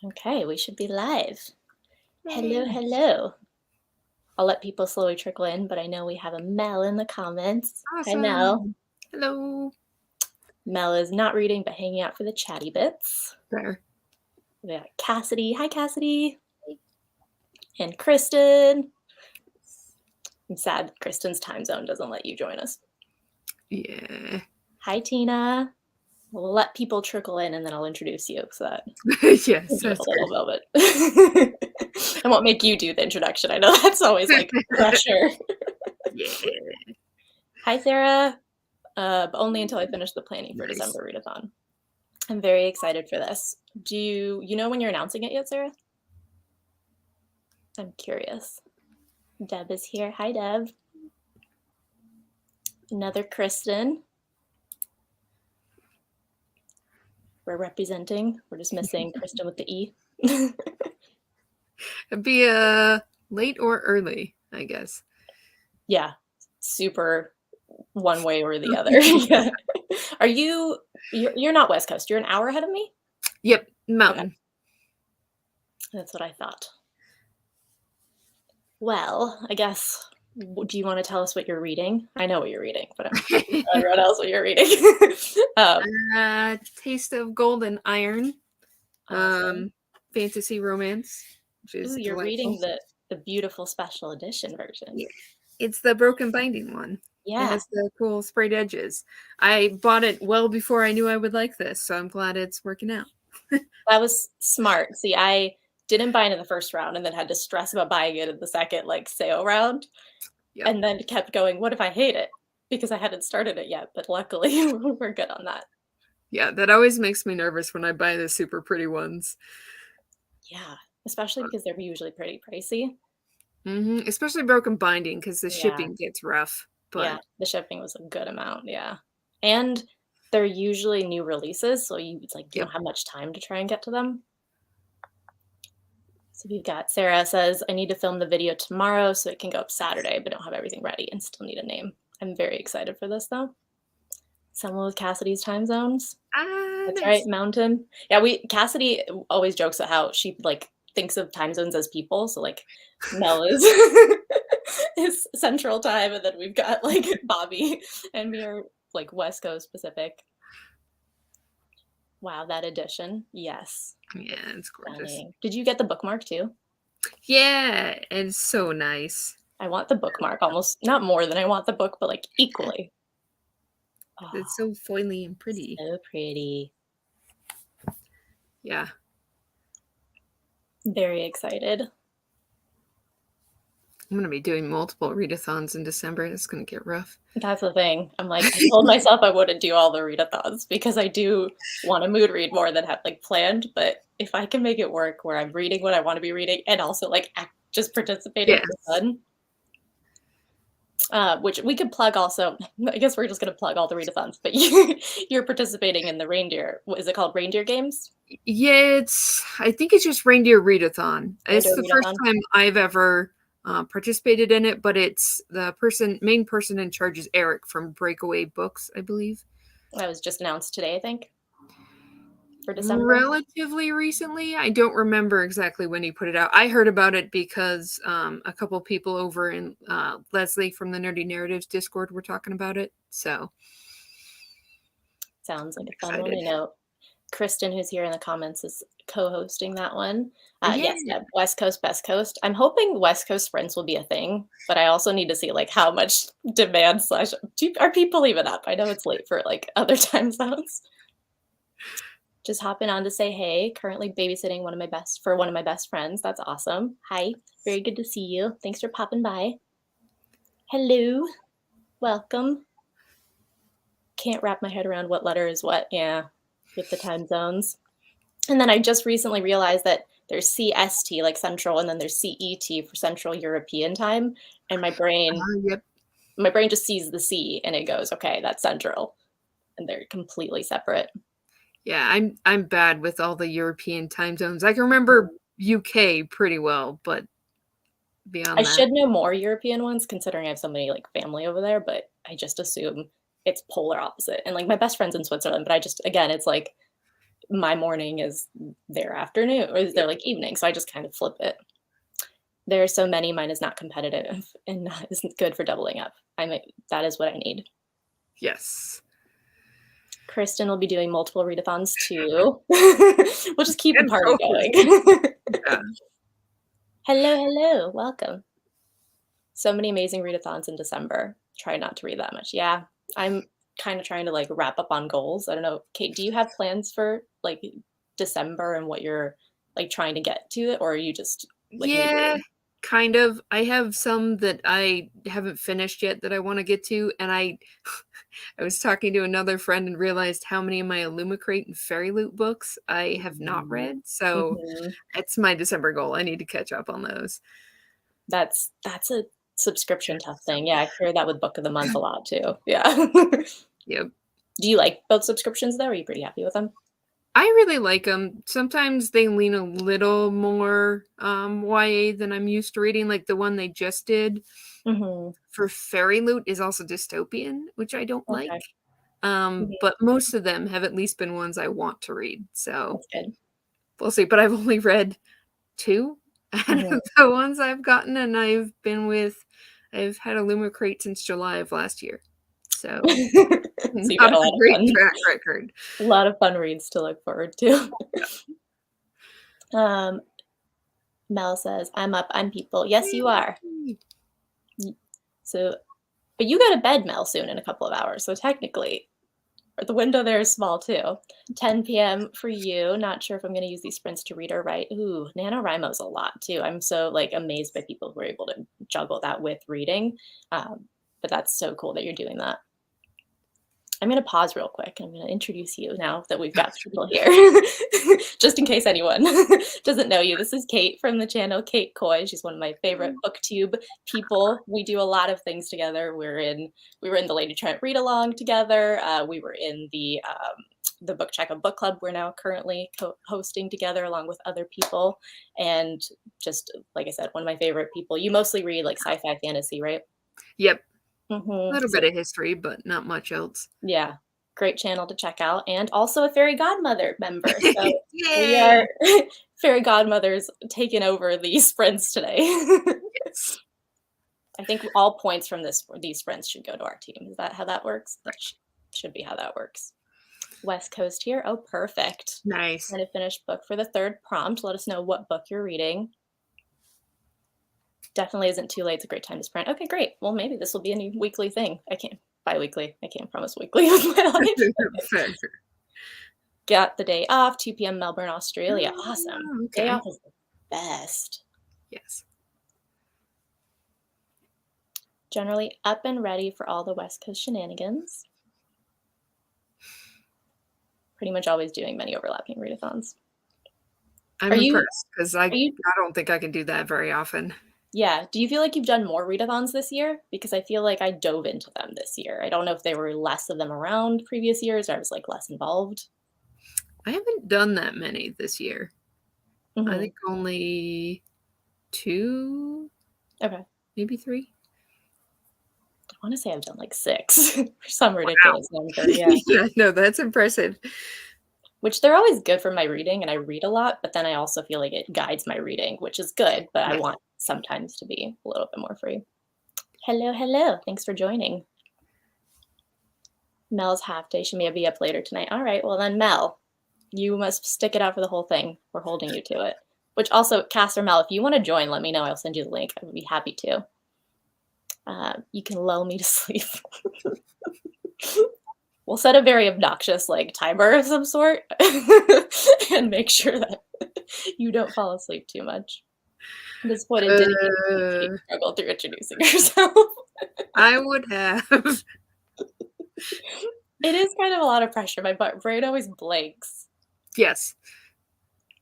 Okay, we should be live. Hello, Yay. hello. I'll let people slowly trickle in, but I know we have a Mel in the comments. Hi, Mel. Awesome. Hello. Mel is not reading, but hanging out for the chatty bits. There. We got Cassidy. Hi, Cassidy. And Kristen. I'm sad Kristen's time zone doesn't let you join us. Yeah. Hi, Tina. We'll let people trickle in, and then I'll introduce you, so that Yes, give it that's a little moment. I won't make you do the introduction. I know that's always like pressure. Yeah. Hi, Sarah. But only until I finish the planning for Nice. December Readathon. I'm very excited for this. Do you know when you're announcing it yet, Sarah? I'm curious. Deb is here. Hi, Deb. Another Kristen. We're representing. We're just missing Kristen with the E. It'd be late or early, I guess. Yeah, super one way or the other. Yeah. Are you're not West Coast. You're an hour ahead of me? Yep, mountain. Okay. That's what I thought. Well, I guess, do you want to tell us what you're reading? I know what you're reading, but I'm telling everyone else what you're reading. Taste of Gold and Iron. Awesome. Fantasy romance, which is Ooh, you're delightful. reading the beautiful special edition version. Yeah. It's the broken binding one. Yeah. It has the cool sprayed edges. I bought it well before I knew I would like this, so I'm glad it's working out. That was smart. See, I didn't buy it in the first round and then had to stress about buying it in the second sale round. Yep. And then kept going, what if I hate it? Because I hadn't started it yet, but luckily we're good on that. Yeah, that always makes me nervous when I buy the super pretty ones. Yeah, especially because they're usually pretty pricey. Especially broken binding because the Yeah. shipping gets rough. But Yeah, the shipping was a good amount, yeah. And they're usually new releases, so it's like you don't have much time to try and get to them. So we've got Sarah says, I need to film the video tomorrow so it can go up Saturday, but don't have everything ready and still need a name. I'm very excited for this though. Someone with Cassidy's time zones. That's nice. right, Mountain. Yeah, Cassidy always jokes about how she thinks of time zones as people. So Mel is Central Time, and then we've got Bobby and me are West Coast Pacific. Wow, that edition. Yes. Yeah, it's gorgeous. Stunning. Did you get the bookmark too? Yeah, it's so nice. I want the bookmark almost not more than I want the book, but equally. Oh, it's so foily and pretty. So pretty. Yeah. Very excited. I'm going to be doing multiple readathons in December. It's going to get rough. That's the thing. I'm I told myself I wouldn't do all the readathons because I do want to mood read more than have planned. But if I can make it work where I'm reading what I want to be reading and also just participating for fun. Which we could plug also. I guess we're just going to plug all the readathons, but you're participating in the reindeer. What is it called? Reindeer games? Yeah, I think it's just Reindeer Readathon. It's the first time I've ever participated in it, but it's the main person in charge is Eric from Breakaway Books, I believe. That was just announced today, I think, for December. Relatively recently. I don't remember exactly when he put it out. I heard about it because a couple people over in Leslie from the Nerdy Narratives Discord were talking about it. So sounds like a fun one. I know Kristen, who's here in the comments, is co-hosting that one. Yes, West Coast, Best Coast. I'm hoping West Coast sprints will be a thing, but I also need to see how much demand / are people even up? I know it's late for other time zones. Just hopping on to say hey. Currently babysitting one of my best friends. That's awesome. Hi, very good to see you. Thanks for popping by. Hello, welcome. Can't wrap my head around what letter is what. Yeah, with the time zones. And then I just recently realized that there's CST, Central, and then there's CET for Central European time. And my brain just sees the C and it goes, okay, that's Central. And they're completely separate. Yeah, I'm bad with all the European time zones. I can remember UK pretty well, but beyond that. I should know more European ones considering I have so many family over there, but I just assume it's polar opposite. And my best friend's in Switzerland, but it's my morning is their afternoon or is Yep. their, like, evening, so I just kind of flip it. There are so many, mine is not competitive and not isn't good for doubling up. That is what I need. Yes. Kristen will be doing multiple readathons too. We'll just keep the And party co-host. going. Yeah. Hello, hello, welcome. So many amazing readathons in December. Try not to read that much. Yeah, I'm kinda trying to, like, wrap up on goals. I don't know, Kate, do you have plans for, like, December and what you're, like, trying to get to it, or are you just, like, me Yeah, reading? kind of. I have some that I haven't finished yet that I wanna get to, and I I was talking to another friend and realized how many of my Illumicrate and Fairy Loot books I have not Mhm. read, so Mhm. it's my December goal. I need to catch up on those. That's a subscription They're tough so thing. Yeah, I hear that with book of the month a lot too. Yeah. Yep. Do you like both subscriptions though? Are you pretty happy with them? I really like them. Sometimes they lean a little more, YA than I'm used to reading, like the one they just did Mhm. for Fairy Loot is also dystopian, which I don't like. Okay. Mhm. But most of them have at least been ones I want to read, so That's good. we'll see, but I've only read 2 out Mhm. of the ones I've gotten, and I've had a Illumicrate since July of last year, so So you've not got a a lot of great fun track record. a lot of fun reads to look forward to. Yeah. Um, Mel says, "I'm up, I'm people." Yes, you are. Yay! Y So but you go to bed, Mel, soon in a couple of hours, so technically or the window there is small too. 10 PM for you, not sure if I'm gonna use these sprints to read or write. Ooh, NaNoWriMo's a lot too. I'm so, like, amazed by people who are able to juggle that with reading, but that's so cool that you're doing that. I'm gonna pause real quick, and I'm gonna introduce you now that we've got people here, just in case anyone doesn't know you. This is Kate from the channel, Kate Coy. She's one of my favorite booktube people. We do a lot of things together. We were in the Lady Trent read along together. We were in the Book Checkup Book Club. We're now currently hosting together along with other people, and just like I said, one of my favorite people. You mostly read like sci-fi fantasy, right? Yep, a Hmm. little bit of history, but not much else. Yeah, great channel to check out, and also a fairy godmother member, so we Yay! are fairy godmothers taking over these sprints today. Yes. I think all points from these sprints should go to our team. Is that how that works? That should be how that works. West Coast here. Oh, perfect. Nice. Trying to finish book for the third prompt. Let us know what book you're reading. Definitely isn't too late. It's a great time to sprint. Okay, great. Well, maybe this will be a new weekly thing. I can't bi-weekly. I can't promise weekly with my life. Fair. Got the day off, 2 PM Melbourne, Australia. Awesome. Oh, Day okay. off is the best. Yes. Generally up and ready for all the West Coast shenanigans. Pretty much always doing many overlapping readathons. I'm Are you impressed because are you I don't think I can do that very often. yeah, do you feel like you've done more readathons this year? Because I feel like I dove into them this year. I don't know if there were less of them around previous years or I was, like, less involved. I haven't done that many this year. I Mhm. think only 2, Okay. maybe 3. I wanna say I've done, like, 6 for some Wow. ridiculous number, yeah. Yeah, no, that's impressive. Which they're always good for my reading, and I read a lot, but then I also feel like it guides my reading, which is good, but I Yes. want sometimes to be a little bit more free. Hello, hello. Thanks for joining. Mel's half day. She may be up later tonight. All right. Well, then, Mel, you must stick it out for the whole thing. We're holding you to it. Which also, Cass or Mel, if you want to join, let me know. I'll send you the link. I would be happy to. You can lull me to sleep. We'll set a very obnoxious like timer of some sort and make sure that you don't fall asleep too much. At this point, it did Uh, struggle through introducing herself. I would have. It is kind of a lot of pressure. My brain always blanks. Yes.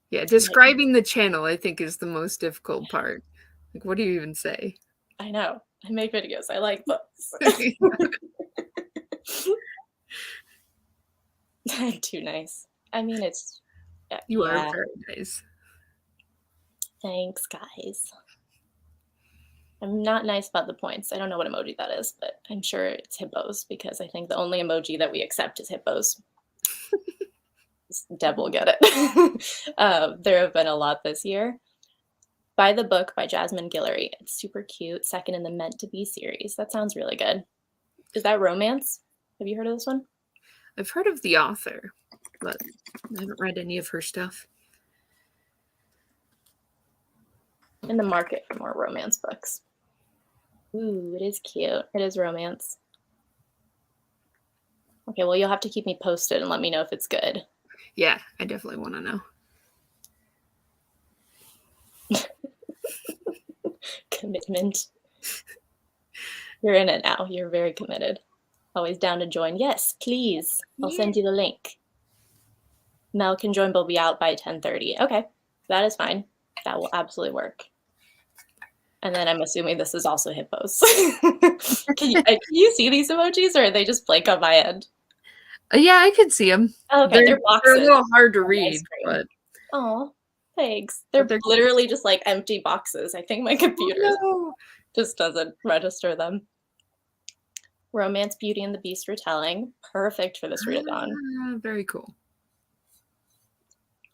Yeah, I'm like, describing the channel, I think, is the most difficult part. Like, what do you even say? I know. I make videos. I like books. I'm too nice. I mean, it's You are yeah. very nice. Thanks, guys. I'm not nice about the points. I don't know what emoji that is, but I'm sure it's hippos because I think the only emoji that we accept is hippos. Deb will get it. There have been a lot this year. Buy the book by Jasmine Guillory. It's super cute. Second in the Meant to Be series. That sounds really good. Is that romance? Have you heard of this one? I've heard of the author, but I haven't read any of her stuff. In the market for more romance books. Ooh, it is cute. It is romance. Okay, well, you'll have to keep me posted and let me know if it's good. Yeah, I definitely want to know. Commitment. You're in it now. You're very committed. Always down to join. Yes, please. I'll send you the link. Mel can join, but will be out by 10:30. Okay, that is fine. That will absolutely work. And then I'm assuming this is also hippos. Can you see these emojis, or are they just blank on my end? Yeah, I can see them. Oh, okay, they're boxes. They're a little hard to read, but... Oh, thanks. They're literally just like empty boxes. I think my computer just doesn't register them. Romance, Beauty, and the Beast retelling. Perfect for this readathon. Very cool.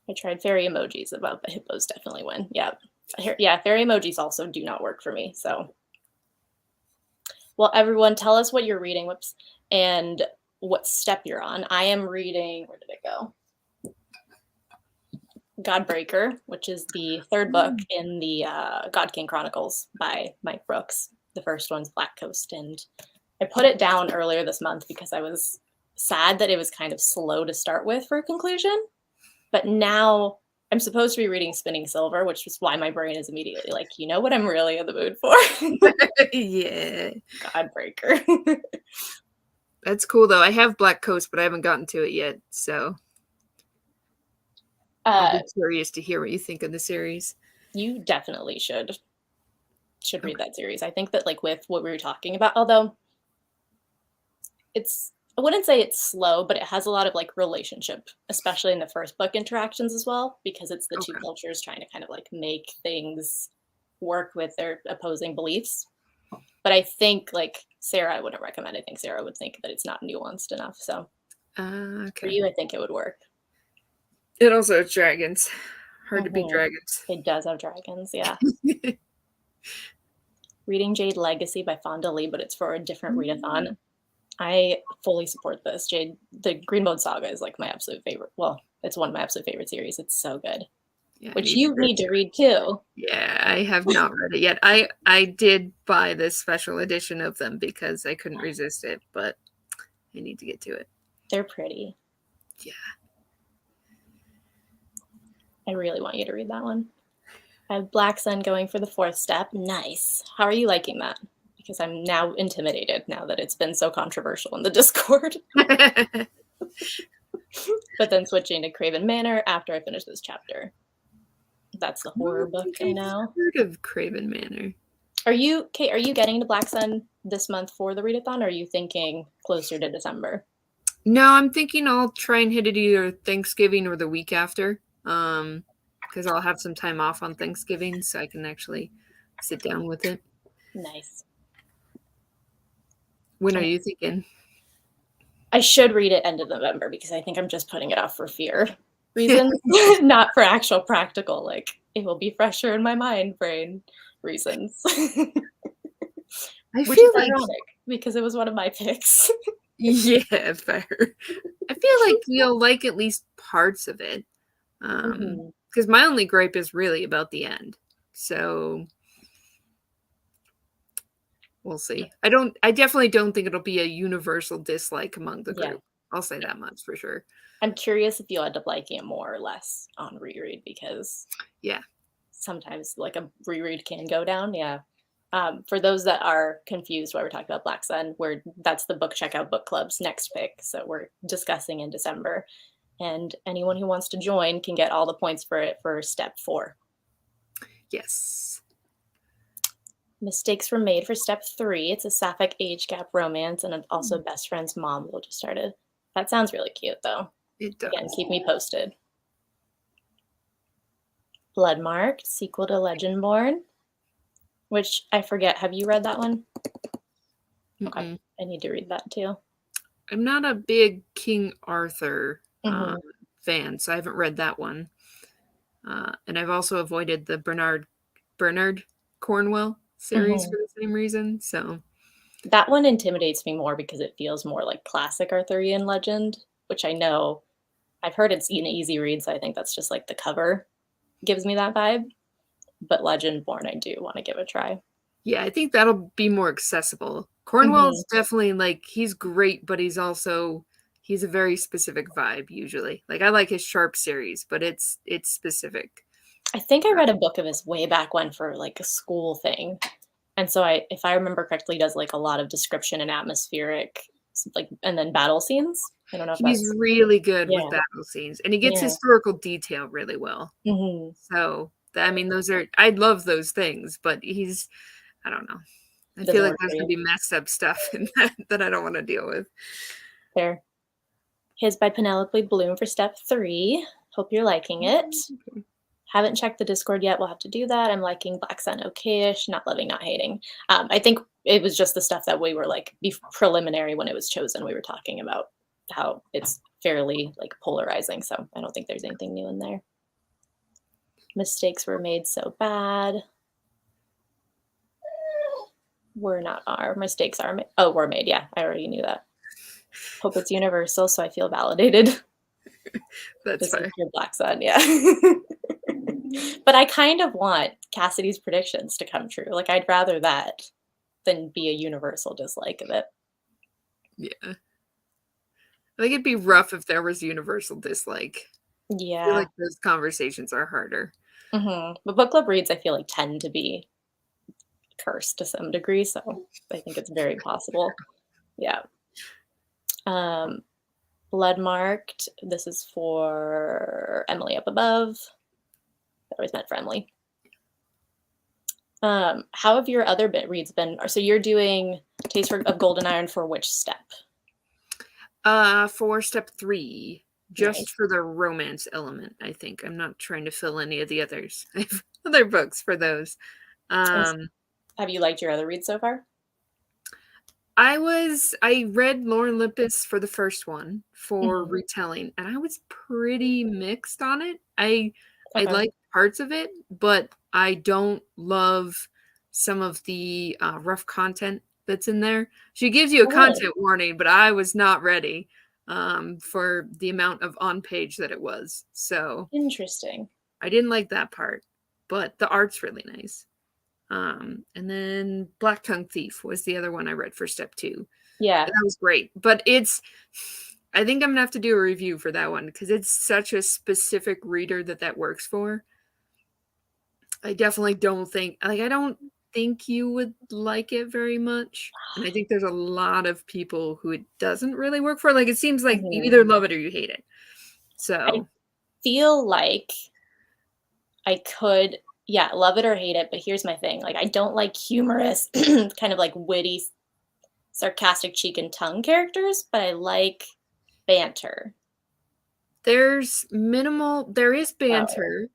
I tried fairy emojis about, but hippos definitely win. Yeah. Yeah, fairy emojis also do not work for me. So, well, everyone, tell us what you're reading. Whoops. And what step you're on. I am reading, where did it go? Godbreaker, which is the third book in the God King Chronicles by Mike Brooks. The first one's Black Coast, and I put it down earlier this month because I was sad that it was kind of slow to start with for a conclusion. But now I'm supposed to be reading Spinning Silver, which is why my brain is immediately like, you know what I'm really in the mood for? Yeah. Godbreaker. That's cool, though. I have Black Coast, but I haven't gotten to it yet, so I'll be curious to hear what you think of the series. You definitely should read that series. I think that, like, with what we were talking about, although I wouldn't say it's slow, but it has a lot of like relationship, especially in the first book interactions as well, because it's the two cultures trying to kind of like make things work with their opposing beliefs. But I think like Sarah, I wouldn't recommend. I think Sarah would think that it's not nuanced enough. So for you, I think it would work. It also has dragons. Hard to beat dragons. It does have dragons, yeah. Reading Jade Legacy by Fonda Lee, but it's for a different readathon. I fully support this. Jade, the Greenbone Saga is like my absolute favorite. Well, it's one of my absolute favorite series. It's so good. Yeah, which you need to read too. Yeah, I have not read it yet. I did buy this special edition of them because I couldn't resist it, but I need to get to it. They're pretty. Yeah. I really want you to read that one. I have Black Sun going for the fourth step. Nice. How are you liking that? Because I'm now intimidated now that it's been so controversial in the Discord. But then switching to Craven Manor after I finish this chapter. That's the horror book I know. I've heard of Craven Manor. Are you, Kate, are you getting to Black Sun this month for the readathon, or are you thinking closer to December? No, I'm thinking I'll try and hit it either Thanksgiving or the week after. Because I'll have some time off on Thanksgiving, so I can actually sit down with it. Nice. When are you thinking? I should read it end of November because I think I'm just putting it off for fear reasons, not for actual practical, like it will be fresher in my mind brain reasons. Which is like ironic because it was one of my picks. Yeah, fair. I feel like you'll like at least parts of it. Because my only gripe is really about the end. So we'll see. I definitely don't think it'll be a universal dislike among the group. Yeah. I'll say that much for sure. I'm curious if you'll end up liking it more or less on reread because sometimes like a reread can go down. Yeah. For those that are confused why we're talking about Black Sun, that's the book checkout book club's next pick. So we're discussing in December. And anyone who wants to join can get all the points for it for step 4. Yes. Mistakes Were Made for step 3. It's a sapphic age gap romance and also best friend's mom will just started. That sounds really cute though. It does. Again, keep me posted. Bloodmarked, sequel to Legendborn, which I forget. Have you read that one? Okay. I need to read that too. I'm not a big King Arthur fan, so I haven't read that one. And I've also avoided the Bernard Cornwell series Mhm. for the same reason. So That one intimidates me more because it feels more like classic Arthurian legend, which I know I've heard it's an easy read, so I think that's just, like, the cover gives me that vibe, but Legendborn I do wanna give a try. yeah, I think that'll be more accessible. Cornwell's Mhm. definitely like he's great, but he's a very specific vibe usually. Like I like his Sharp series, but it's specific. I think I read a book of his way back when for, like, a school thing, and so if I remember correctly, he does, like, a lot of description and atmospheric like and then battle scenes. I don't know if He's that's really good with yeah, battle scenes, and he gets yeah. historical detail really well. Mhm. So, I mean, I love those things, but I don't know. I feel Doesn't like work there's for gonna you. be messed up stuff in that that I don't wanna deal with. Fair. His by Penelope Bloom for step 3. Hope you're liking it. Okay. Haven't checked the Discord yet, we'll have to do that. I'm liking Black Sun okay-ish, not loving, not hating. I think it was just the stuff that we were, like, preliminary when it was chosen, we were talking about how it's fairly, like, polarizing, so I don't think there's anything new in there. Mistakes were made so bad. Were not are. Mistakes are made. Oh, were made, yeah, I already knew that. Hope it's universal, so I feel validated. That's This is fair. your Black Sun, yeah. But I kind of want Cassidy's predictions to come true, like, I'd rather that than be a universal dislike of it. Yeah. I think it'd be rough if there was universal dislike. I feel Yeah, like those conversations are harder. mhm, but book club reads, I feel like, tend to be cursed to some degree, so I think it's very possible. Yeah. Um, Blood Marked, this is for Emily up above. That was meant for Emily. How have your other bit reads been? So you're doing of Golden Iron for which step? For step 3, just Nice. for the romance element, I think. I'm not trying to fill any of the others. I have other books for those. Is Um, have you liked your other reads so far? I read Lauren Lippis for the first one for Mhm. retelling, and I was pretty mixed on it. I Okay. like parts of it, but I don't love some of the rough content that's in there. She gives you a Oh, really? content warning, but I was not ready for the amount of on page that it was. So Interesting. I didn't like that part, but the art's really nice. And then Black Tongue Thief was the other one I read for step 2. Yeah. That was great. But I think I'm gonna have to do a review for that one because it's such a specific reader that works for. I definitely don't think, like, I don't think you would like it very much. And I think there's a lot of people who it doesn't really work for. Like, it seems like you Mhm. either love it or you hate it. I So, feel like I could yeah, love it or hate it, but here's my thing, like, I don't like humorous, kind of, like, witty, sarcastic cheek and tongue characters, but I like banter. there is Oh, banter,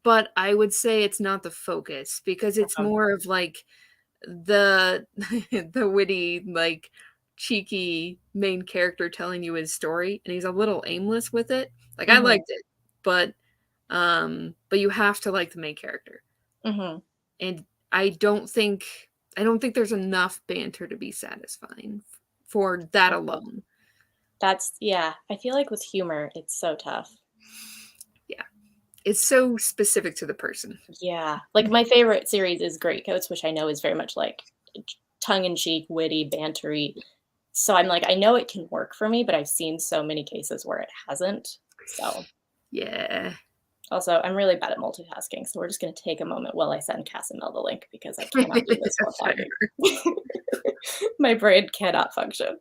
but I would say it's not the focus because it's okay. more of like the the witty, like cheeky main character telling you his story, and he's a little aimless with it. Like I Mhm, liked it, but you have to like the main character. mhm. And I don't think there's enough banter to be satisfying for that Okay. alone. That's yeah, I feel like with humor, it's so tough. Yeah. It's so specific to the person. Yeah, like, my favorite series is Greatcoats, which I know is very much, like, tongue in cheek, witty, bantery. So I'm like, I know it can work for me, but I've seen so many cases where it hasn't. So, Yeah. also, I'm really bad at multitasking, so we're just gonna take a moment while I send Casimel the link because I cannot do this while Fair. talking. My brain cannot function.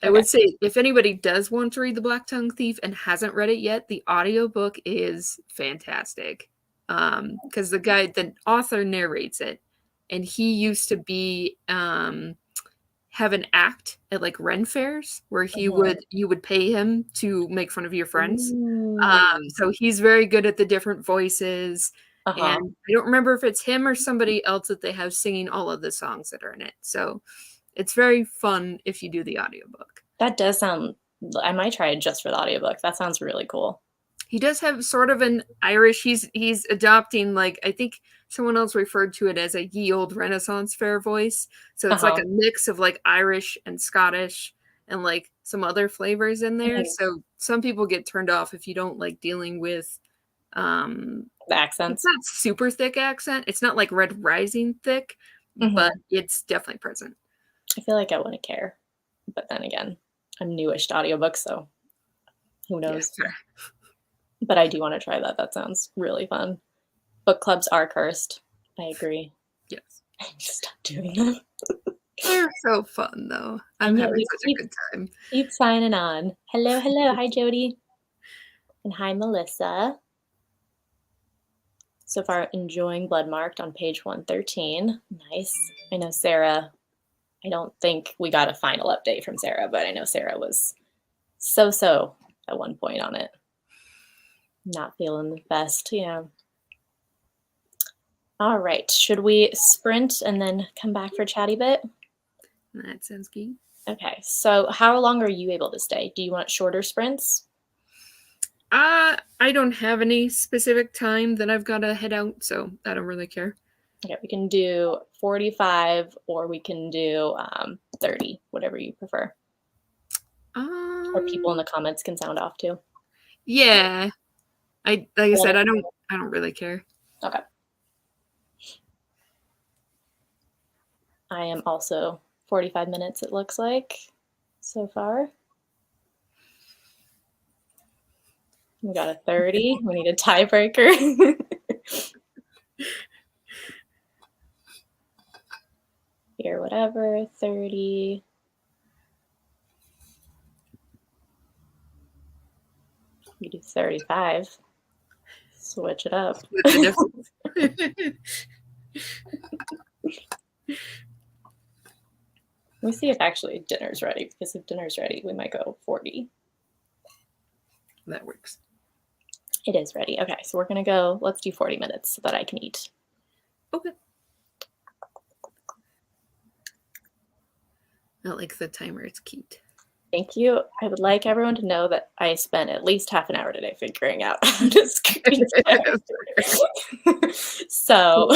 I Okay. would say if anybody does want to read The Black Tongue Thief and hasn't read it yet, the audiobook is fantastic. Because the author narrates it, and he used to be have an act at like Ren fairs where Mhm. you would pay him to make fun of your friends. Ooh. So he's very good at the different voices, Uh-huh. and I don't remember if it's him or somebody else that they have singing all of the songs that are in it. So it's very fun if you do the audiobook. That does sound I might try it just for the audiobook. That sounds really cool. He does have sort of an Irish. He's adopting, like, I think someone else referred to it as a ye old Renaissance fair voice. So it's like Uh-huh. a mix of like Irish and Scottish and like some other flavors in there. Nice. So some people get turned off if you don't like dealing with The it's accents. not super thick accent. It's not like Red Rising thick, but Mhm. it's definitely present. I feel like I wouldn't care, but then again, I'm newish to audiobooks, so who Yeah, knows? fair. But I do wanna try that. That sounds really fun. Book clubs are cursed. I agree. Yes. I need to stop doing them. They're so fun though. I'm And yet having we such a keep good time. keep signing on. Hello, hello. Hi, Jody. And hi, Melissa. So far, enjoying Blood Marked on page 113. Nice. I know Sarah, I don't think we got a final update from Sarah, but I know Sarah was so at one point on it. Not feeling the best, yeah. All right. Should we sprint and then come back for chatty bit? That sounds good. Okay. So how long are you able to stay? Do you want shorter sprints? I don't have any specific time that I've got to head out, so I don't really care. Okay, we can do 45 or we can do 30, whatever you prefer. Or people in Um, the comments can sound off too. yeah. Like I Let said, us I don't really care. Okay. I am also 45 minutes, it looks like, so far. We got a 30. We need a tiebreaker. Here, whatever, 30. We do 35. Switch it up. Split the difference. Let me see if actually dinner's ready, because if dinner's ready, we might go 40. That works. It is ready. Okay, so we're gonna go, let's do 40 minutes so that I can eat. Okay. I like the timer. It's cute. Thank you. I would like everyone to know that I spent at least half an hour today figuring out how to screen share. So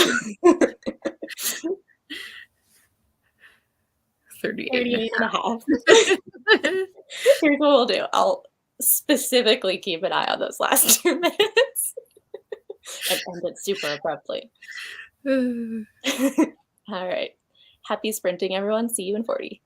38 and 38 and a half. a half. Here's what we'll do. I'll specifically keep an eye on those last 2 minutes and end it super abruptly. All right. Happy sprinting, everyone. See you in 40.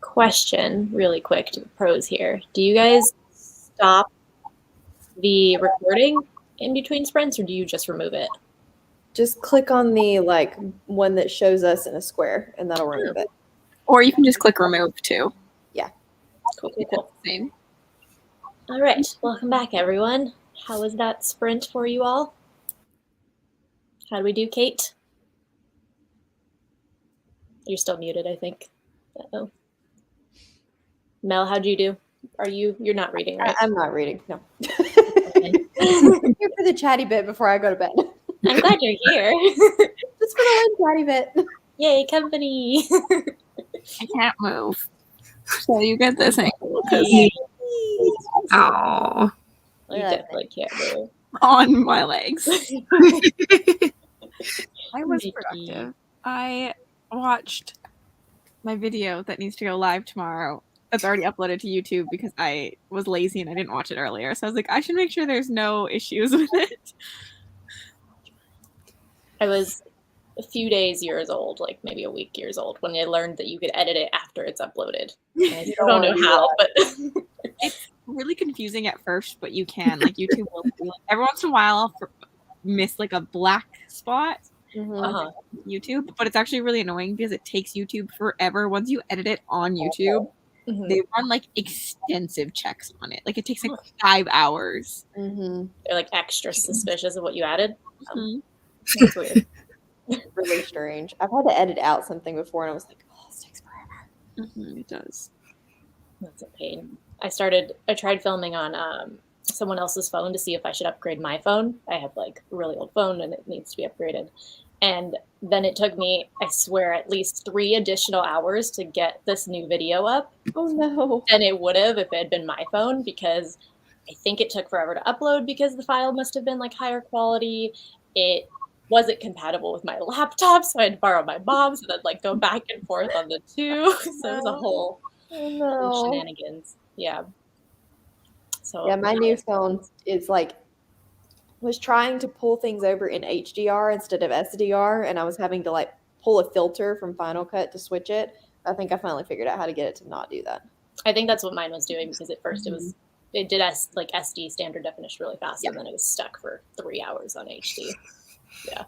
Question, really quick to the pros here. Do you guys stop the recording in between sprints, or do you just remove it? Just click on the like one that shows us in a square, and that'll remove it. Or you can just click remove too. Yeah. Cool. Same. All right, welcome back, everyone. How was that sprint for you all? How do we do, Kate? You're still muted, I think. Uh-oh. Mel, how'd you do? You're not reading, right? I'm not reading, no. I'm here for the chatty bit before I go to bed. I'm glad you're here. Just for the one chatty bit. Yay, company. I can't move. So you get this angle. Oh. You definitely can't move. On my legs. I was Mickey. productive. I watched my video that needs to go live tomorrow. That's already uploaded to YouTube because I was lazy and I didn't watch it earlier. So I was like, I should make sure there's no issues with it. I was a few years old, like maybe a week years old, when I learned that you could edit it after it's uploaded. I don't know how, but it's really confusing at first, but you can. Like YouTube will do, like, every once in a while I'll miss like a black spot on YouTube, but it's actually really annoying because it takes YouTube forever. Once you edit it on YouTube, they run like extensive checks on it. Like it takes like 5 hours. They're like extra suspicious of what you added. That's weird. Really strange. I've had to edit out something before, and I was like, "Oh, this takes forever." It does. That's a pain. I tried filming on someone else's phone to see if I should upgrade my phone. I have like a really old phone, and it needs to be upgraded. And then it took me, I swear, at least 3 additional hours to get this new video up. Oh no! And it would have if it had been my phone, because I think it took forever to upload because the file must have been like higher quality. It wasn't compatible with my laptop, so I had to borrow my mom's and then like go back and forth on the two. So it was a whole shenanigans. Yeah. So yeah, my new phone is like was trying to pull things over in HDR instead of SDR, and I was having to like pull a filter from Final Cut to switch it. I think I finally figured out how to get it to not do that. I think that's what mine was doing, because at first it did like SD standard definition really fast, and then it was stuck for 3 hours on HD. Yeah.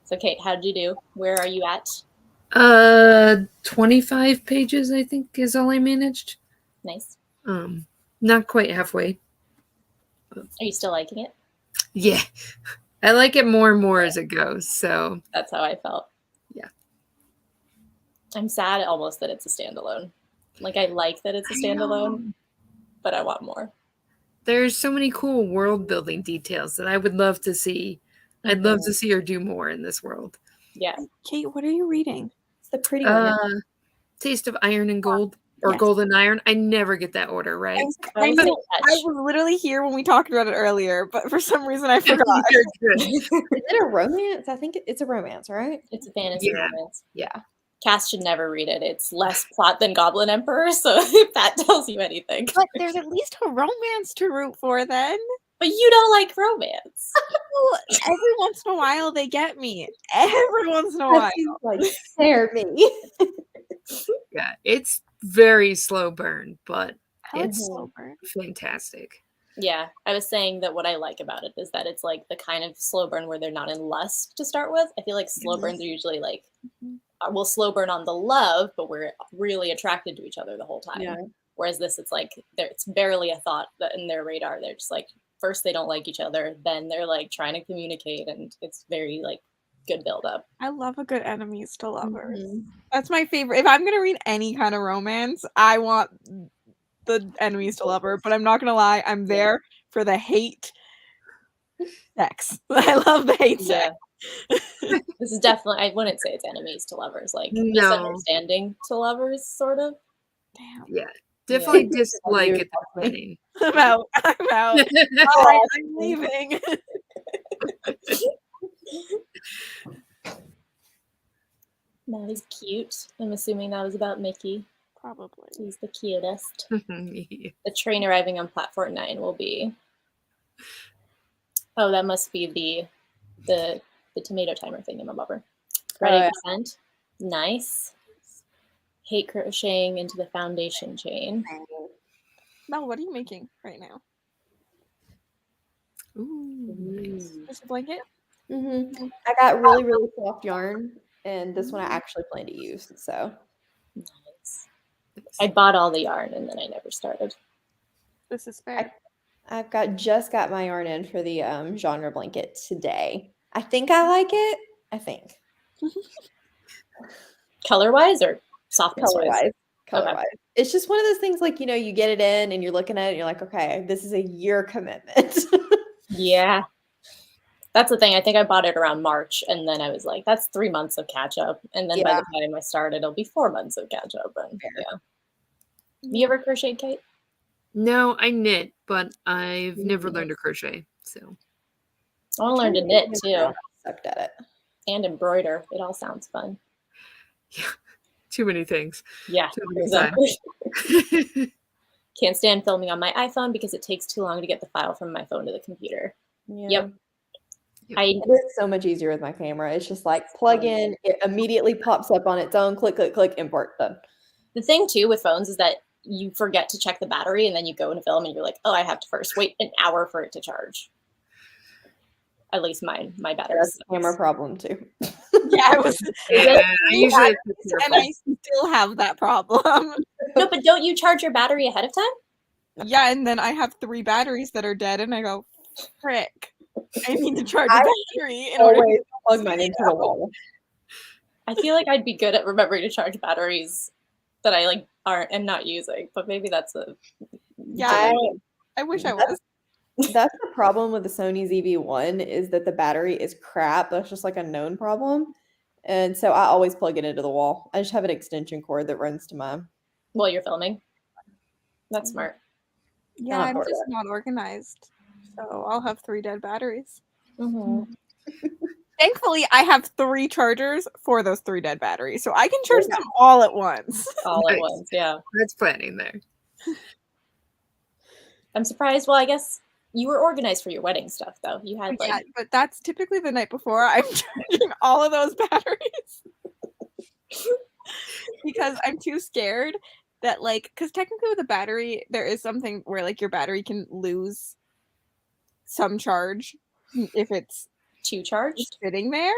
So Kate, how did you do? Where are you at? 25 pages, I think, is all I managed. Nice. Not quite halfway. Are you still liking it? Yeah. I like it more and more as it goes, so. That's how I felt. Yeah. I'm sad almost that it's a standalone. Like, I like that it's a standalone, but I want more. There's so many cool world building details that I would love to see. I'd love to see her do more in this world. Yeah. Kate, what are you reading? It's the pretty one. Taste of Iron and Gold, or Gold and Iron. I never get that order right. I was literally here when we talked about it earlier, but for some reason I forgot. Is it a romance? I think it's a romance, right? It's a fantasy romance. Yeah. Cass should never read it. It's less plot than Goblin Emperor, so if that tells you anything. But there's at least a romance to root for then. But you don't like romance. Every once in a while they get me. Every once in a while. Like, scare me. Yeah, it's very slow burn, but It's it's fantastic. Yeah, I was saying that what I like about it is that it's like the kind of slow burn where they're not in lust to start with. I feel like slow burns are usually like, we'll slow burn on the love, but we're really attracted to each other the whole time. Yeah. Whereas this, it's like, it's barely a thought that in their radar. They're just like, first they don't like each other, then they're like trying to communicate, and it's very like good build up. I love a good enemies to lovers. That's my favorite. If I'm gonna read any kind of romance, I want the enemies to lover, but I'm not gonna lie, I'm there for the hate sex. I love the hate sex. This is definitely, I wouldn't say it's enemies to lovers, like misunderstanding to lovers, sort of. Damn. Yeah. Definitely dislike at the beginning. I'm out. All right, I'm leaving. That was cute. I'm assuming that was about Mickey. Probably. He's the cutest. Yeah. The train arriving on platform 9 will be... Oh, that must be the tomato timer thingamabobber. Spread 8%. Nice. Hate crocheting into the foundation chain. Mel, what are you making right now? Ooh, nice. Just a blanket? I got really, really soft yarn, and this one I actually plan to use. So nice. I bought all the yarn and then I never started. This is fair. I've just got my yarn in for the genre blanket today. I think I like it. I think color-wise or softness-wise? Color-wise. It's just one of those things like, you get it in and you're looking at it and you're like, okay, this is a year commitment. Yeah. That's the thing. I think I bought it around March and then I was like, that's 3 months of catch up. And then by the time I started, it'll be 4 months of catch up. And You ever crochet, Kate? No, I knit, but I've never learned to crochet. So I want to learn to knit too. Sucked at it. And embroider. It all sounds fun. Yeah. Too many things. Yeah, exactly. Can't stand filming on my iPhone because it takes too long to get the file from my phone to the computer. Yep. It is so much easier with my camera. It's just like plug in, it immediately pops up on its own, click, click, click, import, done. The thing too with phones is that you forget to check the battery and then you go and film and you're like, oh, I have to first wait an hour for it to charge. At least my battery. That's a camera problem too. I usually and I still have that problem. No, but don't you charge your battery ahead of time? Yeah, and then I have 3 batteries that are dead, and I go, frick. I need to charge a battery in order to plug mine into the wall. I feel like I'd be good at remembering to charge batteries that I am not using, but maybe that's a I wish I was. That's the problem with the Sony ZV-1 is that the battery is crap. That's just like a known problem. And so I always plug it into the wall. I just have an extension cord that runs to mine. While you're filming. That's smart. Yeah, I'm just not organized. So I'll have 3 dead batteries. Thankfully, I have 3 chargers for those 3 dead batteries. So I can charge them all at once. All at once, yeah. That's planning there. I'm surprised. Well, I guess you were organized for your wedding stuff, though. You had but that's typically the night before I'm charging all of those batteries. Because I'm too scared that because technically with a battery, there is something where your battery can lose some charge if it's too charged sitting there.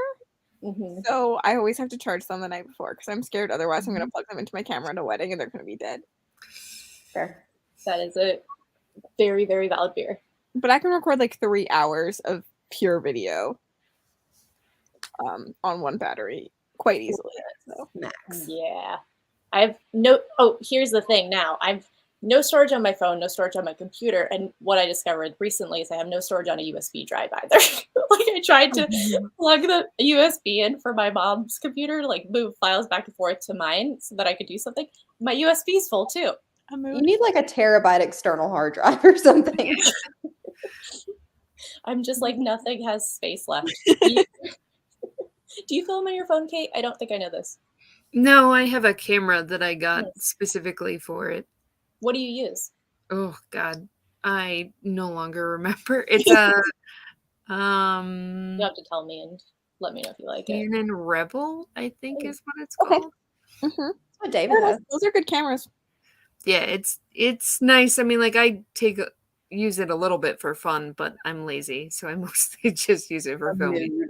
So I always have to charge them the night before because I'm scared otherwise I'm going to plug them into my camera at a wedding and they're going to be dead. Fair. That is a very, very valid fear. But I can record 3 hours of pure video on one battery quite easily. So. Max. Yeah. Here's the thing now. I've no storage on my phone, no storage on my computer, and what I discovered recently is I have no storage on a USB drive either. I tried to plug the USB in for my mom's computer to move files back and forth to mine so that I could do something. My USB's full too. You need a terabyte external hard drive or something. I'm just nothing has space left. Do you film on your phone, Kate? I don't think I know this. No, I have a camera that I got specifically for it. What do you use? Oh God, I no longer remember. It's a you have to tell me and let me know if you like it. Canon Rebel, I think is what it's called. What David has. Those are good cameras. Yeah, it's nice. I mean, I use it a little bit for fun, but I'm lazy, so I mostly just use it for filming.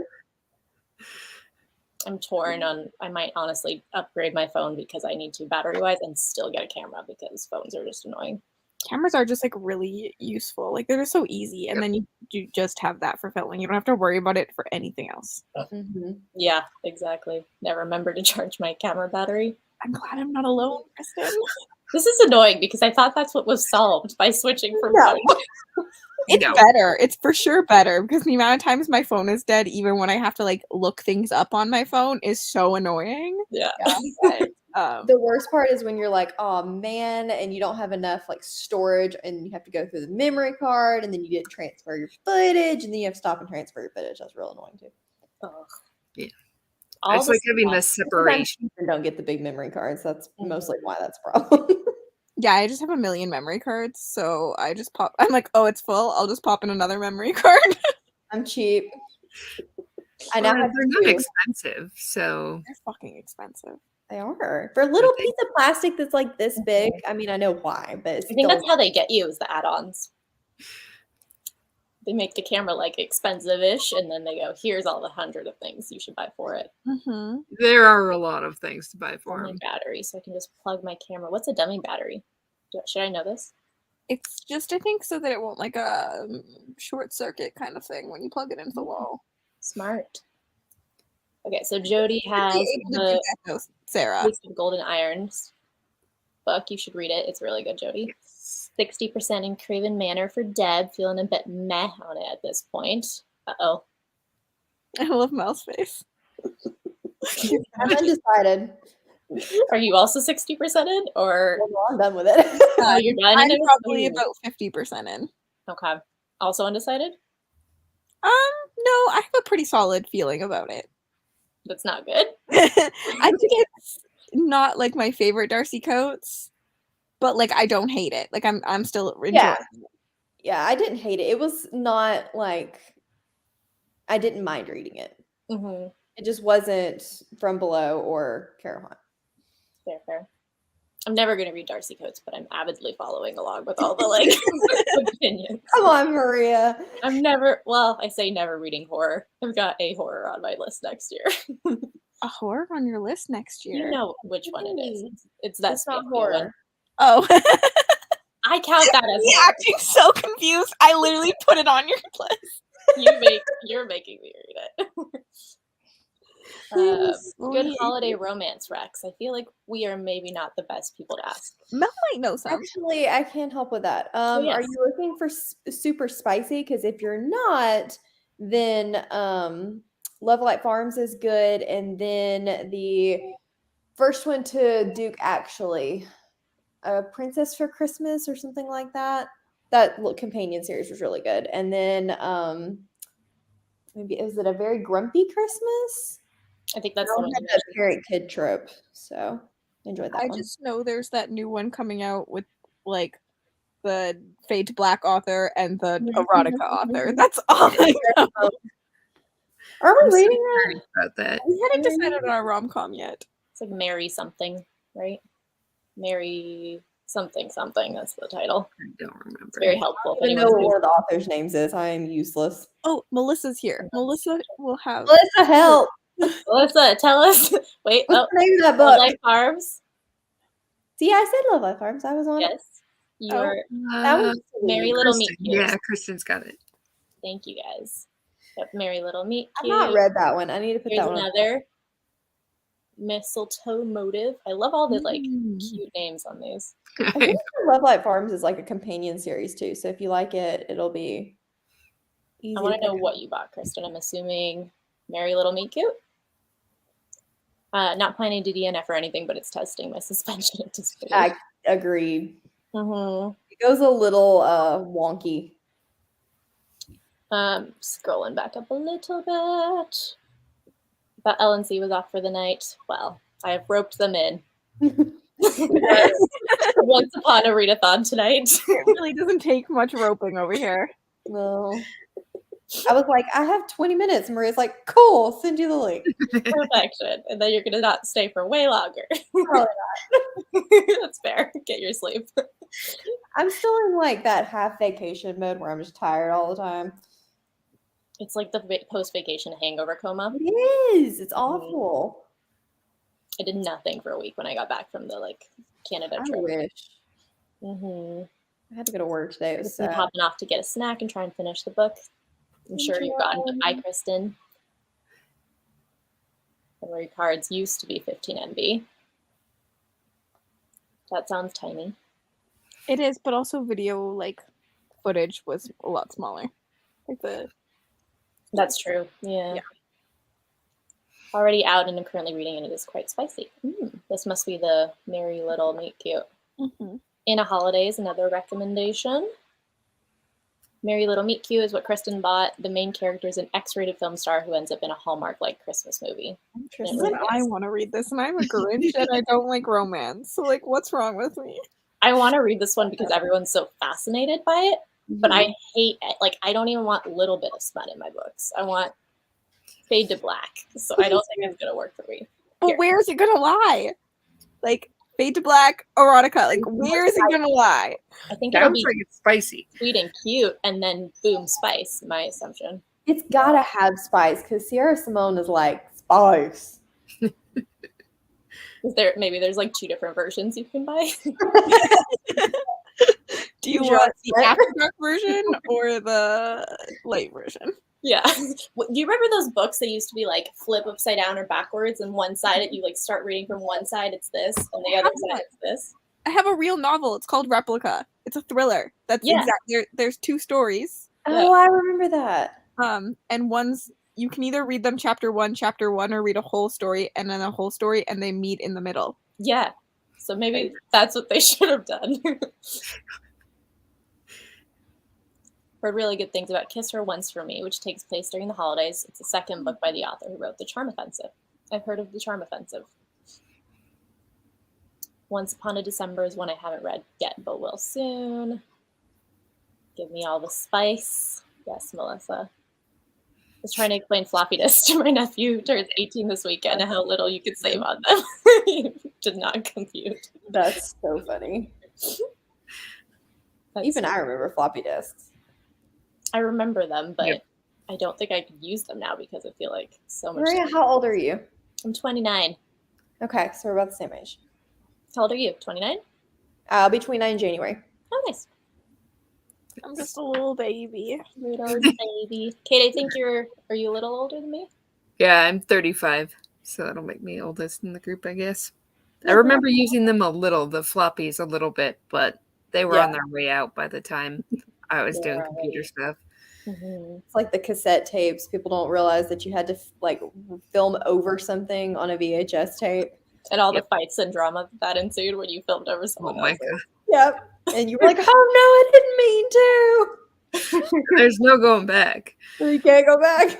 I'm torn on. I might honestly upgrade my phone because I need to battery-wise and still get a camera because phones are just annoying. Cameras are just really useful. They're just so easy, and then you just have that for filming. You don't have to worry about it for anything else. Yeah, exactly. Never remember to charge my camera battery. I'm glad I'm not alone, Kristen. This is annoying because I thought that's what was solved by switching from phone. It's better. It's for sure better because the amount of times my phone is dead, even when I have to look things up on my phone, is so annoying. Yeah. The worst part is when you're oh man, and you don't have enough storage, and you have to go through the memory card, and then you didn't transfer your footage, and then you have to stop and transfer your footage. That's real annoying too. Yeah. It's having this separation. And don't get the big memory cards. That's mostly why that's a problem. Yeah, I just have a million memory cards, so I just pop. I'm oh, it's full. I'll just pop in another memory card. I'm cheap. I now have they're not two. expensive, so They're fucking expensive. They are. For a little piece of plastic that's like this big, I mean, I know why, but it's I think still that's how they get you, is the add-ons. They make the camera like expensive-ish, and then they go, here's all the 100 of things you should buy for it. there are a lot of things to buy for Dummy them. battery, so I can just plug my camera. What's a dummy battery? Should I know this? It's just, I think, so that it won't like a short circuit kind of thing when you plug it into the wall. Smart. Okay, so Jody has Able to do the that, though, Sarah. Case of Golden Irons book. You should read it. It's really good, Jody. 60% in Craven Manor for Deb. Feeling a bit meh on it at this point. Uh-oh. I love Mel's face. I'm undecided. Are you also 60% in, or Well, I'm done with it. you're done? I'm probably about 50% in. Okay. Also undecided? No, I have a pretty solid feeling about it. That's not good. I think it's not like my favorite Darcy Coates, but like I don't hate it. Like I'm still enjoying it. Yeah, I didn't hate it. It was not like I didn't mind reading it. Mm-hmm. It just wasn't From Below or Carahan. Fair. I'm never going to read Darcy Coates, but I'm avidly following along with all the like opinions. Come on, Maria. I'm never, well, I say never reading horror. I've got a horror on my list next year. A horror on your list next year? You know which one it is. It's that It's not Scorpio horror. one. Oh. I count that as You're acting so confused. I literally put it on your list. You're making me read it. Good holiday romance, Rex. I feel like we are maybe not the best people to ask. Mel might know some. Actually, I can't help with that. yes. Are you looking for super spicy? Because if you're not, then Love Light Farms is good, and then the first one to Duke, actually, a Princess for Christmas or something like that. That companion series was really good. And then maybe is it A Very Grumpy Christmas? I think that's the one. That parent kid trope. So enjoyed that I one. just know there's that new one coming out with like the Fade to Black author and the erotica author. That's all I know. Are we I'm so reading sorry about that? We hadn't decided on our rom-com yet. It's like Mary something, right? Mary something. That's the title. I don't remember. It's very helpful. I don't know what one of the authors' names is. I am useless. Oh, Melissa's here. Melissa will have. Melissa, help! Melissa, tell us. Wait, What's the name of that Love book? Life Farms. See, I said Love Life Farms. I was on. Yes. You're That was Merry Little Meet Kristen. Cute. Yeah, Kristen's got it. Thank you guys. Yep, Merry Little Meet I've Cute. not read that one. I need to put Here's that one. another Mistletoe Motive. I love all the like cute names on these. I think Love Light Farms is like a companion series too. So if you like it, it'll be easy. I want to know what you bought, Kristen. I'm assuming Merry Little Meet Cute. Not planning to DNF or anything, but it's testing my suspension of disbelief. I agreed. Mm-hmm. It goes a little wonky. Scrolling back up a little bit. But LNC was off for the night. Well, I have roped them in. Once upon a readathon tonight. It really doesn't take much roping over here. No. I was like, I have 20 minutes. Maria's like, cool, I'll send you the link. Perfection. And then you're going to not stay for way longer. Probably not. That's fair. Get your sleep. I'm still in like that half vacation mode where I'm just tired all the time. It's like the post-vacation hangover coma. It is. It's awful. I did nothing for a week when I got back from the like Canada I trip. wish. Mm-hmm. I had to go to work today. It was I'm sad. hopping off to get a snack and try and finish the book. I'm sure you've gotten to Hi, Kristen. Memory cards used to be 15 MB. That sounds tiny. It is, but also video like footage was a lot smaller. Like the That's true. Yeah. Already out and I'm currently reading and it is quite spicy. This must be the Merry Little Meet Cute. In a Holidays, another recommendation. Merry Little Meet Cute is what Kristen bought. The main character is an X-rated film star who ends up in a Hallmark-like Christmas movie. Interesting. I want to read this, and I'm a Grinch, and I don't like romance. So, like, what's wrong with me? I want to read this one because everyone's so fascinated by it, but I hate it. Like, I don't even want a little bit of smut in my books. I want fade to black. So I don't think it's gonna work for me. But where is it gonna lie? Like fade to black, erotica. Like where is it gonna lie? I think Sounds it'll be like it's spicy. sweet and cute, and then boom, spice. My assumption. It's gotta have spice because Sierra Simone is like spice. Is there there's like 2 different versions you can buy? Do you want the after dark version or the light version? Yeah. Do you remember those books that used to be like flip upside down or backwards, and one side you like start reading from one side it's this, and the other side it's this? I have a real novel. It's called Replica. It's a thriller. That's exactly. There's 2 stories. Oh, I remember that. And one's you can either read them chapter one, or read a whole story and then a whole story, and they meet in the middle. Yeah. So maybe that's what they should have done. Heard really good things about Kiss Her Once for Me, which takes place during the holidays. It's the second book by the author who wrote The Charm Offensive. I've heard of The Charm Offensive. Once Upon a December is one I haven't read yet, but will soon. Give me all the spice. Yes, Melissa. I was trying to explain floppy disks to my nephew who turns 18 this weekend and how little you could save on them. He did not compute. That's so funny. Even I remember floppy disks. I remember them, but I don't think I could use them now because I feel like so much. Maria, how old are you? I'm 29. Okay, so we're about the same age. How old are you? 29? I'll be 29 in January. Oh, nice. I'm just a little baby. Little baby. Kate, I think are you a little older than me? Yeah, I'm 35, so that'll make me oldest in the group, I guess. I remember using them a little, the floppies a little bit, but they were on their way out by the time I was doing computer stuff. Mm-hmm. It's like the cassette tapes. People don't realize that you had to like film over something on a VHS tape. And all the fights and drama that ensued when you filmed over someone else. Yep. And you were like, oh no, I didn't mean to. There's no going back. You can't go back.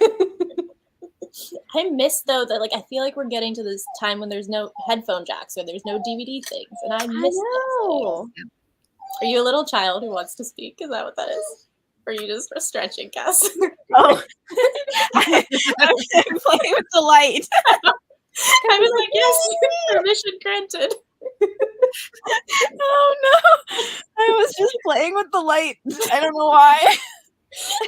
I miss though that like I feel like we're getting to this time when there's no headphone jacks or there's no DVD things, and I miss those things. Are you a little child who wants to speak? Is that what that is? Or are you just stretching, Cass? Oh, I'm playing with the light. I was like, yes, permission granted. Oh no, I was just playing with the light. I don't know why.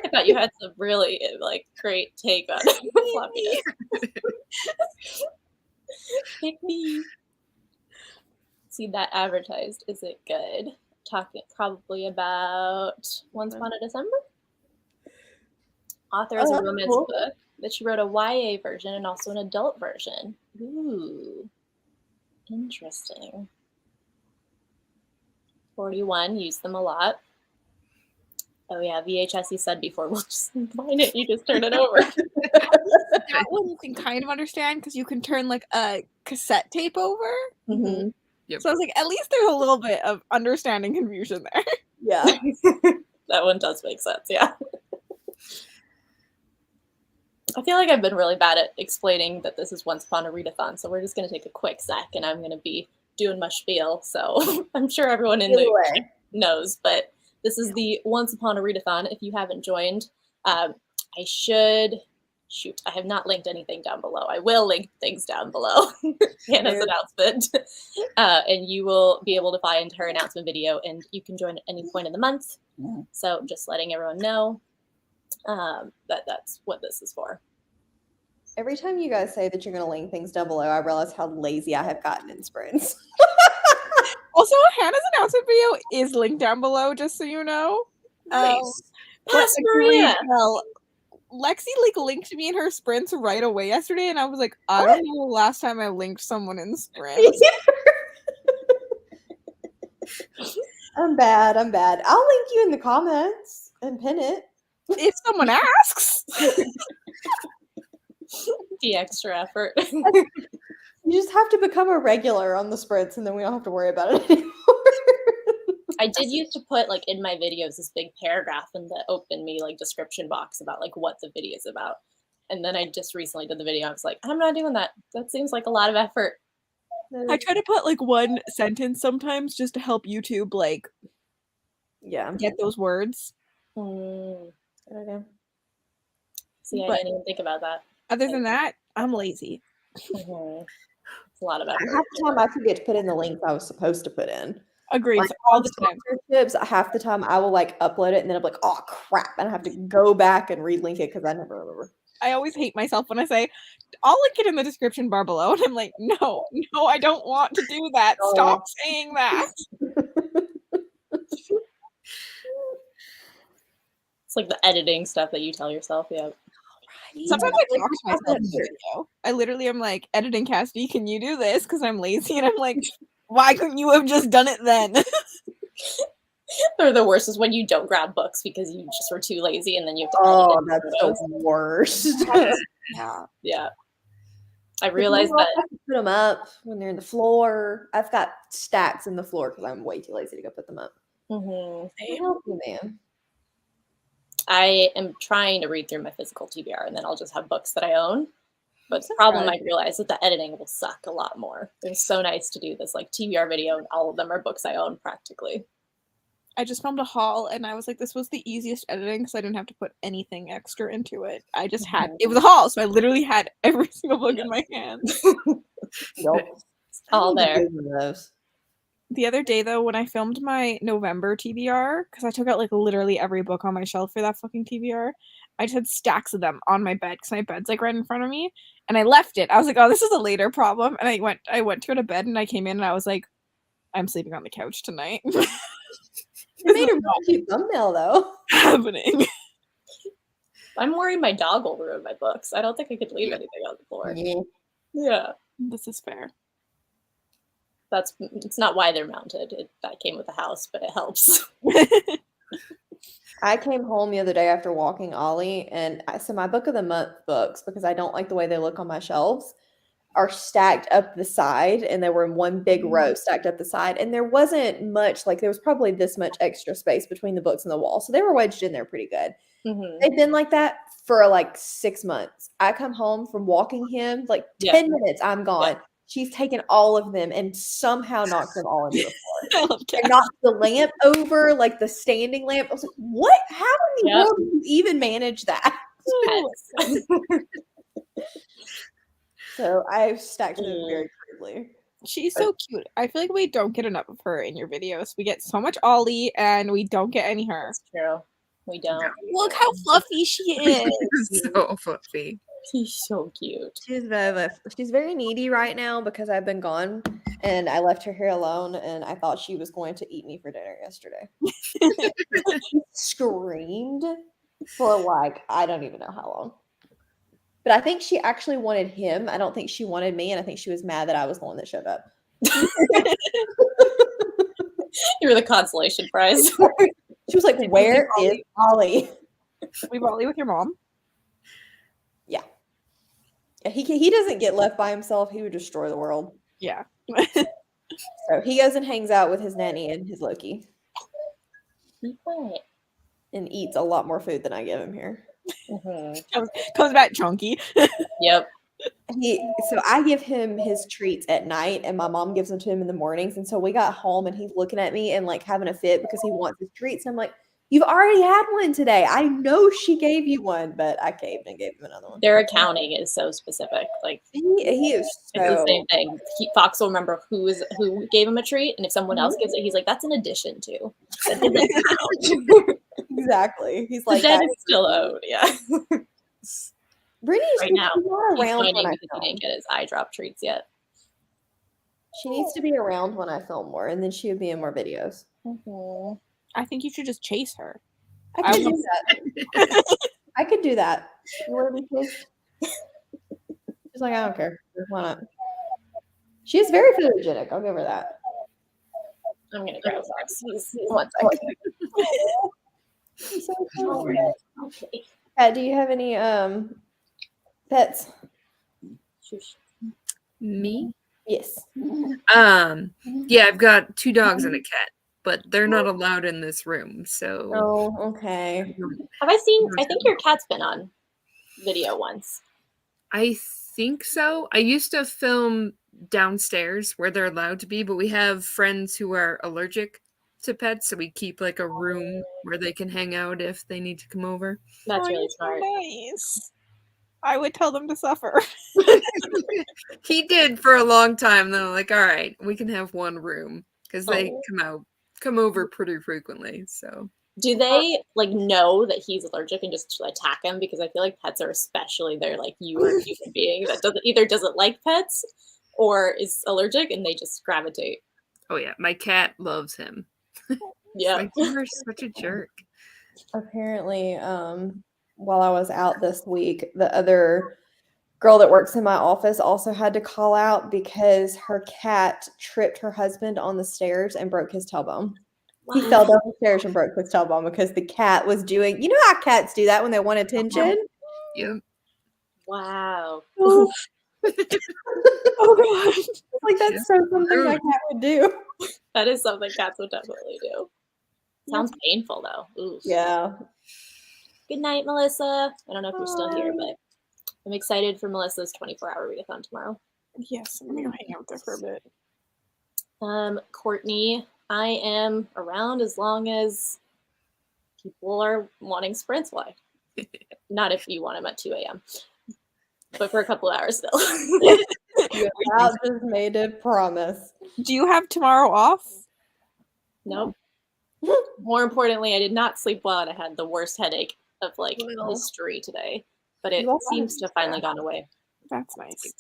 I thought you had some really like great take on floppy disk. Pick me. See that advertised. Is it good? Talking probably about Once Upon a December. Author has a romance book that she wrote a YA version and also an adult version. Ooh, interesting. 41, use them a lot. Oh yeah, VHS you said before. We'll just find it. You just turn it over. That one you can kind of understand because you can turn like a cassette tape over. Mm-hmm. Yep. So I was like, at least there's a little bit of understanding confusion there. Yeah. That one does make sense, yeah. I feel like I've been really bad at explaining that this is Once Upon a Readathon, so we're just going to take a quick sec, and I'm going to be doing my spiel, so I'm sure everyone in the knows, but this is the Once Upon a Readathon. If you haven't joined, I have not linked anything down below. I will link things down below. Hannah's announcement. And you will be able to find her announcement video, and you can join at any point in the month. So just letting everyone know that that's what this is for. Every time you guys say that you're going to link things down below, I realize how lazy I have gotten in sprints. Also, Hannah's announcement video is linked down below, just so you know. Nice. Pass Maria. Well, Lexi linked me in her sprints right away yesterday, and I was like, I don't know the last time I linked someone in sprints. I'm bad. I'll link you in the comments and pin it. If someone asks. The extra effort. You just have to become a regular on the sprints, and then we don't have to worry about it anymore. I did used to put like in my videos this big paragraph in the open me like description box about like what the video is about. And then I just recently did the video. I was like, I'm not doing that. That seems like a lot of effort. I try to put like one sentence sometimes just to help YouTube like get those words. Okay. See, I didn't even think about that. Other than that, I'm lazy. Mm-hmm. It's a lot of effort. Half the time I forget to put in the links I was supposed to put in. Agreed. Like, all the time. Sponsorships, half the time I will like upload it and then I'm like, oh crap, and I have to go back and relink it because I never remember. I always hate myself when I say, I'll link it in the description bar below. And I'm like, no, I don't want to do that. Stop saying that. It's like the editing stuff that you tell yourself. Yeah. Sometimes I talk to myself in the video. I literally am like, editing Cassidy, can you do this? Because I'm lazy. And I'm like, why couldn't you have just done it then? Or the worst is when you don't grab books because you just were too lazy and then you have to edit that's the worst. Yeah. I realized that. I have to put them up when they're in the floor. I've got stacks in the floor because I'm way too lazy to go put them up. Mm-hmm. Help you, man. I am trying to read through my physical TBR and then I'll just have books that I own. But the problem I realize is the editing will suck a lot more. It's so nice to do this like TBR video and all of them are books I own practically. I just filmed a haul and I was like, this was the easiest editing because I didn't have to put anything extra into it. I just had, it was a haul, so I literally had every single book in my hands. All there. The other day though, when I filmed my November TBR, because I took out like literally every book on my shelf for that fucking TBR, I just had stacks of them on my bed because my bed's like right in front of me, and I left it. I was like, oh, this is a later problem, and I went to go to bed and I came in and I was like, I'm sleeping on the couch tonight. You made a really cute thumbnail though. Happening. I'm worried my dog will ruin my books. I don't think I could leave anything on the floor. Yeah. This is fair. It's not why they're mounted. That came with the house, but it helps. I came home the other day after walking Ollie, and so my book of the month books, because I don't like the way they look on my shelves, are stacked up the side, and they were in one big row stacked up the side, and there wasn't much, like there was probably this much extra space between the books and the wall, so they were wedged in there pretty good. They've been like that for like 6 months. I come home from walking him, like 10 minutes, I'm gone. She's taken all of them and somehow knocked them all into the floor. And knocked the lamp over, like the standing lamp. I was like, what? How in the world do you even manage that? So I've stacked them very crudely. She's so cute. I feel like we don't get enough of her in your videos. We get so much Ollie and we don't get any her. That's true. We don't. Look how fluffy she is. So fluffy. She's so cute. She's very needy right now because I've been gone and I left her here alone and I thought she was going to eat me for dinner yesterday. She screamed for like, I don't even know how long. But I think she actually wanted him. I don't think she wanted me, and I think she was mad that I was the one that showed up. You were the consolation prize. She was like, where is Ollie? Leave Ollie with your mom? Yeah. He doesn't get left by himself. He would destroy the world. Yeah. So he goes and hangs out with his nanny and his Loki. And eats a lot more food than I give him here. Comes back chunky. Yep. So I give him his treats at night and my mom gives them to him in the mornings. And so we got home and he's looking at me and like having a fit because he wants his treats. And I'm like, you've already had one today. I know she gave you one, but I caved and gave him another one. Their accounting is so specific. Like he is so... It's the same thing. Fox will remember who gave him a treat, and if someone else gives it, he's like, "That's an addition to." Exactly. He's like, "That is still owed." Yeah. Brittany's right now, not around when I he didn't get his eye drop treats yet. She needs to be around when I film more, and then she would be in more videos. I think you should just chase her. I could do that. I could do that. You want to be chased? She's like, I don't care. Why not? She is very photogenic. I'll give her that. I'm gonna grab Fox. He's 1 second. He's so cool. Okay. Pat, do you have any pets? Me? Yes. Yeah, I've got 2 dogs and a cat, but they're not allowed in this room. So. Oh, okay. I think your cat's been on video once. I think so. I used to film downstairs where they're allowed to be, but we have friends who are allergic to pets, so we keep like a room where they can hang out if they need to come over. That's really smart. Nice. I would tell them to suffer. He did for a long time, though. Like, all right, we can have one room because they come over pretty frequently. So, do they like know that he's allergic and just attack him? Because I feel like pets are especially they're like you are a human being that doesn't like pets or is allergic, and they just gravitate. Oh yeah, my cat loves him. Yeah, like, you're such a jerk. Apparently, while I was out this week, the other girl that works in my office also had to call out because her cat tripped her husband on the stairs and broke his tailbone. Wow. He fell down the stairs and broke his tailbone because the cat was doing, you know how cats do that when they want attention? Yep. Wow. Oh gosh. Like that's so something my cat would do. That is something cats would definitely do. Sounds painful though. Oof. Yeah. Good night, Melissa. I don't know if you're still here, but I'm excited for Melissa's 24-hour readathon tomorrow. Yes, I'm gonna go hang out with her for a bit. Courtney, I am around as long as people are wanting sprints. Why? Not if you want them at 2 a.m. But for a couple hours still. You have just made a promise. Do you have tomorrow off? Nope. More importantly, I did not sleep well and I had the worst headache of history today. But it seems to have finally gone away. That's nice.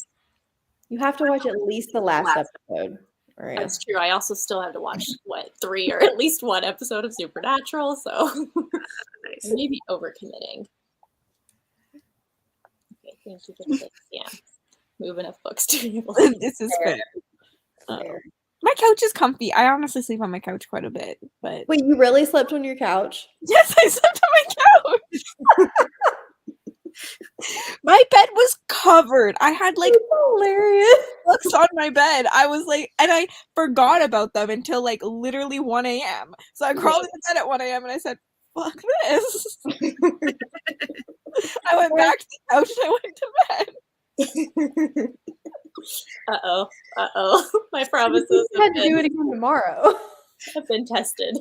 You have to watch at least the last episode. Right. That's true. I also still have to watch 3 or at least 1 episode of Supernatural, so maybe overcommitting. Okay, thank you for this. Yeah, move enough books to be able to. This is fair. My couch is comfy. I honestly sleep on my couch quite a bit, but wait, you really slept on your couch? Yes, I slept on my couch. My bed was covered. I had hilarious books on my bed. I was and I forgot about them until literally 1 a.m. So I crawled into bed at 1 a.m. and I said, "Fuck this." I went back to the couch and I went to bed. Uh-oh. My promises have to do it again tomorrow. Have been tested.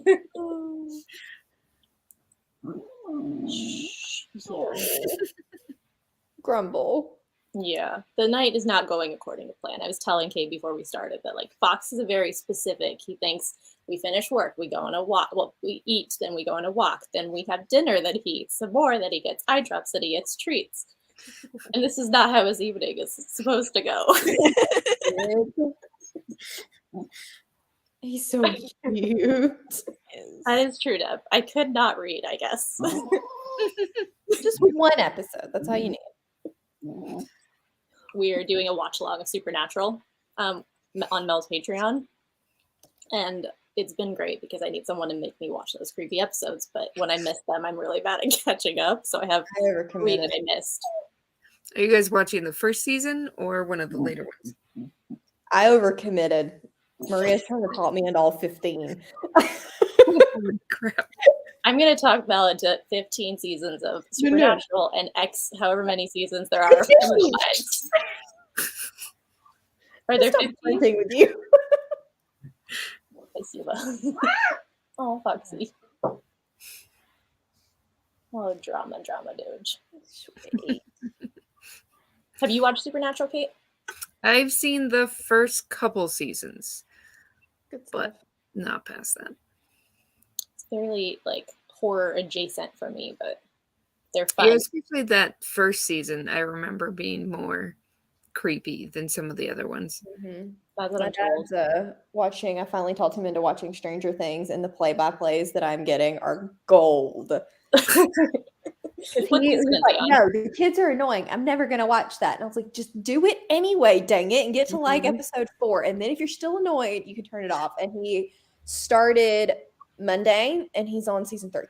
Grumble. Yeah, the night is not going according to plan. I was telling Kate before we started that Fox is a very specific. He thinks we finish work, we go on a walk. Well, we eat, then we go on a walk, then we have dinner that he eats some more, that he gets eye drops, that he gets treats. And this is not how his evening is supposed to go. He's so cute. That is true, Deb. I could not read, I guess. Just 1 episode. That's all you need. We are doing a watch along of Supernatural on Mel's Patreon. And it's been great because I need someone to make me watch those creepy episodes. But when I miss them, I'm really bad at catching up. So I have 3 that I missed. Are you guys watching the first season or one of the later ones? I overcommitted. Maria's trying to talk me into all 15. Holy crap. I'm going to talk Mel into 15 seasons of Supernatural and X however many seasons there are. Are there 15? With you? I see that. Oh, Foxy. Oh, drama, Doge. Have you watched Supernatural, Kate? I've seen the first couple seasons, but not past that. It's fairly horror adjacent for me, but they're fun. Yeah, especially that first season, I remember being more creepy than some of the other ones. Mm-hmm. That's what I'm told. Watching. I finally talked him into watching Stranger Things, and the play-by-plays that I'm getting are gold. He was like, no, the kids are annoying. I'm never going to watch that. And I was like, just do it anyway, dang it, and get to episode 4. And then if you're still annoyed, you can turn it off. And he started Monday, and he's on season 3.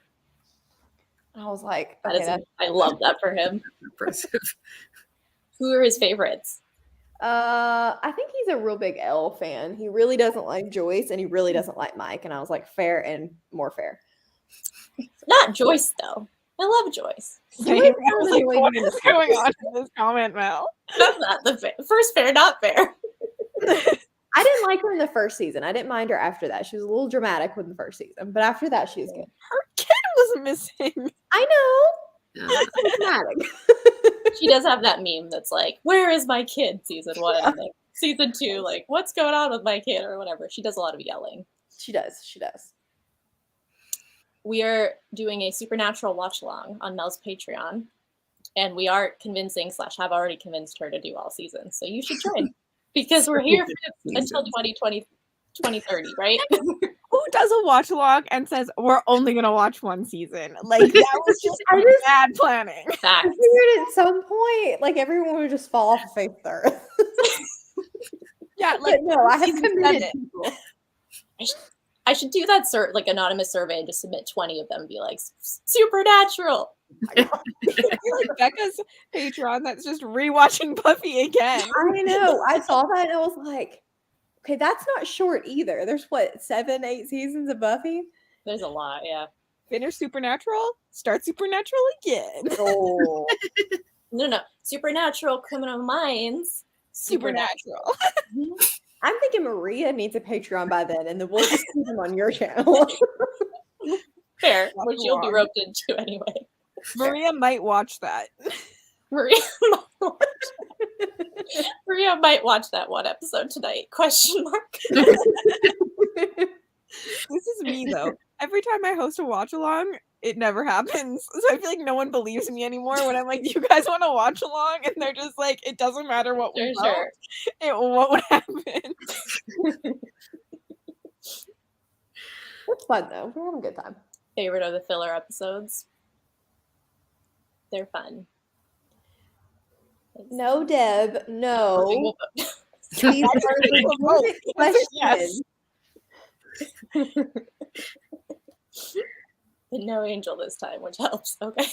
I was like, okay, I love that for him. Impressive. Who are his favorites? I think he's a real big Elle fan. He really doesn't like Joyce, and he really doesn't like Mike. And I was like, fair and more fair. Not Joyce, though. I love Joyce. What is going on in this comment, Mel? That's not the first fair, not fair. I didn't like her in the first season. I didn't mind her after that. She was a little dramatic with the first season, but after that, she was good. Her kid was missing. I know. Dramatic. She does have that meme that's like, "Where is my kid?" Season 1, yeah. Like, season 2, like, "What's going on with my kid?" or whatever. She does a lot of yelling. She does. She does. We are doing a Supernatural watch along on Mel's Patreon, and we are convincing / have already convinced her to do all seasons. So you should join because we're here until 2020, 2030, right? Who does a watch along and says we're only gonna watch one season? Like that was just bad planning. I figured at some point, like everyone would just fall off the face of the earth. Yeah, like but no, I have committed people. I should do that like anonymous survey and just submit 20 of them and be like, Supernatural. Like Becca's Patreon that's just rewatching Buffy again. I know. I saw that and I was like, okay, that's not short either. There's what, 7, 8 seasons of Buffy? There's a lot, yeah. Finish Supernatural, start Supernatural again. Oh. No. Supernatural Criminal Minds. Supernatural. I'm thinking Maria needs a Patreon by then, and then we'll just see them on your channel. Fair, which you'll be roped into anyway. Maria might watch that. Maria might watch that one episode tonight. ? This is me though. Every time I host a watch along, it never happens. So I feel like no one believes me anymore when I'm like, "Do you guys want to watch along?" And they're just like, "It doesn't matter what we vote. It won't happen." It's fun though. We're having a good time. Favorite of the filler episodes? They're fun. No, Deb. No. These are legitimate questions. No Angel this time, which helps. Okay.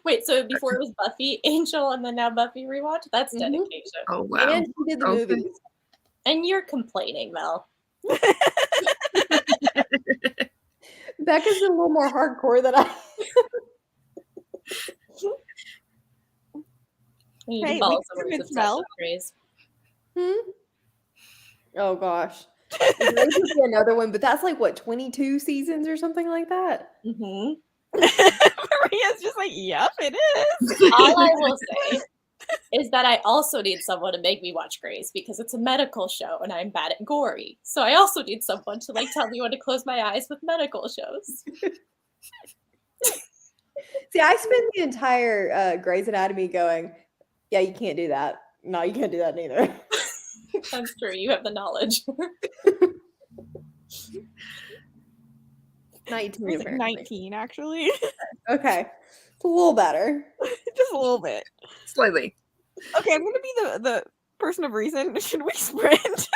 Wait, so before it was Buffy, Angel, and then now Buffy rewatch? That's dedication. Oh, wow. And she did the movies. And you're complaining, Mel. Becca's a little more hardcore than I. Hey, we can smell. Oh gosh. There could be another one, but that's like what, 22 seasons or something like that? Mm-hmm. Maria's just like, yep, it is. All I will say is that I also need someone to make me watch Grey's because it's a medical show and I'm bad at gory. So I also need someone to like tell me when to close my eyes with medical shows. See, I spend the entire Grey's Anatomy going, yeah, you can't do that. No, you can't do that neither. That's true. You have the knowledge. 19 actually. Okay. It's a little better. Just a little bit. Slightly. Okay, I'm gonna be the person of reason. Should we sprint?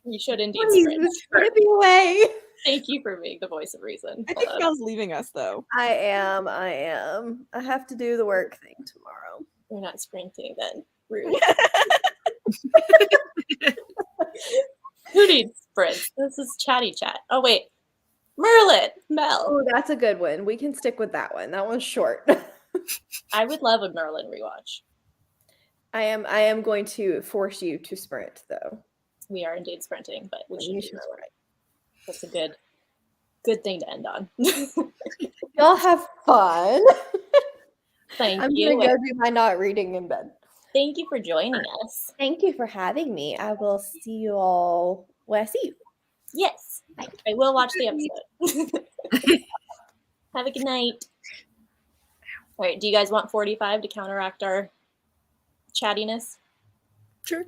You should indeed sprint. Sprint me away. Thank you for being the voice of reason. I think Mel's leaving us though. I am. I have to do the work thing tomorrow. We're not sprinting then. Rude. Who needs sprints? This is chatty chat. Oh wait. Merlin, Mel. Oh, that's a good one. We can stick with that one. That one's short. I would love a Merlin rewatch. I am going to force you to sprint though. We are indeed sprinting, but we should sprint. That's a good thing to end on. Y'all have fun. Thank I'm you. I'm gonna go do my not reading in bed. Thank you for joining us. Thank you for having me. I will see you all when I see you. Yes. Bye. I will watch the episode. Have a good night. All right. Do you guys want 45 to counteract our chattiness? Sure.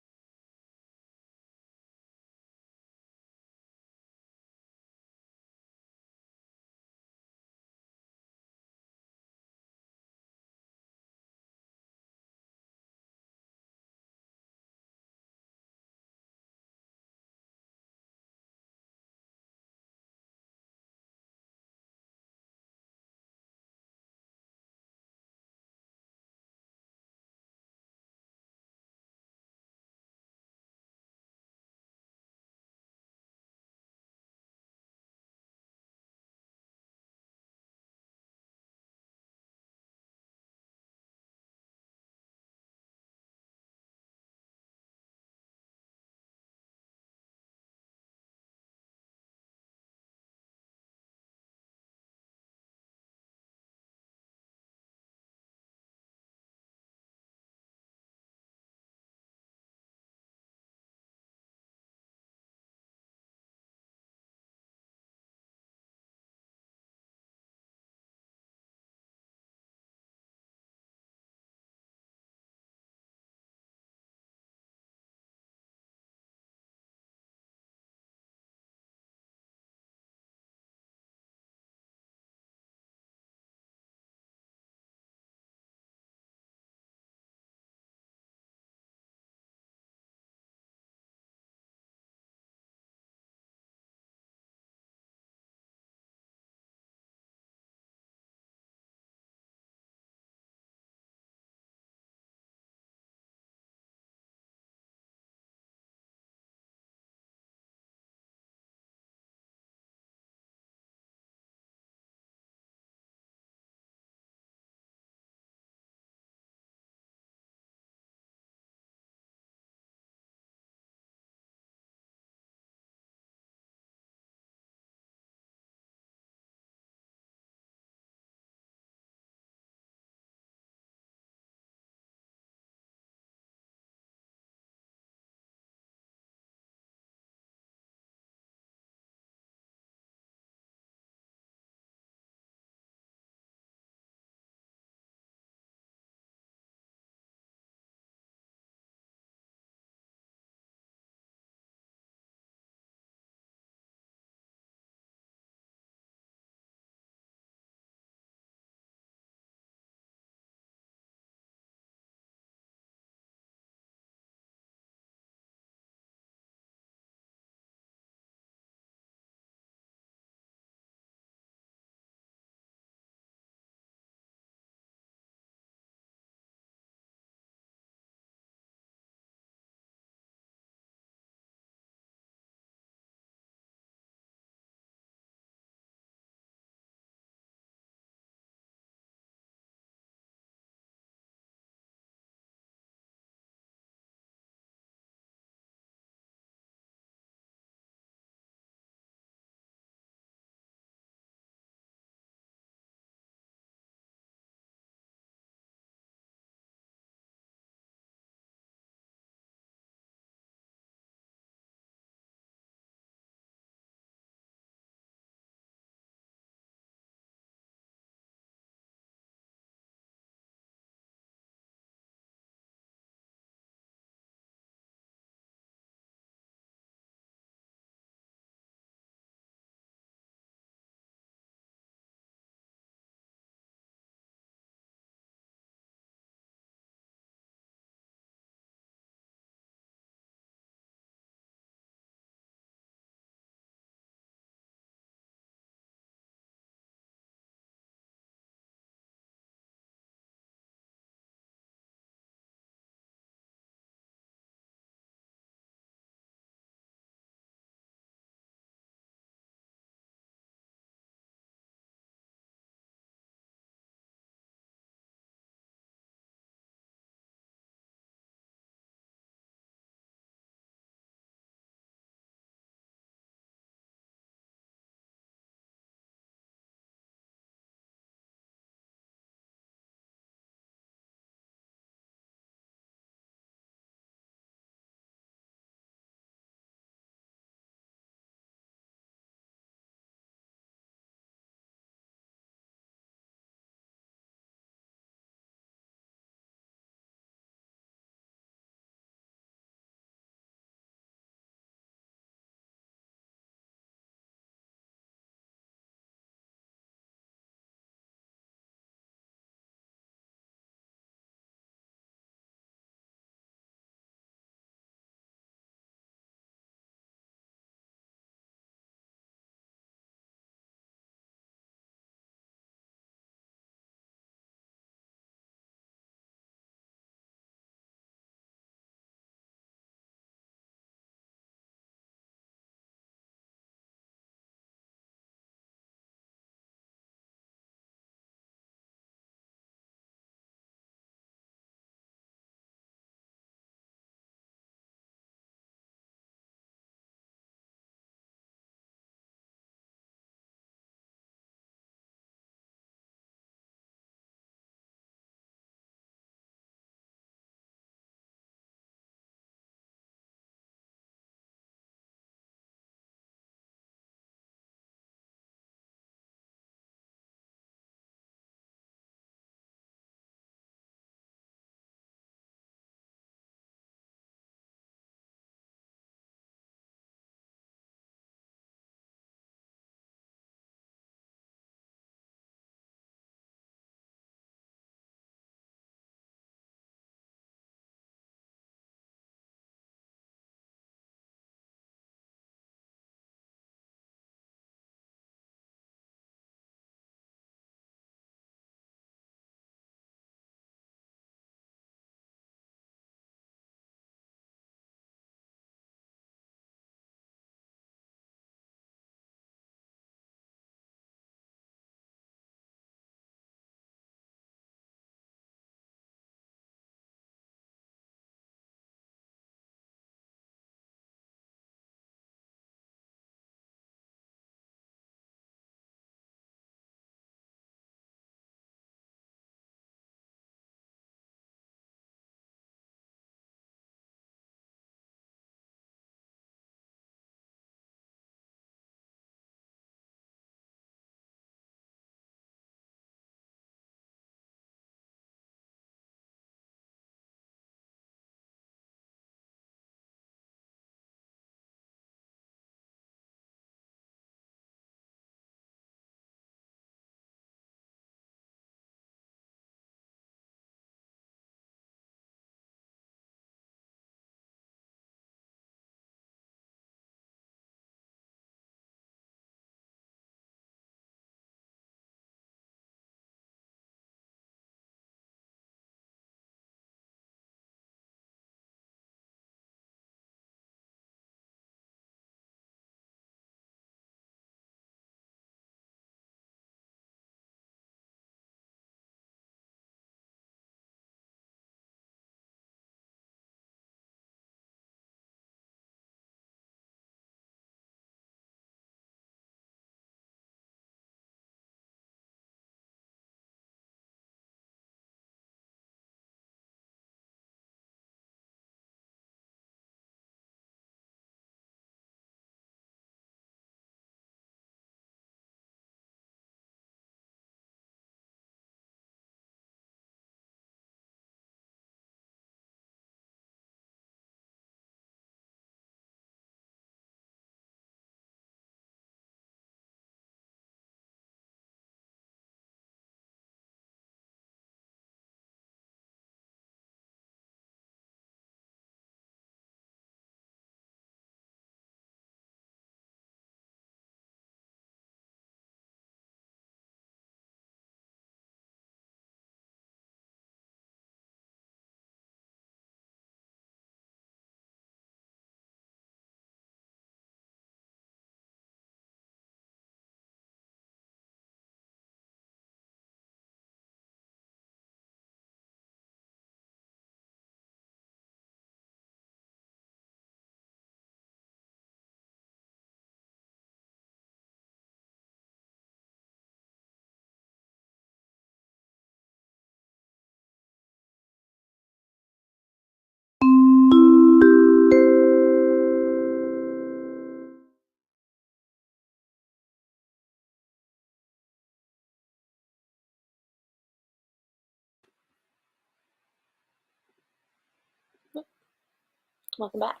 Welcome back.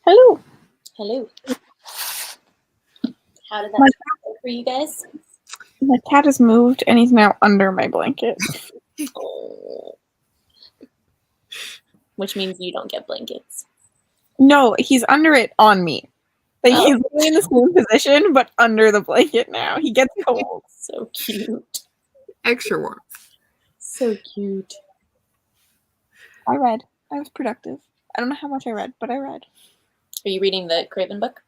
Hello. Hello. How did that go for you guys? My cat has moved and he's now under my blanket. Oh. Which means you don't get blankets. No, he's under it on me. Like Oh. he's literally in the same position, but under the blanket now. He gets cold. So cute. Extra warmth. So cute. I read. I was productive. I don't know how much I read, but I read. Are you reading the Craven book?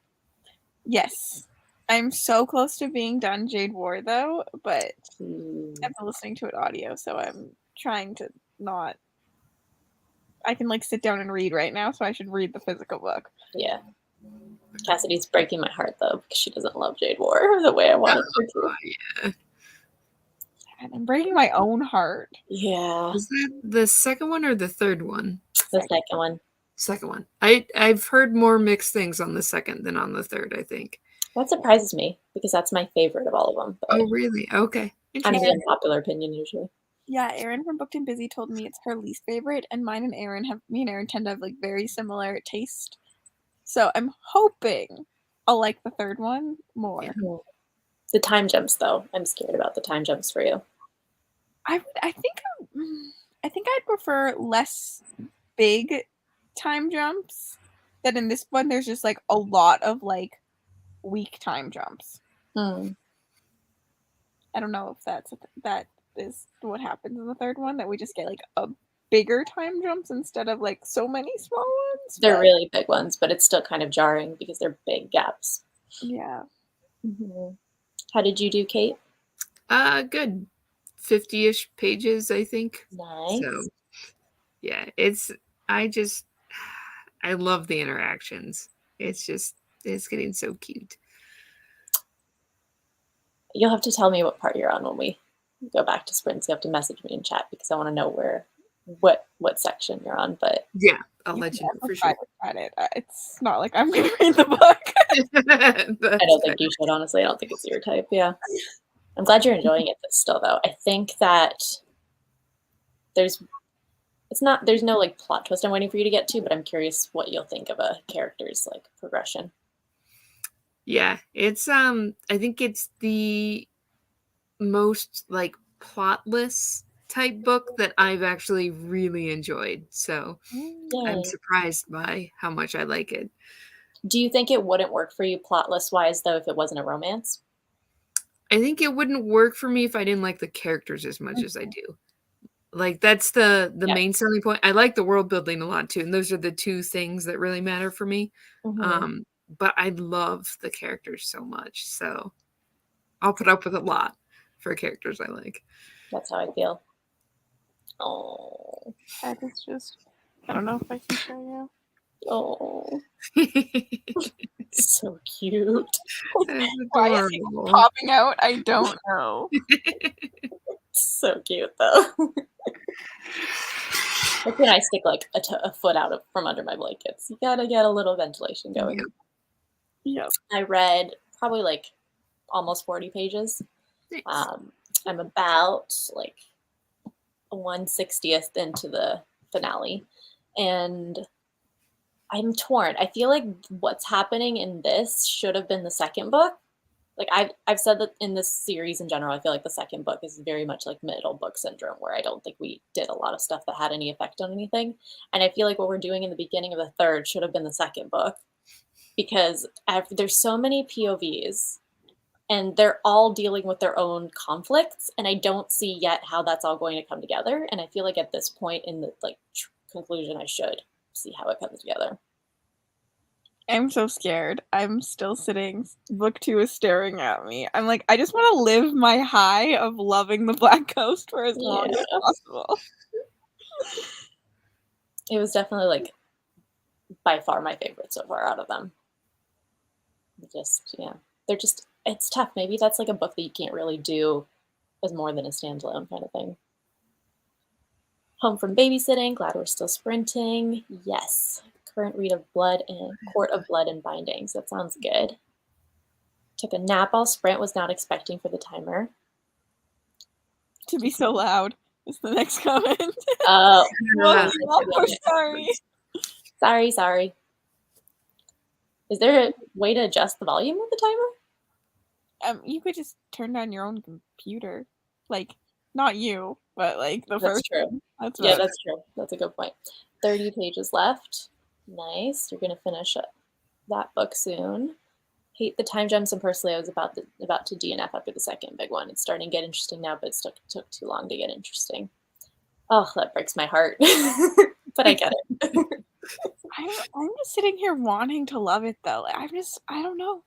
Yes. I'm so close to being done Jade War though, but I'm listening to it audio, so I'm trying to not. I can like sit down and read right now, so I should read the physical book. Yeah. Cassidy's breaking my heart though, because she doesn't love Jade War the way I wanted her to. Yeah. And I'm breaking my own heart. Yeah. Was that the second one or the third one? The second one. Second one. I've heard more mixed things on the second than on the third, I think. That surprises me because that's my favorite of all of them. But Oh, really? Okay. I'm the unpopular opinion usually. Yeah, Erin from Booked and Busy told me it's her least favorite, and mine and me and Erin tend to have like very similar taste. So I'm hoping I'll like the third one more. Yeah. The time jumps, though, I'm scared about the time jumps for you. I think I'd prefer less big time jumps. That in this one there's just like a lot of like weak time jumps. I don't know if that is what happens in the third one, that we just get like a bigger time jumps instead of like so many small ones. They're really big ones, but it's still kind of jarring because they're big gaps. Yeah. How did you do, Kate? Good. 50-ish pages, I think. Nice. So, yeah, I love the interactions. It's getting so cute. You'll have to tell me what part you're on when we go back to sprints. You have to message me in chat because I want to know what section you're on. But yeah, I'll let you know for sure. It's not like I'm going to read the book. I don't think you should, honestly. I don't think it's your type. Yeah. I'm glad you're enjoying it still, though. I think that there's no like plot twist I'm waiting for you to get to, but I'm curious what you'll think of a character's like progression. Yeah, it's I think it's the most like plotless type book that I've actually really enjoyed. So I'm surprised by how much I like it. Do you think it wouldn't work for you plotless wise though if it wasn't a romance? I think it wouldn't work for me if I didn't like the characters as much as I do. Like that's the main selling point. I like the world building a lot too, and those are the two things that really matter for me. But I love the characters so much, so I'll put up with a lot for characters I like. That's how I feel. Oh, that is just, I don't know if I can show you. Oh, so cute. Why is he popping out? I don't know. So cute though. Like when I stick like a foot out from under my blankets, you gotta get a little ventilation going. Yep. I read probably like almost 40 pages. Nice. I'm about like 1/60th into the finale, and I'm torn. I feel like what's happening in this should have been the second book. Like I've said that in this series in general, I feel like the second book is very much like middle book syndrome, where I don't think we did a lot of stuff that had any effect on anything. And I feel like what we're doing in the beginning of the third should have been the second book, because there's so many POVs and they're all dealing with their own conflicts. And I don't see yet how that's all going to come together. And I feel like at this point in the like conclusion, I should see how it comes together. I'm so scared. I'm still sitting. Book 2 is staring at me. I'm like, I just want to live my high of loving the Black Coast for as long as possible. It was definitely like by far my favorite so far out of them. It's tough. Maybe that's like a book that you can't really do as more than a standalone kind of thing. Home from babysitting. Glad we're still sprinting. Yes. Current read of Blood and Court of Blood and Bindings. That sounds good. Took a nap while sprint. Was not expecting for the timer. To be so loud is the next comment. Oh, sorry. Sorry. Is there a way to adjust the volume of the timer? You could just turn down your own computer. Like, not you, but like the That's first true. one. That's Yeah, right. that's true. That's a good point. 30 pages left. Nice. You're going to finish that book soon. Hate the time jumps, and personally I was about to DNF after the second big one. It's starting to get interesting now, but it took too long to get interesting. Oh, that breaks my heart. But I get it. I'm just sitting here wanting to love it though. Like, I don't know.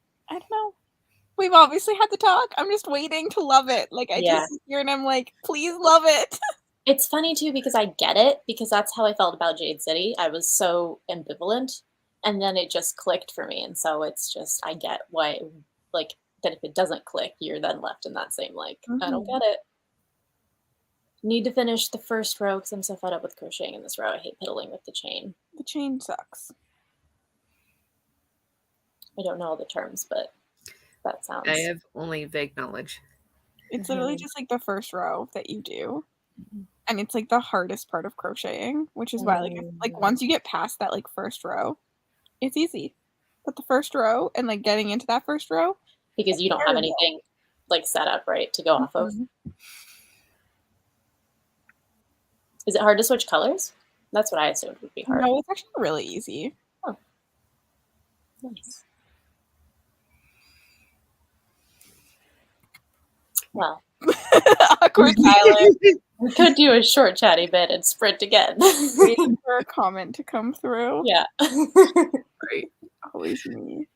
We've obviously had the talk. I'm just waiting to love it. Like I just sit here and I'm like, please love it. It's funny too because I get it, because that's how I felt about Jade City. I was so ambivalent, and then it just clicked for me, and so it's just I get why, like, that if it doesn't click, you're then left in that same like, I don't get it. Need to finish the first row because I'm so fed up with crocheting in this row. I hate piddling with the chain. The chain sucks. I don't know all the terms, but that sounds. I have only vague knowledge. It's literally just like the first row that you do. And it's like the hardest part of crocheting, which is why like once you get past that like first row, it's easy. But the first row and like getting into that first row, because you don't have anything like set up right to go off of. Is it hard to switch colors? That's what I assumed would be hard. No, it's actually really easy. Oh, nice. Well, awkward silence. We could do a short chatty bit and sprint again. Waiting for a comment to come through. Yeah. Right. Always me.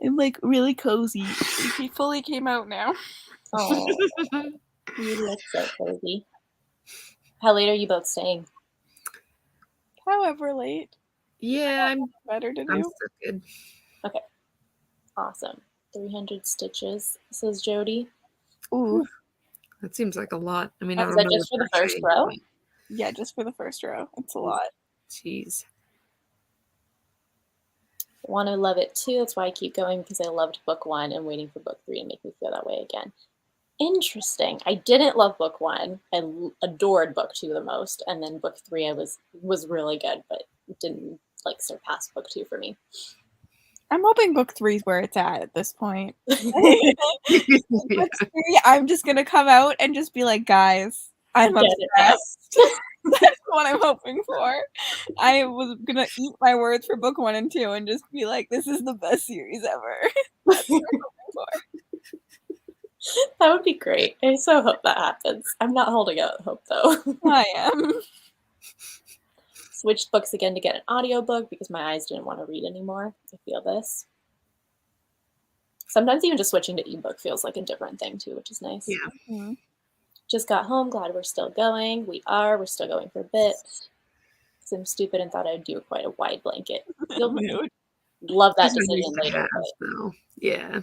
I'm like really cozy. He fully came out now. Oh, you look so cozy. How late are you both staying? However late. Yeah, I'm better to do. I'm still good. Okay. Awesome. 300 stitches, says Jody. Ooh. That seems like a lot. I mean, is that just for the first row? Yeah, just for the first row. It's a lot. Jeez. Want to love it too. That's why I keep going, because I loved book 1 and waiting for book 3 to make me feel that way again. Interesting. I didn't love book 1. I adored book 2 the most, and then book 3 I was really good, but it didn't like surpass book 2 for me. I'm hoping book 3 is where it's at this point. Book 3, I'm just gonna come out and just be like, guys, I'm obsessed. That's what I'm hoping for. I was gonna eat my words for book 1 and 2 and just be like, this is the best series ever. That's what I'm hoping for. That would be great. I so hope that happens. I'm not holding out hope though. I am. Switched books again to get an audiobook because my eyes didn't want to read anymore. I feel this. Sometimes even just switching to ebook feels like a different thing too, which is nice. Yeah. Mm-hmm. Just got home. Glad we're still going. We're still going for a bit. Because I'm stupid and thought I'd do quite a wide blanket. You'll love that decision later. Yeah.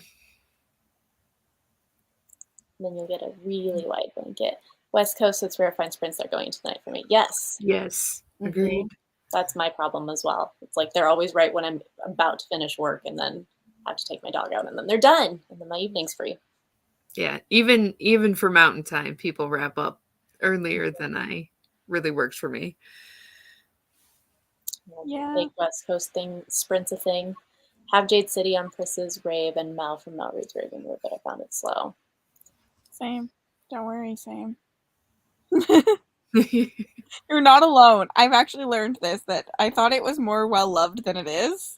Then you'll get a really wide blanket. West Coast, it's rare find sprints are going tonight for me. Yes. Yes. Agreed. That's my problem as well. It's like they're always right when I'm about to finish work, and then I have to take my dog out, and then they're done, and then my evening's free. Yeah, even for mountain time, people wrap up earlier than I really works for me. Yeah. Big West Coast thing, sprint's a thing. Have Jade City on Pris's rave and Mel from Mel Reads Raving Room, but I found it slow. Same. Don't worry, same. You're not alone. I've actually learned this, that I thought it was more well-loved than it is.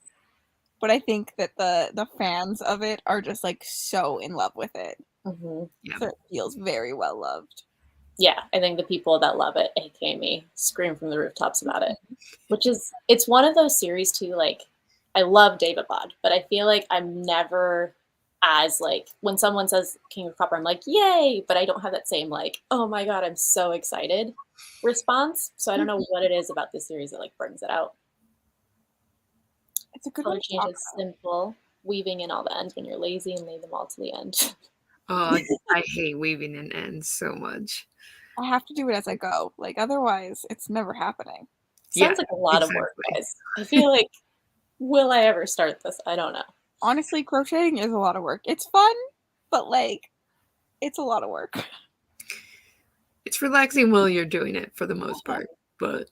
But I think that the fans of it are just like so in love with it. Mm-hmm. Yeah. So it feels very well-loved. Yeah, I think the people that love it, aka me, scream from the rooftops about it. It's one of those series too, like, I love Daevapod, but I feel like I'm never as like, when someone says King of Copper, I'm like, yay, but I don't have that same like, oh my god, I'm so excited response. So I don't know what it is about this series that like brings it out. It's a good color one. Change is simple, weaving in all the ends when you're lazy and leave them all to the end. Oh, I hate weaving in ends so much. I have to do it as I go. Like, otherwise, it's never happening. Sounds like a lot of work, guys. I feel like, will I ever start this? I don't know. Honestly, crocheting is a lot of work. It's fun, but like, it's a lot of work. It's relaxing while you're doing it for the most part, but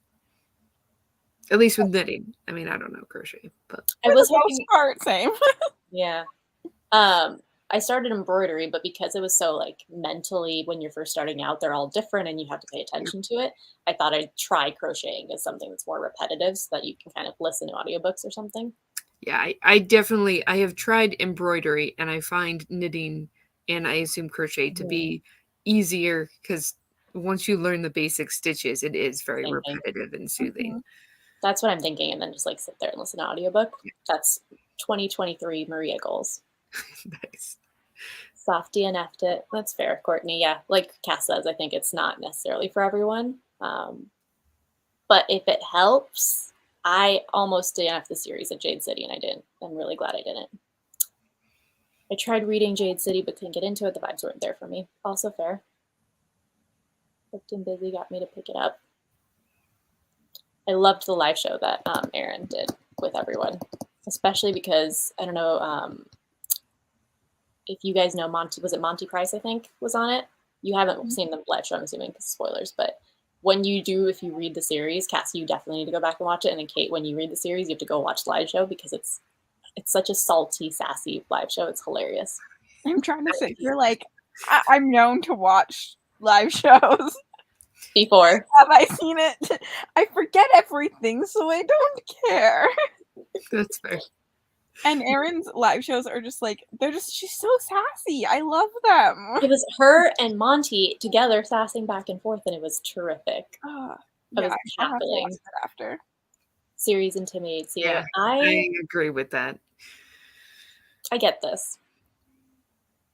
At least with knitting. I mean, I don't know crochet, but I was For the hoping. most part, same. Yeah. I started embroidery, but because it was so like mentally when you're first starting out, they're all different and you have to pay attention to it. I thought I'd try crocheting as something that's more repetitive so that you can kind of listen to audiobooks or something. yeah, I have tried embroidery and I find knitting and I assume crochet to be easier because once you learn the basic stitches, it is very Same thing. repetitive and soothing. That's what I'm thinking, and then just like sit there and listen to audiobook. That's 2023 Maria goals. Nice. Soft DNF'd it. That's fair, Courtney. Yeah, like Cass says, I think it's not necessarily for everyone. But if it helps, I almost DNF'd the series at Jade City, and I didn't. I'm really glad I didn't. I tried reading Jade City, but couldn't get into it. The vibes weren't there for me. Also fair. Booked and busy got me to pick it up. I loved the live show that Aaron did with everyone, especially because, I don't know if you guys know Monty, was it Monty Price, I think, was on it? You haven't seen the live show, I'm assuming, because spoilers, but when you do, if you read the series, Cassie, you definitely need to go back and watch it, and then Kate, when you read the series, you have to go watch the live show because it's such a salty, sassy live show. It's hilarious. I'm trying to sit here like, I'm known to watch live shows. Before. Have I seen it? I forget everything, so I don't care. That's fair. And Erin's live shows are just like, she's so sassy. I love them. It was her and Monty together sassing back and forth, and it was terrific. Yeah, I was have to watch cackling. that after. Series intimidates you. Yeah, I agree with that. I get this.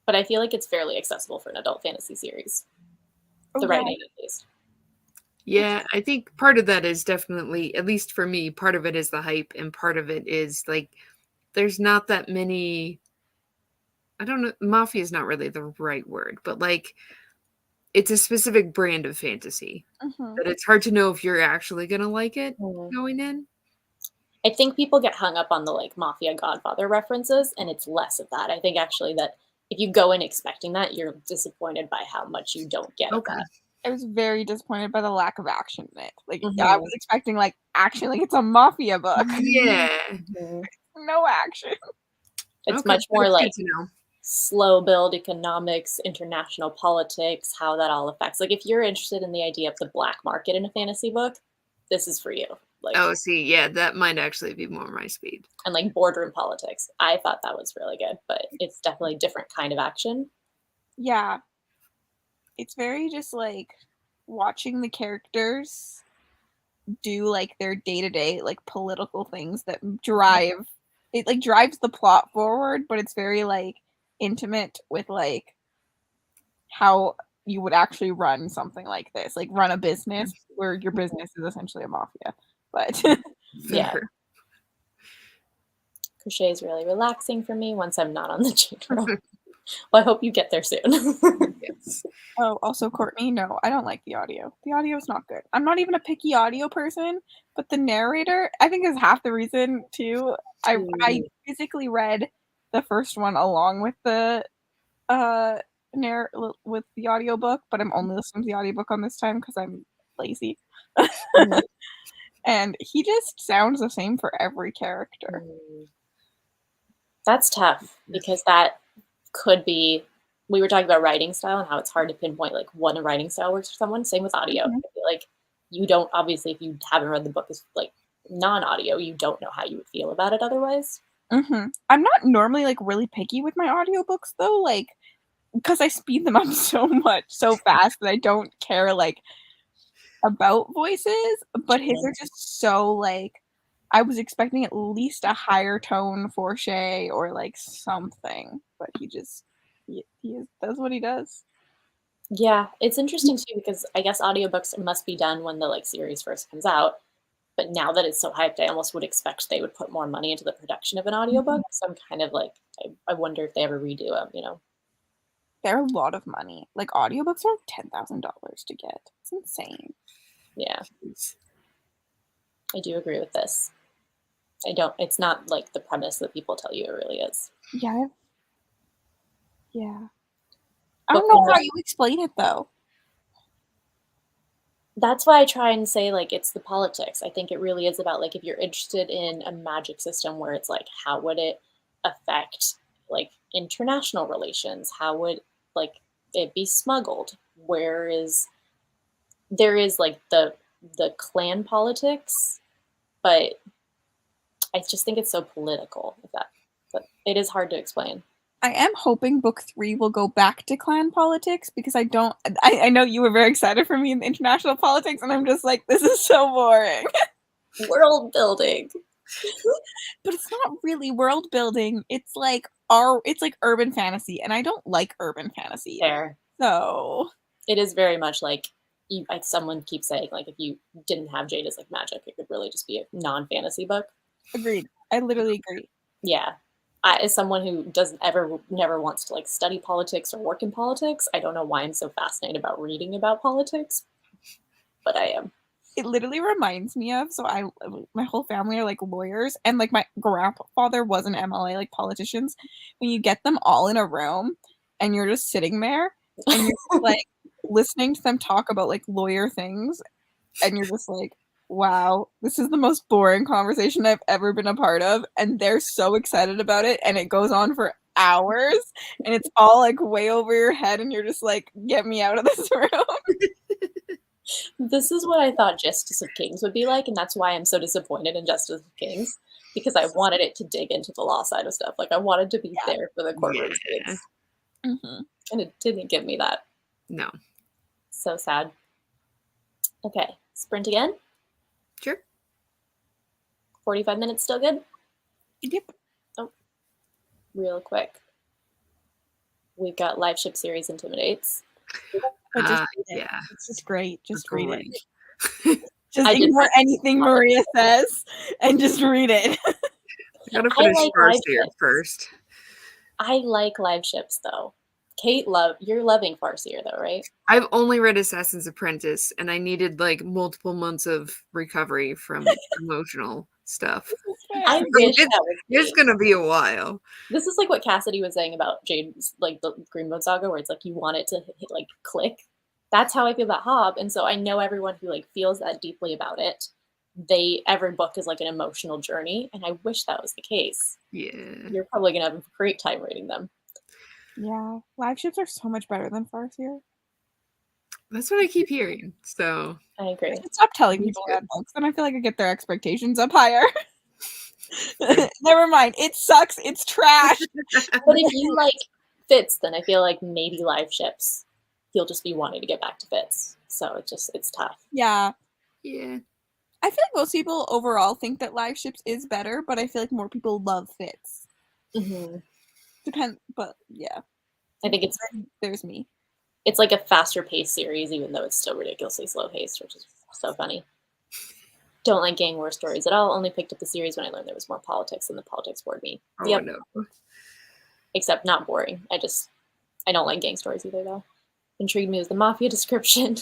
But I feel like it's fairly accessible for an adult fantasy series. The writing, at least. Yeah, I think part of that is definitely, at least for me, part of it is the hype, and part of it is like, there's not that many. I don't know, mafia is not really the right word, but like, it's a specific brand of fantasy that it's hard to know if you're actually gonna like it going in. I think people get hung up on the like Mafia Godfather references, and it's less of that. I think actually that if you go in expecting that, you're disappointed by how much you don't get of that. I was very disappointed by the lack of action in it. Like, I was expecting like action, like it's a mafia book. Yeah. No action. It's much more like slow build economics, international politics, how that all affects. Like if you're interested in the idea of the black market in a fantasy book, this is for you. Like, oh, see, yeah, that might actually be more my speed. And like boardroom politics. I thought that was really good, but it's definitely a different kind of action. Yeah. It's very just like watching the characters do like their day-to-day like political things that drive it, like drives the plot forward, but it's very like intimate with like how you would actually run something like this, like run a business where your business is essentially a mafia. But yeah, crochet is really relaxing for me once I'm not on the cheat roll. Well, I hope you get there soon. Yes. Oh, also, Courtney, no, I don't like the audio. The audio is not good. I'm not even a picky audio person, but the narrator, I think, is half the reason too. I physically read the first one along with the with the audiobook, but I'm only listening to the audiobook on this time because I'm lazy. And he just sounds the same for every character. That's tough because that could be, we were talking about writing style and how it's hard to pinpoint like one writing style works for someone. Same with audio. I feel like you don't, obviously, if you haven't read the book as like non-audio, you don't know how you would feel about it otherwise. I'm not normally like really picky with my audiobooks though, like because I speed them up so fast that I don't care like about voices, but his are just so like, I was expecting at least a higher tone for Shay or like something, but he does what he does. Yeah, it's interesting too because I guess audiobooks must be done when the like series first comes out, but now that it's so hyped, I almost would expect they would put more money into the production of an audiobook. So I'm kind of like, I wonder if they ever redo them, you know? They're a lot of money. Like audiobooks are $10,000 to get. It's insane. Yeah. I do agree with this. It's not like the premise that people tell you it really is. Yeah. I don't know how you explain it though. That's why I try and say, like, it's the politics. I think it really is about, like, if you're interested in a magic system where it's like, how would it affect, like, international relations? How would, like, it be smuggled? Where is there is, like, the clan politics, but I just think it's so political, if that but it is hard to explain. I am hoping book 3 will go back to clan politics because I know you were very excited for me in international politics, and I'm just like, this is so boring. World building. But it's not really world building. It's like urban fantasy, and I don't like urban fantasy. Fair. So It is very much like like someone keeps saying, like, if you didn't have Jade as like magic, it could really just be a non-fantasy book. agreed. I literally agree. Yeah. As someone who never wants to like study politics or work in politics, I don't know why I'm so fascinated about reading about politics, but I am. It literally reminds me of my whole family are like lawyers, and like my grandfather was an MLA, like politicians. When you get them all in a room and you're just sitting there and you're like listening to them talk about like lawyer things, and you're just like, wow, this is the most boring conversation I've ever been a part of, and they're so excited about it, and it goes on for hours, and it's all like way over your head, and you're just like, get me out of this room. This is what I thought Justice of Kings would be like, and that's why I'm so disappointed in Justice of Kings, because I wanted it to dig into the law side of stuff. Like, I wanted to be there for the courtroom scenes, and it didn't give me that. No. So sad. Okay, sprint again. Sure. 45 minutes still good? Yep. Oh, real quick. We've got live ship series Intimidates. Yeah. It's just great. Just read Great. it. Just ignore anything Maria says and just read it. I gotta finish Farseer first. I like live ships though. Kate, you're loving Farseer though, right? I've only read Assassin's Apprentice, and I needed like multiple months of recovery from emotional stuff. I wish that was it's gonna be a while. This is like what Cassidy was saying about Jade's, like the Greenwood Saga, where it's like you want it to hit, like click. That's how I feel about Hobb, and so I know everyone who like feels that deeply about it. Every book is like an emotional journey, and I wish that was the case. Yeah, you're probably gonna have a great time reading them. Yeah, live ships are so much better than Farseer. That's what I keep hearing. So I agree. I should stop telling people that books, then I feel like I get their expectations up higher. Never mind. It sucks. It's trash. But if you like Fitz, then I feel like maybe live ships, you'll just be wanting to get back to Fitz. So it's tough. Yeah. Yeah. I feel like most people overall think that live ships is better, but I feel like more people love Fitz. Depend, but yeah. I think there's me. It's like a faster paced series, even though it's still ridiculously slow paced, which is so funny. Don't like gang war stories at all. Only picked up the series when I learned there was more politics, and the politics bored me. Oh no. Except not boring. I don't like gang stories either, though. Intrigued me was the mafia description.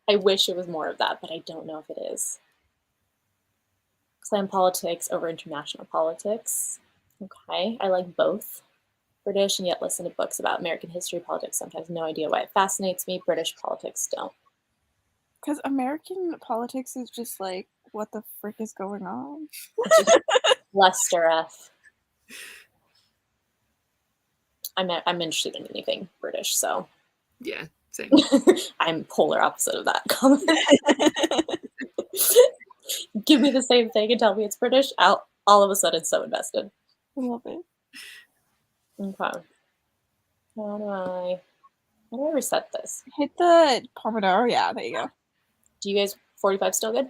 I wish it was more of that, but I don't know if it is. Clan politics over international politics. Okay, I like both. British and yet listen to books about American history, politics. Sometimes no idea why it fascinates me. British politics don't. Because American politics is just like, what the frick is going on? Lester F. I'm interested in anything British, so yeah, same. I'm polar opposite of that comment. Give me the same thing and tell me it's British. All of a sudden, so invested. I love it. Okay. How do I reset this? Hit the Pomodoro. Yeah, there you go. Do you guys 45 still good?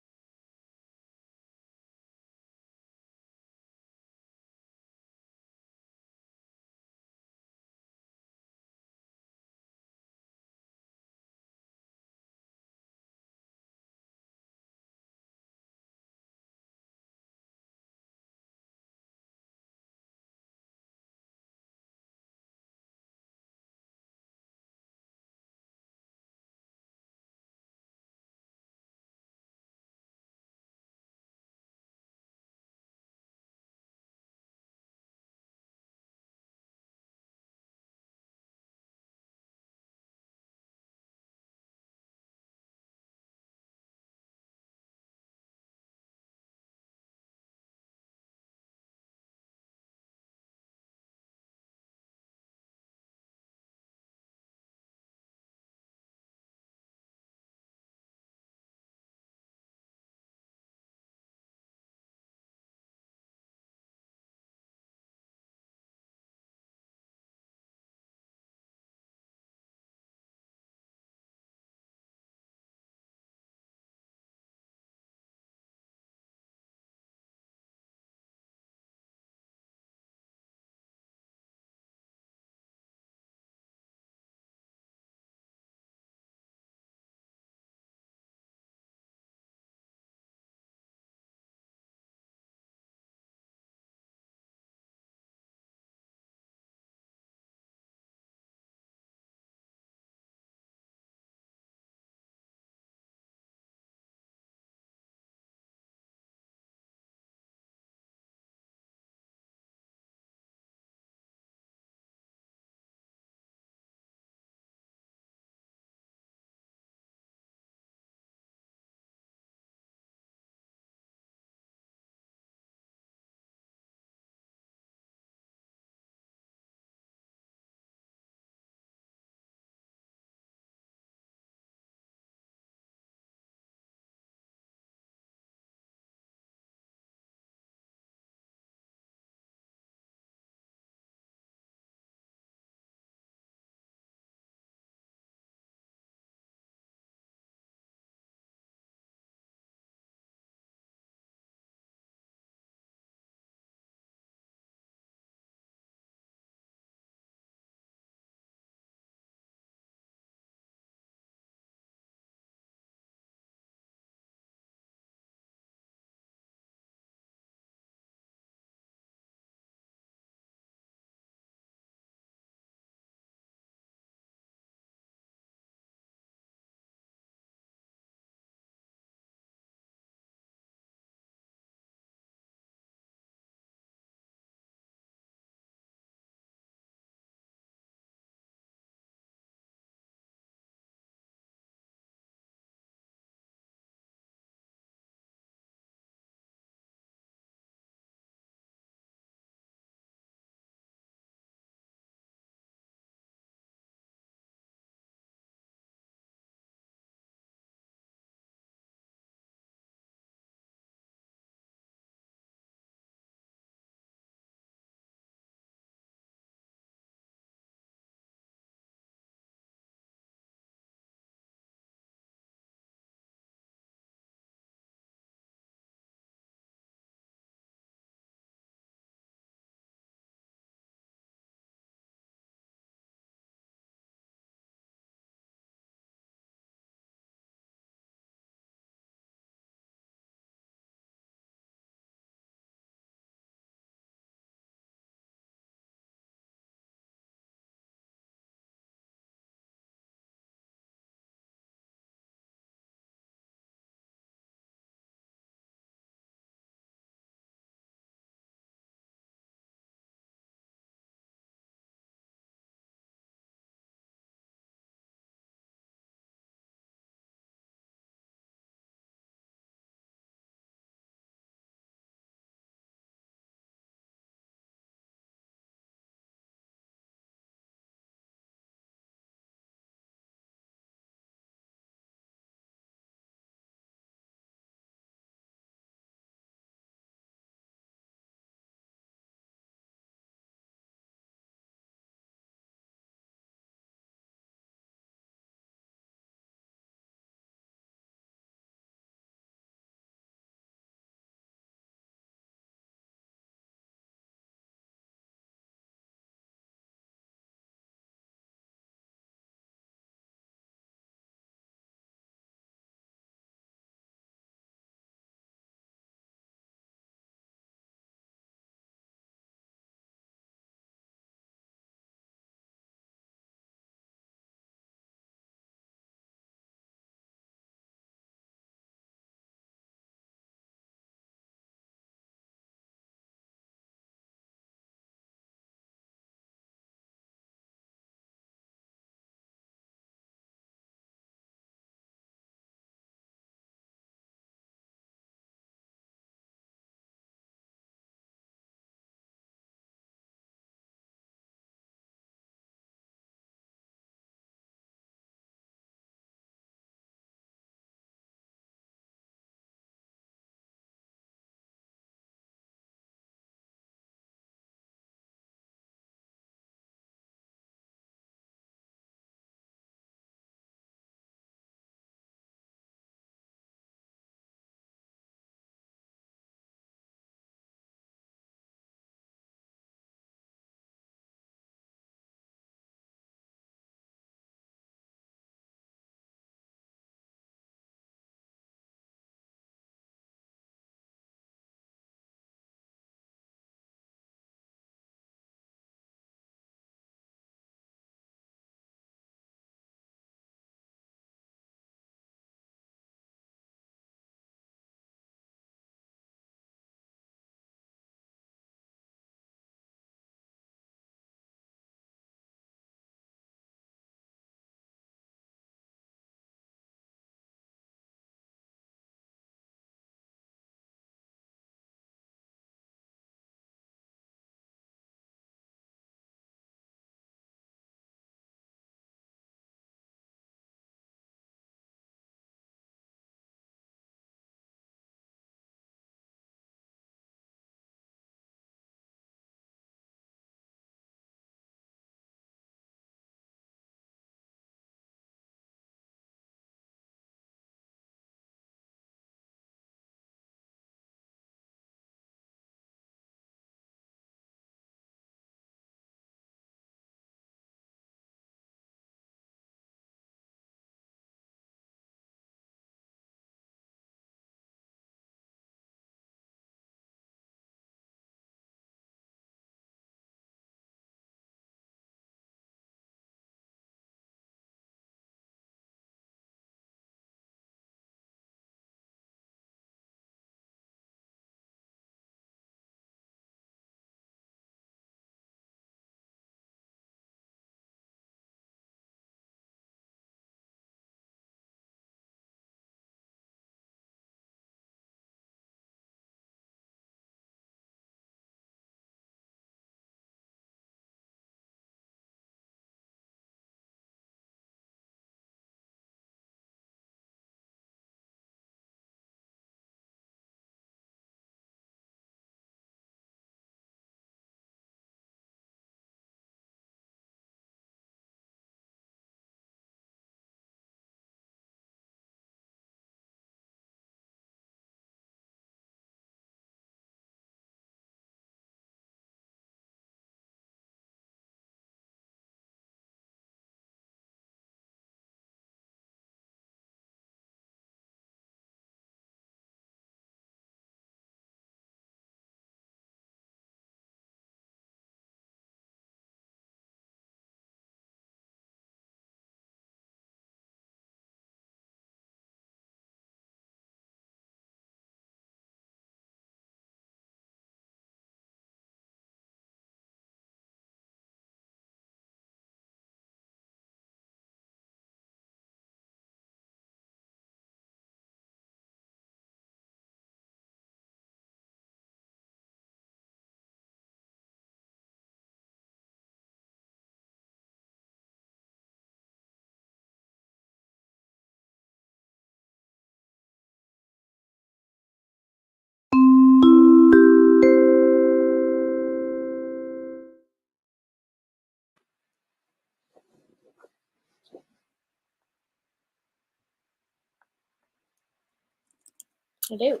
I do.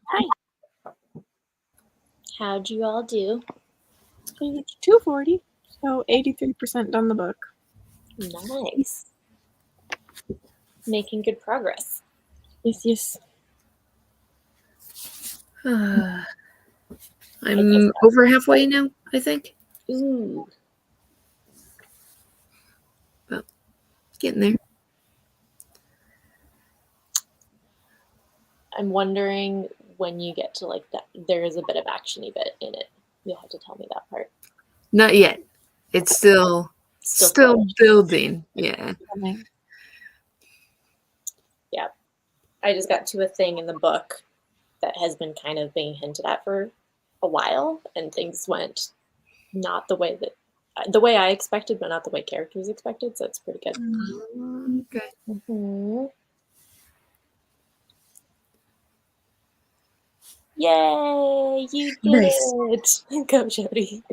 Hi. How'd you all do? Page 240. So 83% done the book. Nice. Making good progress. Yes. I'm over halfway now, I think. Ooh. Well, getting there. I'm wondering when you get to like that. There is a bit of actiony bit in it. You'll have to tell me that part. Not yet. It's still building. Yeah. Yeah. I just got to a thing in the book that has been kind of being hinted at for a while, and things went not the way I expected, but not the way characters expected. So it's pretty good. Okay. Mm-hmm. Yay! You did it! Go, Jody.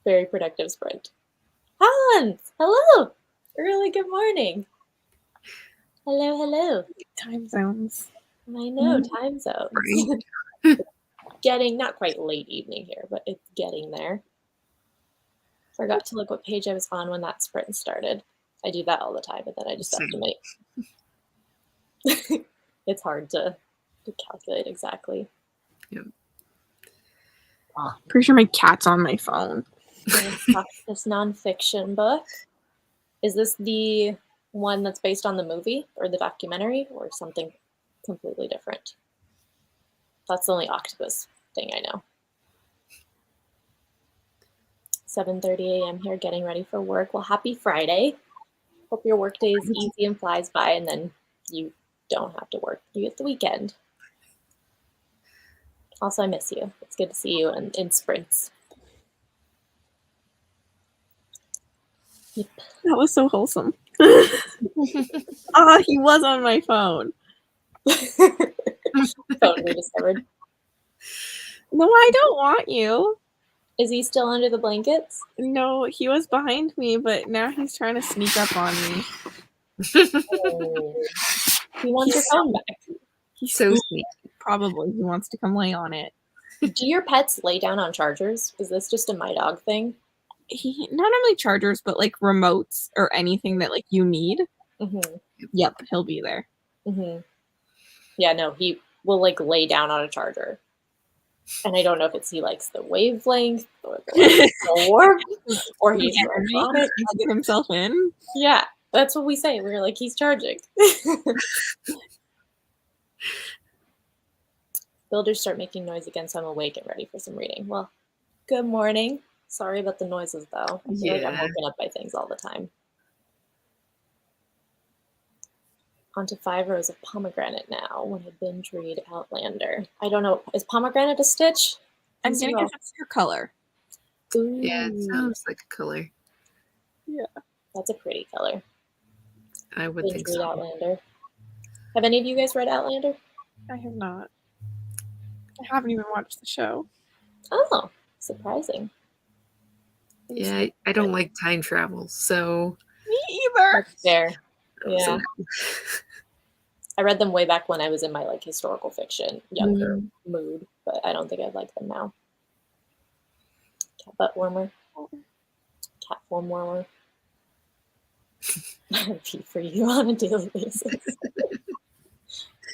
Very productive sprint. Hans! Hello! Early good morning. Hello. Time zones. I know, time zones. Right. Getting, not quite late evening here, but it's getting there. Forgot to look what page I was on when that sprint started. I do that all the time, but then I just estimate. It's hard to calculate exactly. Yep. Pretty sure my cat's on my phone. This nonfiction book. Is this the one that's based on the movie or the documentary or something completely different? That's the only octopus thing I know. 7:30 a.m. here, getting ready for work. Well, happy Friday. Hope your work day is easy and flies by, and then you don't have to work. You get the weekend. Also, I miss you. It's good to see you in sprints. Yep. That was so wholesome. He was on my phone. Phone rediscovered. No, I don't want you. Is he still under the blankets? No, he was behind me, but now he's trying to sneak up on me. Oh. He wants your phone back. He's so sneaky. Probably he wants to come lay on it. Do your pets lay down on chargers? Is this just a my dog thing? He not only chargers, but like remotes or anything that like you need. Mm-hmm. Yep, he'll be there. Mm-hmm. Yeah, no, he will like lay down on a charger. And I don't know if he likes the wavelength or the warmth or he's robotic. Get himself in. Yeah, that's what we say. We're like, he's charging. Builders start making noise again, so I'm awake and ready for some reading. Well, good morning. Sorry about the noises, though. I feel like I'm woken up by things all the time. On to 5 rows of pomegranate now when I binge read Outlander. I don't know. Is pomegranate a stitch? I'm gonna guess it's your color. Ooh. Yeah, it sounds like a color. Yeah. That's a pretty color. I would Binge think read so. Outlander. Have any of you guys read Outlander? I have not. I haven't even watched the show. Oh, surprising. Yeah, I don't like time travel, so. Me either. That's fair. Yeah. So, I read them way back when I was in my like historical fiction, younger mood, but I don't think I'd like them now. Cat butt warmer. Cat form warmer. I repeat for you on a daily basis.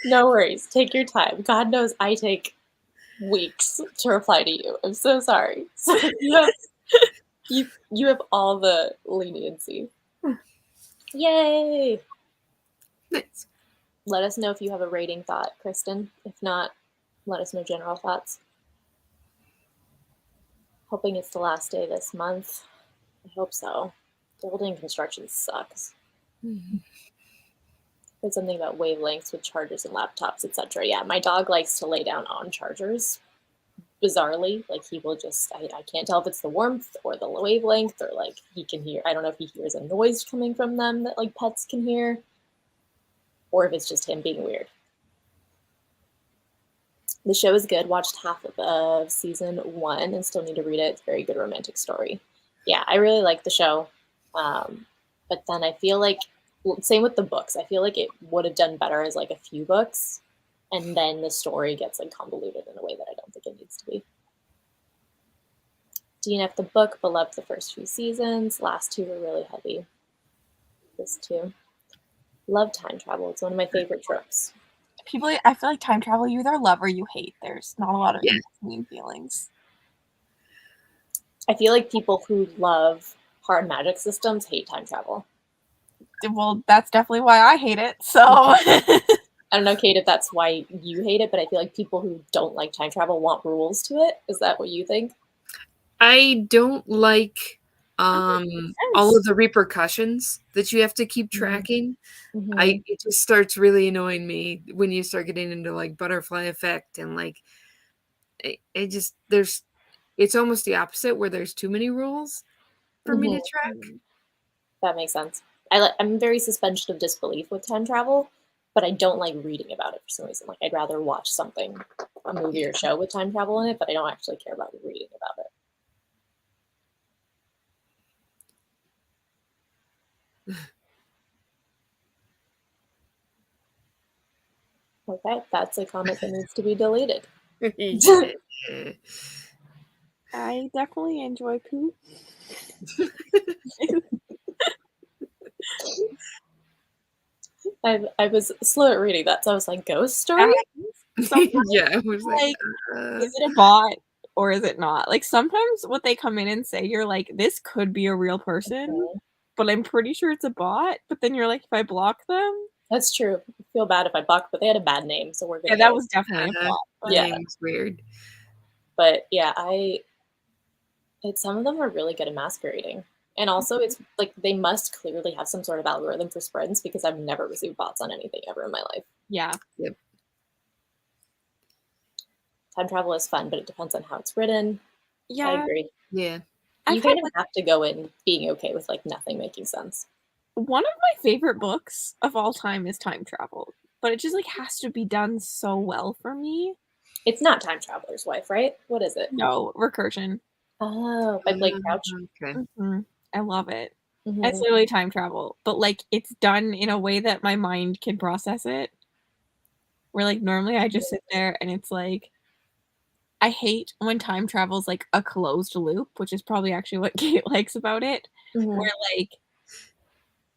No worries. Take your time. God knows I take weeks to reply to you. I'm so sorry. So you have all the leniency. Yay! nice. Let us know if you have a rating thought, Kristen. If not, let us know general thoughts. Hoping it's the last day this month. I hope so. Building construction sucks. There's something about wavelengths with chargers and laptops, etc. Yeah, my dog likes to lay down on chargers. Bizarrely, like he will just, I can't tell if it's the warmth or the wavelength or like he can hear, I don't know if he hears a noise coming from them that like pets can hear or if it's just him being weird. The show is good. Watched half of season 1 and still need to read it. It's a very good romantic story. Yeah, I really like the show. But then I feel like same with the books. I feel like it would have done better as like a few books, and then the story gets like convoluted in a way that I don't think it needs to be. DNF the book, but loved the first few seasons. Last two were really heavy. This too. Love time travel. It's one of my favorite tropes. People, I feel like time travel, you either love or you hate. There's not a lot of in-between feelings. I feel like people who love hard magic systems hate time travel. Well, that's definitely why I hate it. So I don't know, Kate, if that's why you hate it, but I feel like people who don't like time travel want rules to it. Is that what you think? I don't like all of the repercussions that you have to keep tracking. Mm-hmm. It just starts really annoying me when you start getting into like butterfly effect and like it's almost the opposite where there's too many rules for me to track. That makes sense. I'm very suspension of disbelief with time travel, but I don't like reading about it for some reason. Like I'd rather watch something, a movie or show with time travel in it, but I don't actually care about reading about it. Okay, that's a comment that needs to be deleted. I definitely enjoy poop. I was slow at reading that, so I was like, ghost story? Yeah, I was like, is it a bot or is it not? Like sometimes what they come in and say, you're like, this could be a real person, but I'm pretty sure it's a bot. But then you're like, if I block them, that's true. I feel bad if I block, but they had a bad name, so we're gonna. Yeah, that was definitely a bot. Yeah, it's weird. But yeah, some of them are really good at masquerading. And also, it's like they must clearly have some sort of algorithm for spreads because I've never received bots on anything ever in my life. Yeah. Yep. Time travel is fun, but it depends on how it's written. Yeah. I agree. Yeah. You kind of have to go in being okay with like nothing making sense. One of my favorite books of all time is time travel, but it just like has to be done so well for me. It's not Time Traveler's Wife, right? What is it? No, Recursion. Oh, by Blake Crouch. Okay. I love it. It's literally time travel, but like it's done in a way that my mind can process it. Where like normally I just sit there and it's like I hate when time travel's like a closed loop, which is probably actually what Kate likes about it. Where like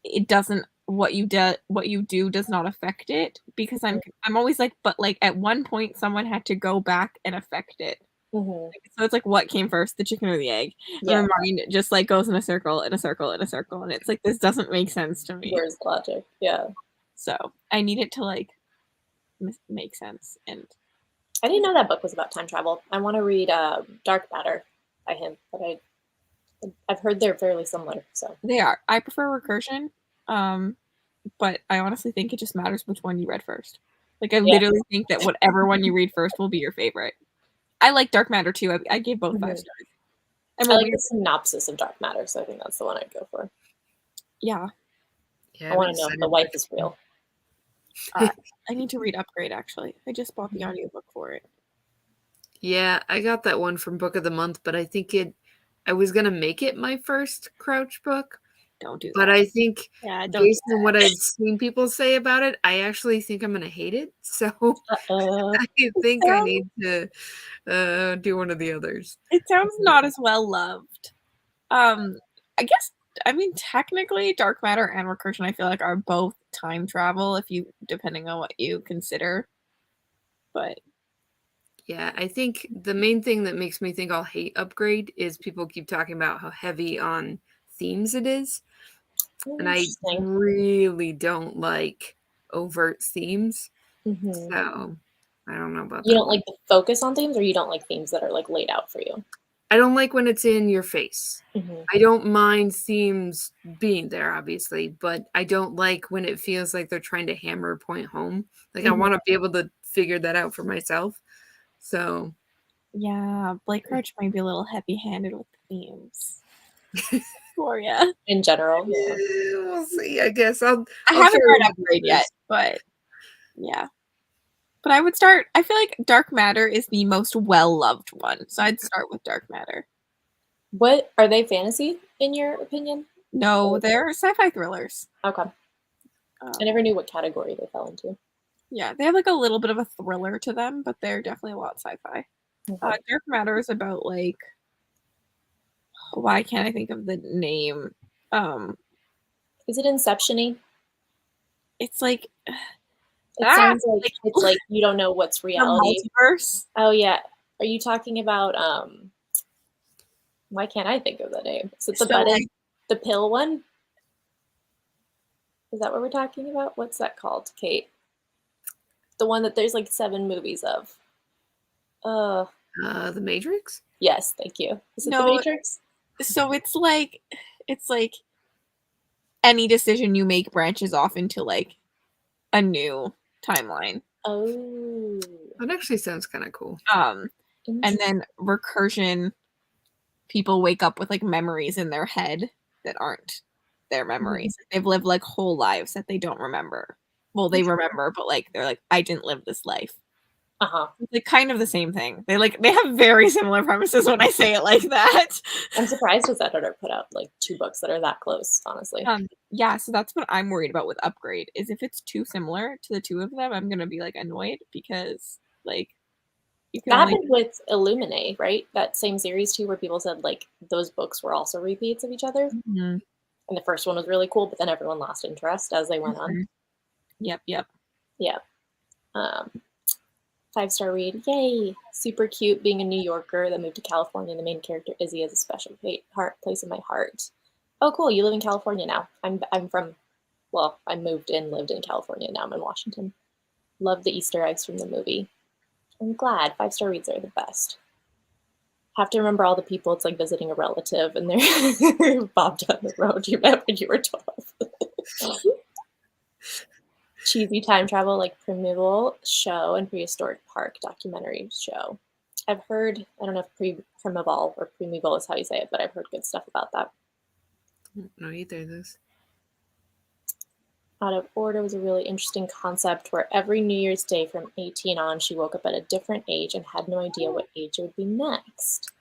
it doesn't what you do does not affect it because I'm always like, but like at one point someone had to go back and affect it. So it's like what came first, the chicken or the egg? Yeah. And my mind just like goes in a circle and a circle and a circle, and it's like this doesn't make sense to me. Where's the logic? Yeah. So I need it to like make sense. And I didn't know that book was about time travel. I want to read Dark Matter by him, but I've heard they're fairly similar. So they are. I prefer Recursion, but I honestly think it just matters which one you read first. Like I literally think that whatever one you read first will be your favorite. I like Dark Matter too. I gave both 5 stars. I like the synopsis of Dark Matter, so I think that's the one I'd go for. Yeah. I want to know if the wife is real. I need to read Upgrade, actually. I just bought the audiobook for it. Yeah, I got that one from Book of the Month, but I think I was going to make it my first Crouch book. Don't do that. But I think based on what I've seen people say about it, I actually think I'm going to hate it. So I think I need to do one of the others. It sounds not as well loved. I guess, I mean, technically Dark Matter and Recursion I feel like are both time travel depending on what you consider. But yeah, I think the main thing that makes me think I'll hate Upgrade is people keep talking about how heavy on themes it is. And I really don't like overt themes. So I don't know about that. You don't like the focus on themes, or you don't like themes that are like laid out for you? I don't like when it's in your face. I don't mind themes being there, obviously, but I don't like when it feels like they're trying to hammer a point home. Like I want to be able to figure that out for myself. So yeah, Blake Crouch might be a little heavy-handed with the themes. For you. In general. Yeah, we'll see. I guess I haven't read Upgrade yet, but yeah. But I would start. I feel like Dark Matter is the most well-loved one, so I'd start with Dark Matter. What are they fantasy in your opinion? No, they're sci-fi thrillers. Okay. I never knew what category they fell into. Yeah, they have like a little bit of a thriller to them, but they're definitely a lot sci-fi. Okay. Dark Matter is about like, why can't I think of the name? Is it Inception-y? It's like It sounds like it's like you don't know what's the reality. multiverse. Oh yeah. Are you talking about why can't I think of the name? Is it the button? The pill one? Is that what we're talking about? What's that called, Kate? The one that there's like 7 movies of. The Matrix? Yes, thank you. Is it The No. Matrix? So it's like any decision you make branches off into like a new timeline. Oh. That actually sounds kind of cool. And then recursion, people wake up with like memories in their head that aren't their memories. They've lived like whole lives that they don't remember. Well, they remember, but like they're like, I didn't live this life. It's like kind of the same thing. They have very similar premises when I say it like that. I'm surprised that editor put out like 2 books that are that close, honestly. Yeah, so that's what I'm worried about with Upgrade, is if it's too similar to the 2 of them, I'm gonna be like annoyed because like you can That happened with Illuminate, right? That same series too, where people said like those books were also repeats of each other. And the first one was really cool, but then everyone lost interest as they went on. Yep. Yeah. 5-star read. Yay! Super cute being a New Yorker that moved to California. The main character, Izzy, has a special place in my heart. Oh, cool. You live in California now. I'm from, well, I moved and lived in California. Now I'm in Washington. Love the Easter eggs from the movie. I'm glad. 5-star reads are the best. Have to remember all the people. It's like visiting a relative and they're bobbed down the road you met when you were 12. Cheesy time travel like Primeval show and Prehistoric Park documentary show. I've heard, I don't know if Primeval or Primeval is how you say it, but I've heard good stuff about that. I don't know either of those. Out of Order was a really interesting concept where every New Year's Day from 18 on, she woke up at a different age and had no idea what age it would be next.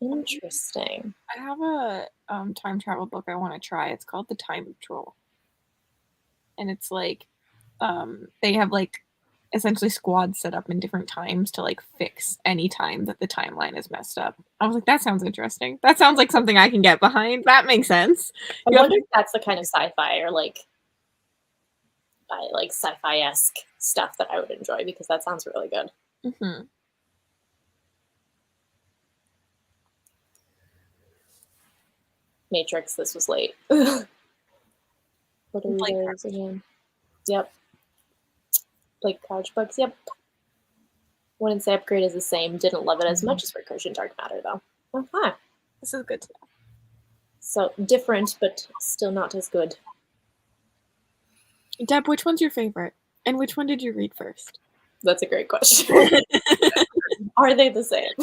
Interesting. I have a time travel book I want to try. It's called The Time Patrol. And it's like they have like essentially squads set up in different times to like fix any time that the timeline is messed up. I was like, that sounds interesting. That sounds like something I can get behind. That makes sense. I wonder if that's the kind of sci-fi or like sci-fi-esque stuff that I would enjoy, because that sounds really good. Matrix, this was late. What are those again? Yep. Blake Crouch books, yep. Wouldn't say Upgrade is the same. Didn't love it as much as Recursion Dark Matter, though. Okay. This is good to know. So, different, but still not as good. Deb, which one's your favorite? And which one did you read first? That's a great question. Are they the same?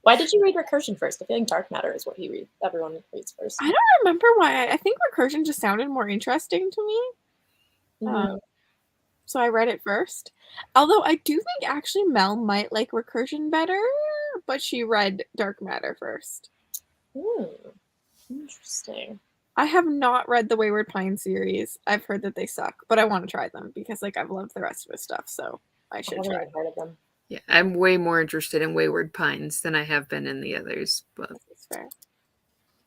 Why did you read Recursion first? I feel like Dark Matter is what everyone reads first. I don't remember why. I think Recursion just sounded more interesting to me. So I read it first. Although I do think actually Mel might like Recursion better, but she read Dark Matter first. Interesting. I have not read the Wayward Pine series. I've heard that they suck, but I want to try them because like I've loved the rest of his stuff, so I should try. Heard of them. Yeah, I'm way more interested in Wayward Pines than I have been in the others. But that's fair.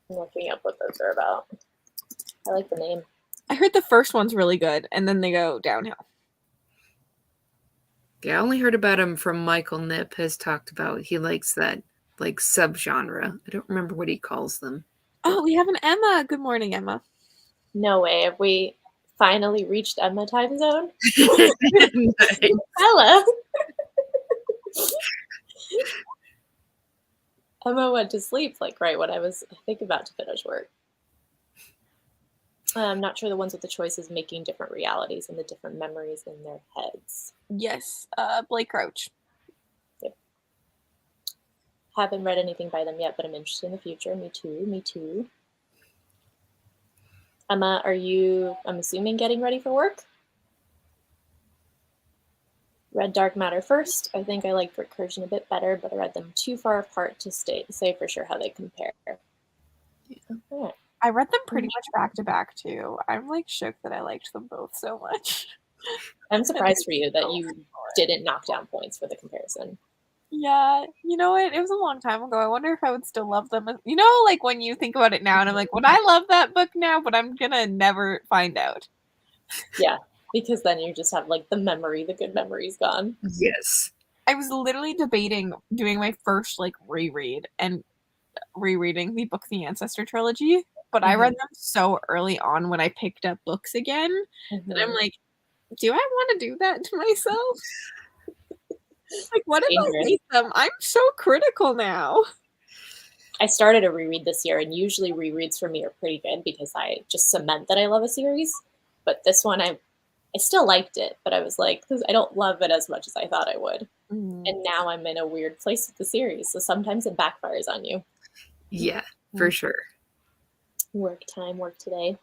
I'm looking up what those are about. I like the name. I heard the first one's really good, and then they go downhill. Yeah, I only heard about him from Michael Nip has talked about. He likes that like subgenre. I don't remember what he calls them. Oh, we have an Emma. Good morning, Emma. No way. Have we finally reached Emma time zone? Hello. Emma went to sleep like right when I was, I think, about to finish work. I'm not sure the ones with the choices making different realities and the different memories in their heads. Yes, Blake Crouch. Yep. Haven't read anything by them yet, but I'm interested in the future. Me too. Emma, are you, I'm assuming, getting ready for work? Read Dark Matter first. I think I liked Recursion a bit better, but I read them too far apart to say for sure how they compare. Yeah. All right. I read them pretty much back to back too. I'm like shook that I liked them both so much. I'm surprised for you that you didn't knock down points for the comparison. Yeah, you know what? It was a long time ago. I wonder if I would still love them. You know, like when you think about it now, and I'm like, would I love that book now? But I'm gonna never find out. Yeah, because then you just have like the memory, the good memory's gone. Yes. I was literally debating doing my first like reread and rereading the Book the Ancestor trilogy, but I read them so early on when I picked up books again that I'm like, do I want to do that to myself? Like, what if I hate them? I'm so critical now. I started a reread this year, and usually rereads for me are pretty good because I just cement that I love a series. But this one, I still liked it, but I was like, I don't love it as much as I thought I would. And now I'm in a weird place with the series, so sometimes it backfires on you. Yeah, for sure. Work time, work today.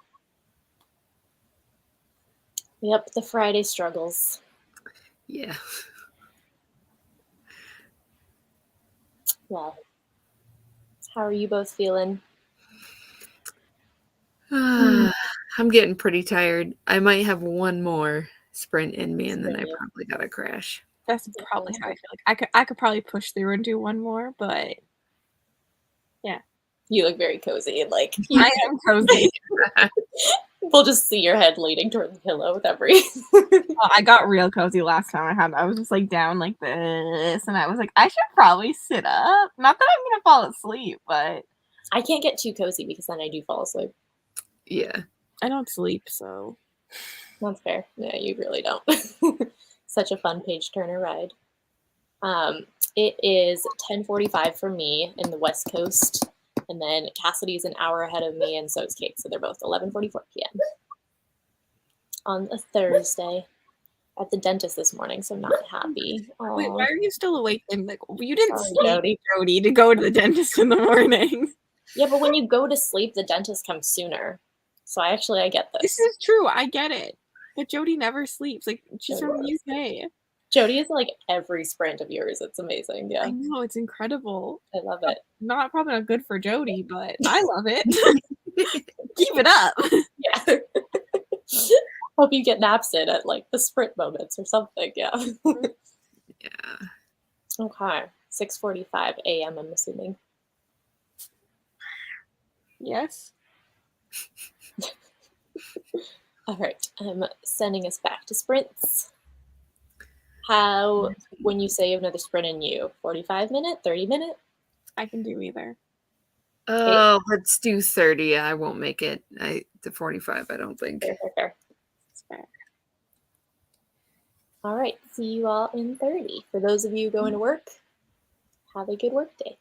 Yep, the Friday struggles. Yeah. Well, how are you both feeling? I'm getting pretty tired. I might have one more sprint in me, and then I probably gotta crash. That's probably how I feel. Like I could probably push through and do one more, but yeah. You look very cozy, and like I am cozy. We'll just see your head leaning toward the pillow with every. I got real cozy last time I was just like down like this, and I was like, I should probably sit up. Not that I'm gonna fall asleep, but I can't get too cozy because then I do fall asleep. Yeah. I don't sleep, so that's fair. Yeah, you really don't. Such a fun page turner ride. It is 10:45 for me in the West Coast, and then Cassidy's an hour ahead of me, and so is Kate. So they're both 11:44 p.m. on a Thursday. At the dentist this morning, so I'm not happy. Aww. Wait, why are you still awake? And like, you didn't sleep, Jody, to go to the dentist in the morning. Yeah, but when you go to sleep, the dentist comes sooner. So I get this. This is true. I get it. But Jody never sleeps. Like, she's from the UK. Jody is like every sprint of yours. It's amazing. Yeah. I know. It's incredible. I love it. Probably not good for Jody, but I love it. Keep it up. Yeah. Hope you get naps in at like the sprint moments or something. Yeah. Yeah. Okay. 6:45 a.m. I'm assuming. Yes. All right. I'm sending us back to sprints. How, when you say you have another sprint in you, 45-minute, 30-minute? I can do either. Oh, let's do 30. I won't make it. The 45, I don't think. Fair. All right. See you all in 30. For those of you going to work, have a good work day.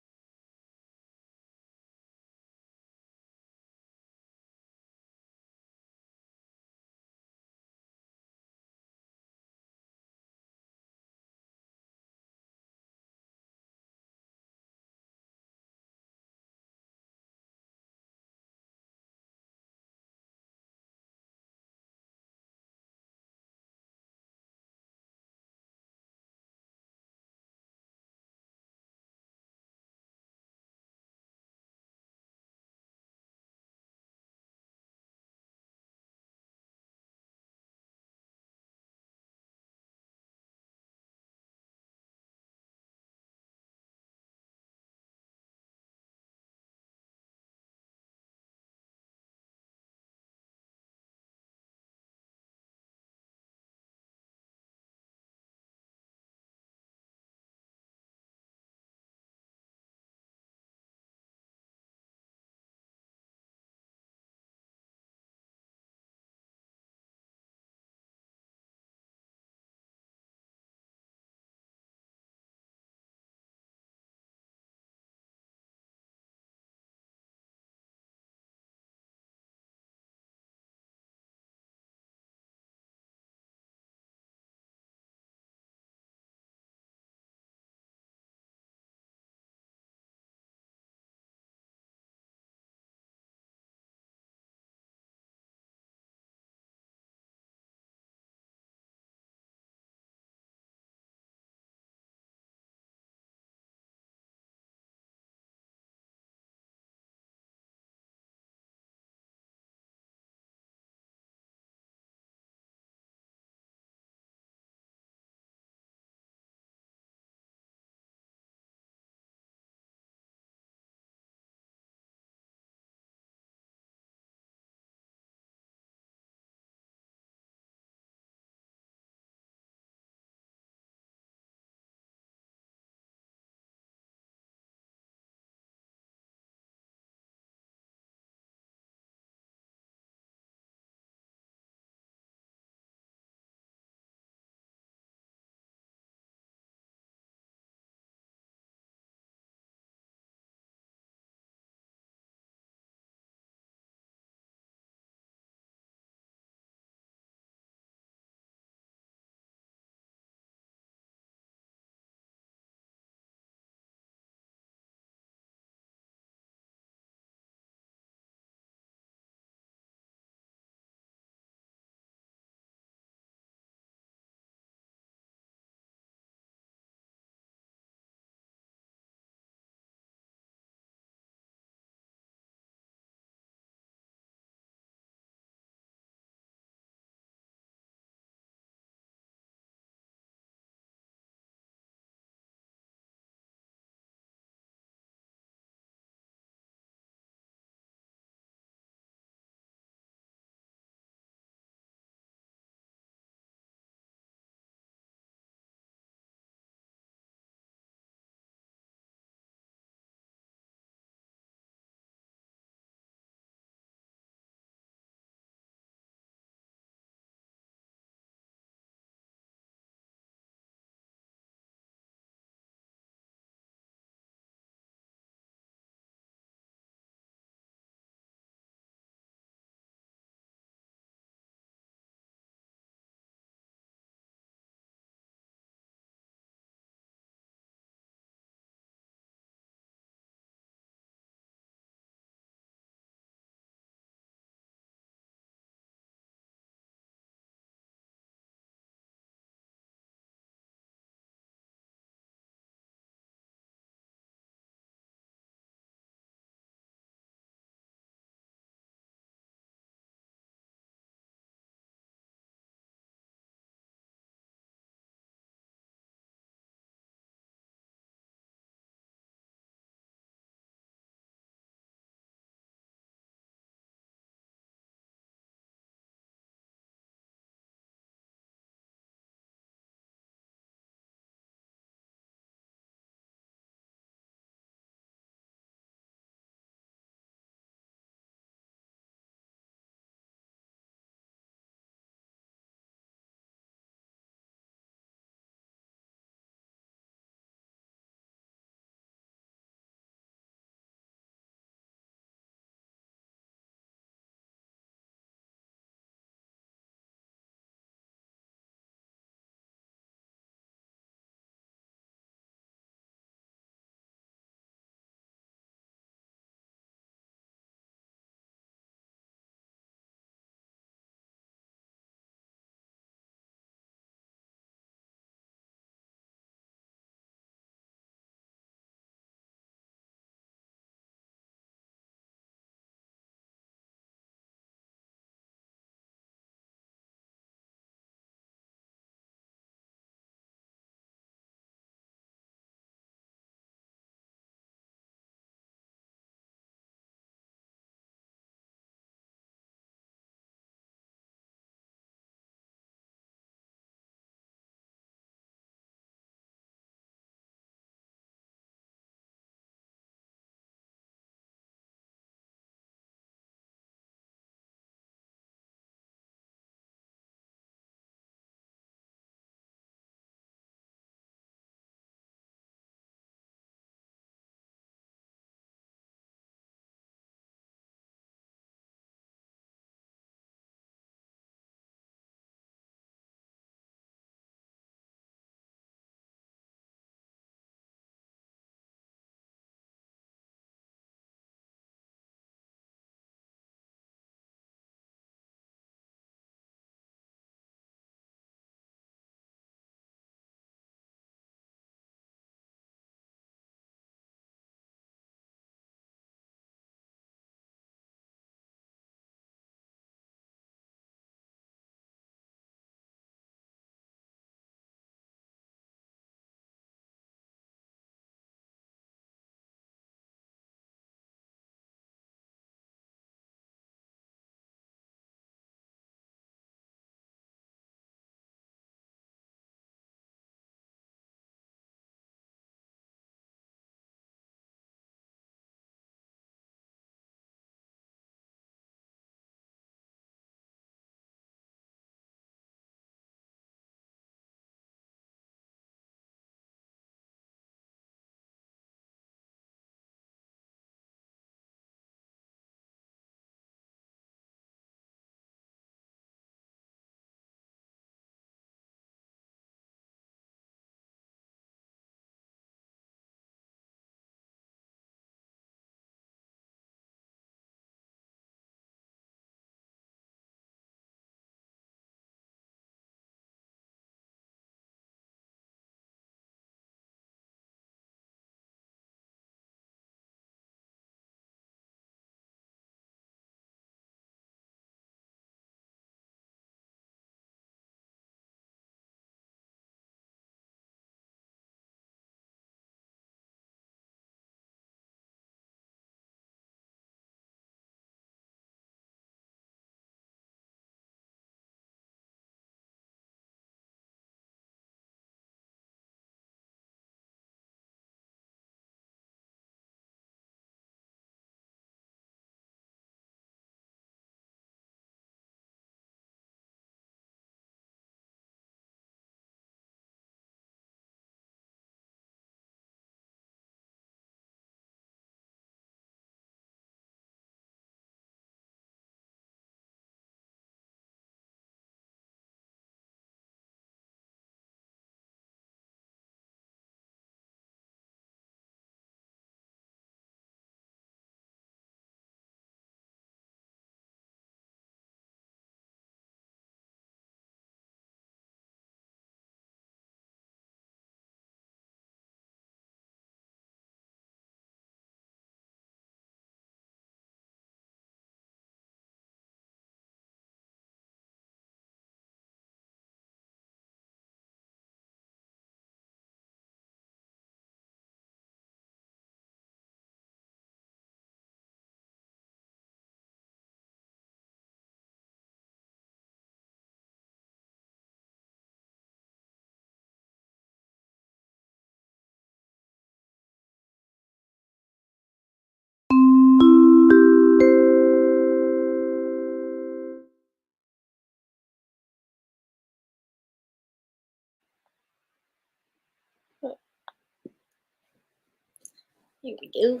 Here we go.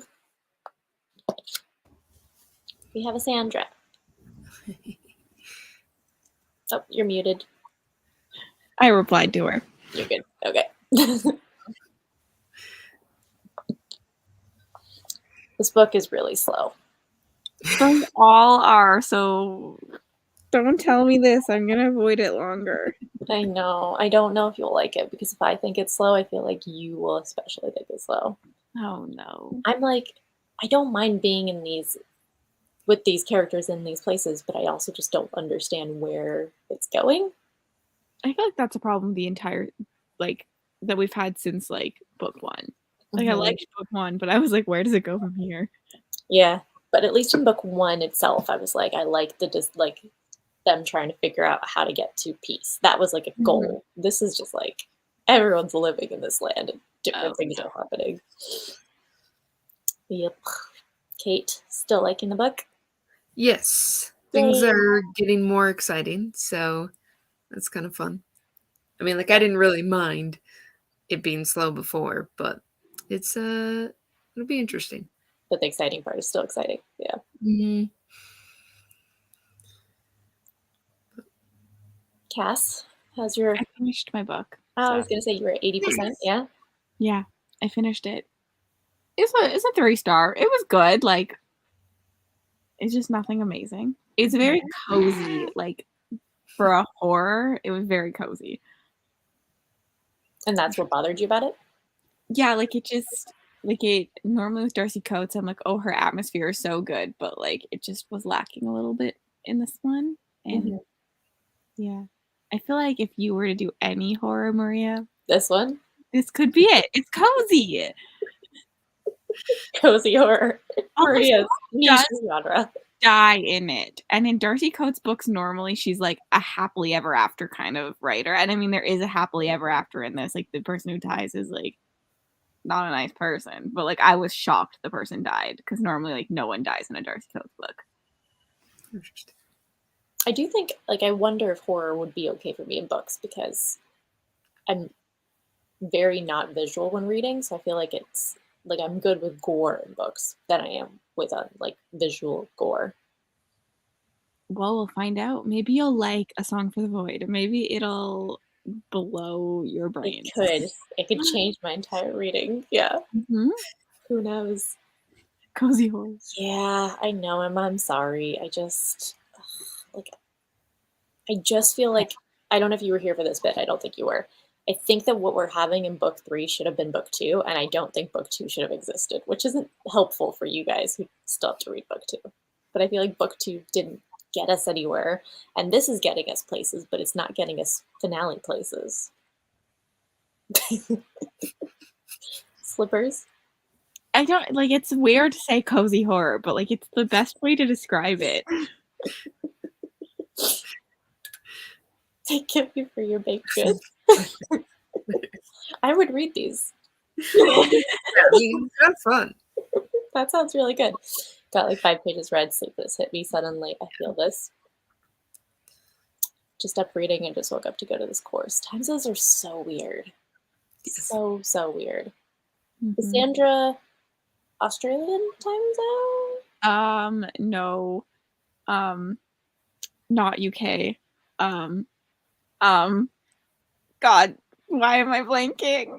We have a Sandra. Oh, you're muted. I replied to her. You're good. Okay. This book is really slow. Those all are, so don't tell me this. I'm going to avoid it longer. I know. I don't know if you'll like it, because if I think it's slow, I feel like you will especially think it's slow. Oh, no. I'm like, I don't mind being in these, with these characters in these places, but I also just don't understand where it's going. I feel like that's a problem the entire, like, that we've had since, like, book one. Like, I liked book one, but I was like, where does it go from here? Yeah, but at least in book one itself, I was like, I like them trying to figure out how to get to peace. That was like a goal. This is just like everyone's living in this land and different things are happening. Yep. Kate, still liking the book? Yes. Things are getting more exciting, so that's kind of fun. I mean, like, I didn't really mind it being slow before, but it's it'll be interesting. But the exciting part is still exciting. Yeah. Mm-hmm. Cass, how's your... I finished my book. I was gonna say you were at 80%. Yeah. Yeah, I finished it. It's a 3-star. It was good. Like, it's just nothing amazing. It's very cozy. Like, for a horror, it was very cozy. And that's what bothered you about it? Yeah, like, it just, like, it normally with Darcy Coates, I'm like, oh, her atmosphere is so good, but like, it just was lacking a little bit in this one. And yeah, I feel like if you were to do any horror, Maria, this one, this could be it. It's cozy. Cozy horror. Maria's niche genre. Die in it. And in Darcy Coates' books, normally she's like a happily ever after kind of writer. And I mean, there is a happily ever after in this. Like, the person who dies is like not a nice person, but like, I was shocked the person died, because normally like no one dies in a Darcy Coates book. Interesting. I do think, like, I wonder if horror would be okay for me in books, because I'm very not visual when reading, so I feel like it's like I'm good with gore in books than I am with like visual gore. Well, we'll find out. Maybe you'll like A Song for the Void. Maybe it'll blow your brain. It could change my entire reading. Yeah. Who knows? Cozy horror. Yeah, I know. I'm sorry. I just feel like, I don't know if you were here for this bit. I don't think you were. I think that what we're having in book 3 should have been book 2, and I don't think book 2 should have existed, which isn't helpful for you guys who still have to read book 2. But I feel like book 2 didn't get us anywhere, and this is getting us places, but it's not getting us finale places. Slippers? I don't, like, it's weird to say cozy horror, but like, it's the best way to describe it. Thank you for your baked goods. I would read these. That's fun. That sounds really good. Got like 5 pages read. Sleep this hit me suddenly. I feel this. Just up reading and just woke up to go to this course. Time zones are so weird. So weird. Is Sandra Australian time zone? No. Not UK. God, why am I blanking?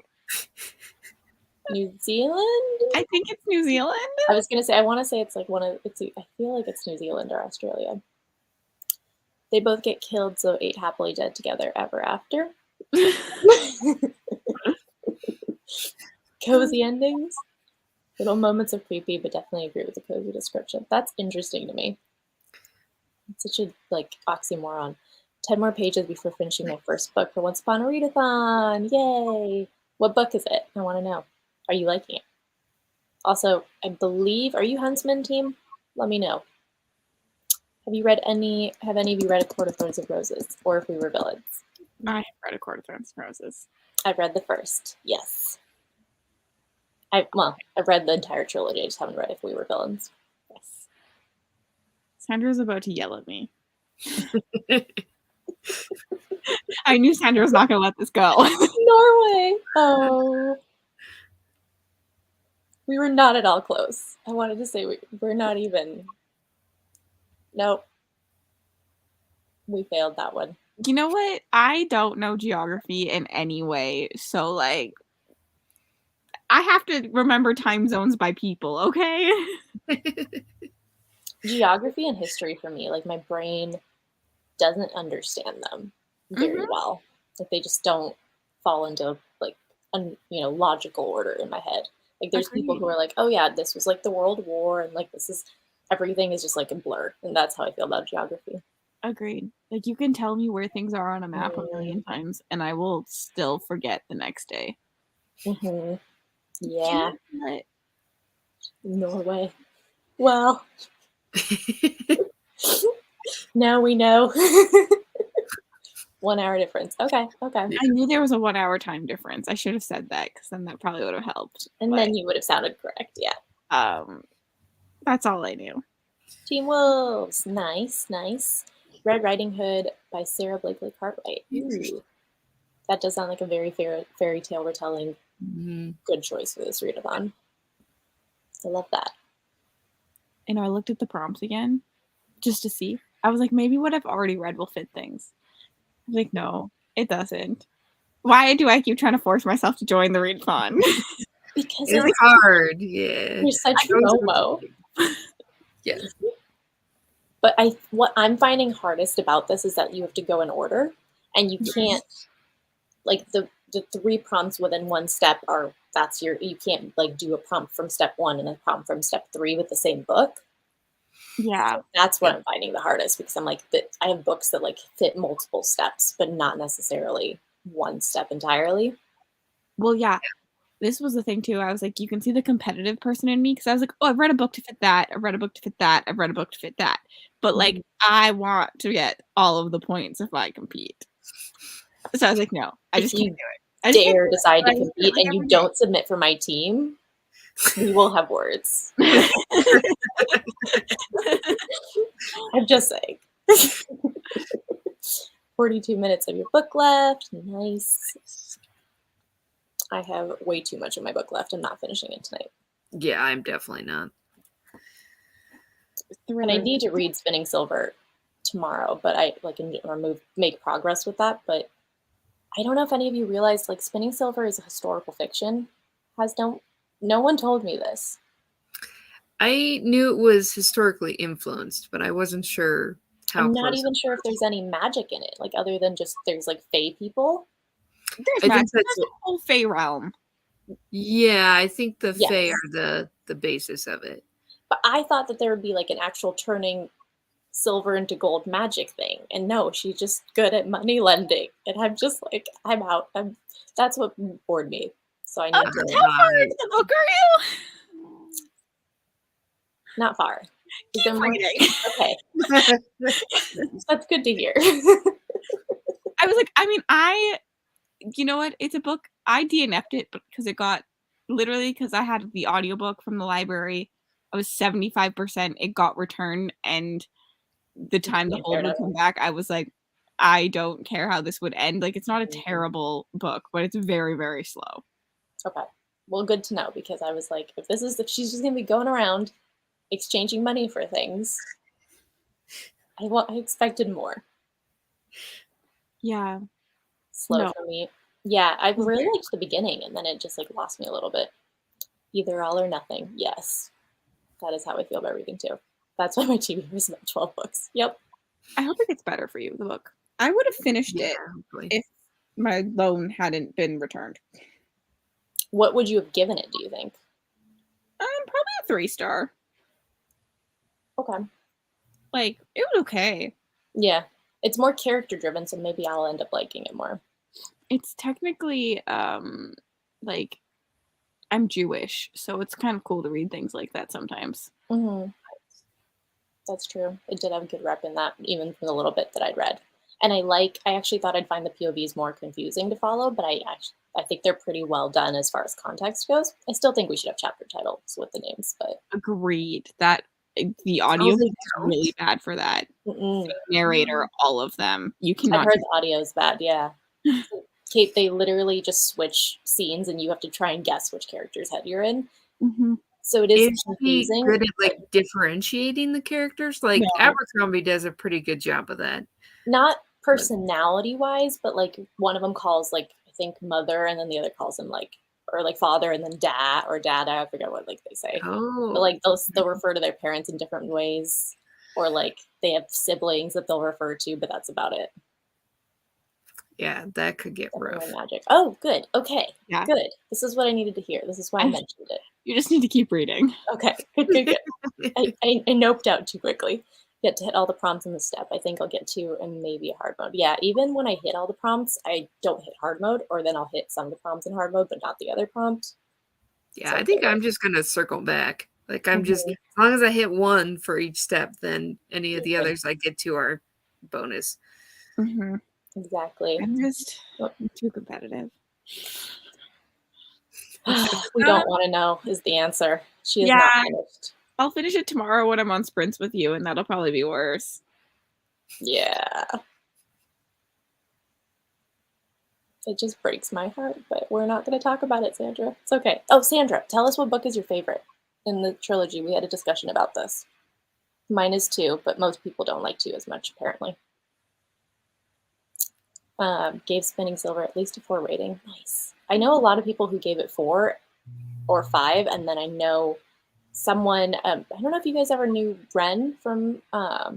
New Zealand? I think it's New Zealand. I was gonna say, I want to say it's like I feel like it's New Zealand or Australia. They both get killed, so 8 happily dead together ever after. Cozy endings. Little moments of creepy, but definitely agree with the cozy description. That's interesting to me. It's such a like oxymoron. 10 more pages before finishing my first book for Once Upon a Readathon. Yay! What book is it? I want to know. Are you liking it? Also, I believe, are you Huntsman team? Let me know. Have any of you read A Court of Thorns and Roses, or If We Were Villains? I have read A Court of Thorns and Roses. I've read the first, yes. I've read the entire trilogy, I just haven't read If We Were Villains. Yes. Sandra's about to yell at me. I knew Sandra was not going to let this go. Norway! Oh. We were not at all close. I wanted to say we're not even. Nope. We failed that one. You know what? I don't know geography in any way, so like I have to remember time zones by people, okay? Geography and history for me, like my brain doesn't understand them very well. Like they just don't fall into like logical order in my head. Like there's people who are like, oh yeah, this was like the World War, and like this is everything is just like a blur, and that's how I feel about geography. Agreed. Like you can tell me where things are on a map a million times, and I will still forget the next day. Yeah. Norway. Well, now we know. 1 hour difference. Okay. I knew there was a 1 hour time difference. I should have said that because then that probably would have helped. And then you would have sounded correct. Yeah. That's all I knew. Teen Wolves. Nice. Red Riding Hood by Sarah Blakely Cartwright. Ooh. That does sound like a very fairy tale retelling. Good choice for this readathon. I love that. And I looked at the prompts again just to see. I was like, maybe what I've already read will fit things. I was like, no, it doesn't. Why do I keep trying to force myself to join the readathon? Because it's hard. Yeah. You're such FOMO. Yes. But what I'm finding hardest about this is that you have to go in order, and you can't, like the 3 prompts within one step you can't like do a prompt from step 1 and a prompt from step 3 with the same book. Yeah. So that's what I'm finding the hardest, because I'm like, I have books that like fit multiple steps, but not necessarily one step entirely. Well, yeah. This was the thing too. I was like, you can see the competitive person in me, because I was like, oh, I've read a book to fit that. I've read a book to fit that. I've read a book to fit that. But like, I want to get all of the points if I compete. So I was like, no, I just can't do it. I dare decide to compete and you don't submit for my team, we will have words. I'm just saying. 42 minutes of your book left. Nice. I have way too much of my book left. I'm not finishing it tonight. Yeah, I'm definitely not. And I need to read Spinning Silver tomorrow, but I make progress with that. But I don't know if any of you realize, like, Spinning Silver is a historical fiction. No one told me this. I knew it was historically influenced, but I wasn't sure how. I'm not even sure if there's any magic in it, like other than just there's like fae people. There's magic. There's a whole fae realm. Yeah, I think the fae are the basis of it. But I thought that there would be like an actual turning silver into gold magic thing, and no, she's just good at money lending, and I'm just like, I'm out. That's what bored me. So I need to. How far into the book are you? Not far. Keep reading. Okay. That's good to hear. I was like, you know what? It's a book. I DNF'd it because it got because I had the audiobook from the library. I was 75%. It got returned, and the time the hold would come back, I was like, I don't care how this would end. Like, it's not a terrible book, but it's very, very slow. Okay. Well, good to know, because I was like, if she's just gonna be going around exchanging money for things, I expected more. Yeah. Slow for me. Yeah, I really liked the beginning, and then it just like lost me a little bit. Either all or nothing. Yes. That is how I feel about everything too. That's why my TV was about 12 books. Yep. I hope it gets better for you, the book. I would have finished it if my loan hadn't been returned. What would you have given it, do you think? Probably a 3-star. Okay. Like, it was okay. Yeah. It's more character driven, so maybe I'll end up liking it more. It's technically, like, I'm Jewish, so it's kind of cool to read things like that sometimes. Mm-hmm. That's true. It did have a good rep in that, even from the little bit that I'd read. And I actually thought I'd find the POVs more confusing to follow, but I think they're pretty well done as far as context goes. I still think we should have chapter titles with the names, but agreed. That the audio is really bad for that. Narrator, all of them. You cannot. I've heard the audio is bad. Yeah. Kate, they literally just switch scenes, and you have to try and guess which character's head you're in. Mm-hmm. So it is Is he confusing. good at like differentiating the characters? Like No. Abercrombie does a pretty good job of that. Not personality wise, but like one of them calls like I think mother, and then the other calls him like or like father, and then dad or dada. I forget what like they say. But Oh, like they'll refer to their parents in different ways, or like they have siblings that they'll refer to, but that's about it. yeah, that could get Something rough. like magic. Oh, good. Okay, Yeah. good. This is what I needed to hear. This is why I mentioned it. You just need to keep reading. Okay, good, good, good. I noped out too quickly. Get to hit all the prompts in the step. I think I'll get to and maybe a hard mode. Yeah, even when I hit all the prompts, I don't hit hard mode, or then I'll hit some of the prompts in hard mode, but not the other prompt. Yeah, So I think I'm just gonna circle back. Like I'm just Mhm. as long as I hit one for each step, then any of the others I get to are bonus. Mm-hmm. Exactly. I'm just too competitive. We don't want to know is the answer. She is Yeah. not finished. I'll finish it tomorrow when I'm on sprints with you, and that'll probably be worse. Yeah. It just breaks my heart, but we're not going to talk about it, Sandra. It's okay. Oh, Sandra, tell us what book is your favorite in the trilogy. We had a discussion about this. Mine is 2, but most people don't like 2 as much, apparently. Gave Spinning Silver at least a 4 rating. Nice. I know a lot of people who gave it 4 or 5, and then I know someone, I don't know if you guys ever knew Ren from, I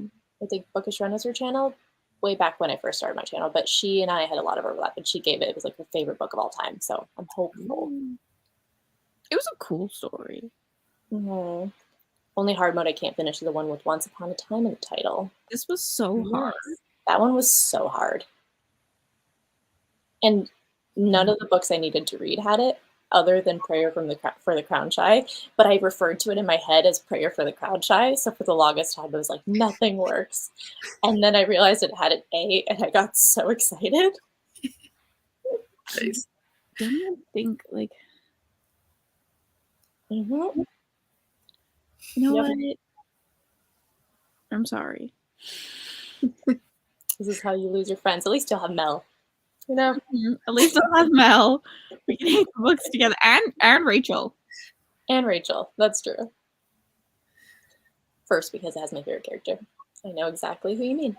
think Bookish Ren is her channel, way back when I first started my channel, but she and I had a lot of overlap, and she gave it was like her favorite book of all time, so I'm hopeful. It was a cool story. Mm-hmm. Only hard mode I can't finish is the one with Once Upon a Time in the title. This was so hard. That one was so hard. And none of the books I needed to read had it, other than Prayer for the Crown Shy. But I referred to it in my head as Prayer for the Crown Shy. So for the longest time, I was like, nothing works. And then I realized it had an A, and I got so excited. Nice. Don't even think like. Mm-hmm. You know Yep. what? I'm sorry. This is how you lose your friends. At least you'll have Mel. You know? At least I'll have Mel. We can hate the books together. And Rachel. And Rachel. That's true. First, because it has my favorite character. I know exactly who you mean.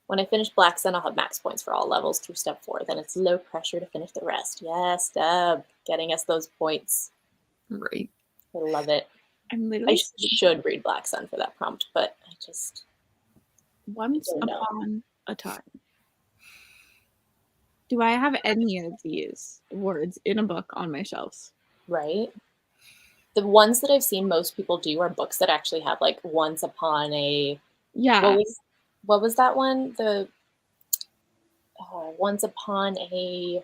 When I finish Black Sun, I'll have max points for all levels through step 4. Then it's low pressure to finish the rest. Yes, Deb. Getting us those points. Right. I love it. I'm literally. I should read Black Sun for that prompt, but I just. Once upon a time. Do I have any of these words in a book on my shelves? Right? The ones that I've seen most people do are books that actually have like Once Upon a. Yeah. What was that one? The Once Upon a.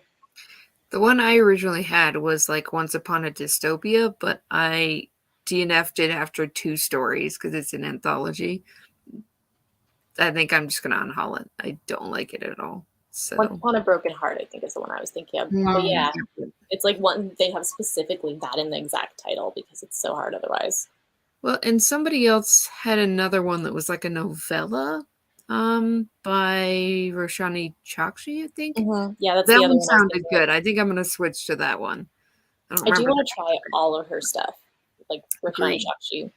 The one I originally had was like Once Upon a Dystopia, but I DNF'd it after 2 stories because it's an anthology. I think I'm just gonna unhaul it. I don't like it at all. So Once Upon a Broken Heart, I think is the one I was thinking of. But yeah, it's like one they have specifically that in the exact title because it's so hard otherwise. Well, and somebody else had another one that was like a novella by Roshani Chokshi, I think. Mm-hmm. Yeah, that's that the other one one. Sounded good. I think I'm gonna switch to that one. I do want to try all of her stuff, like Roshani Chokshi,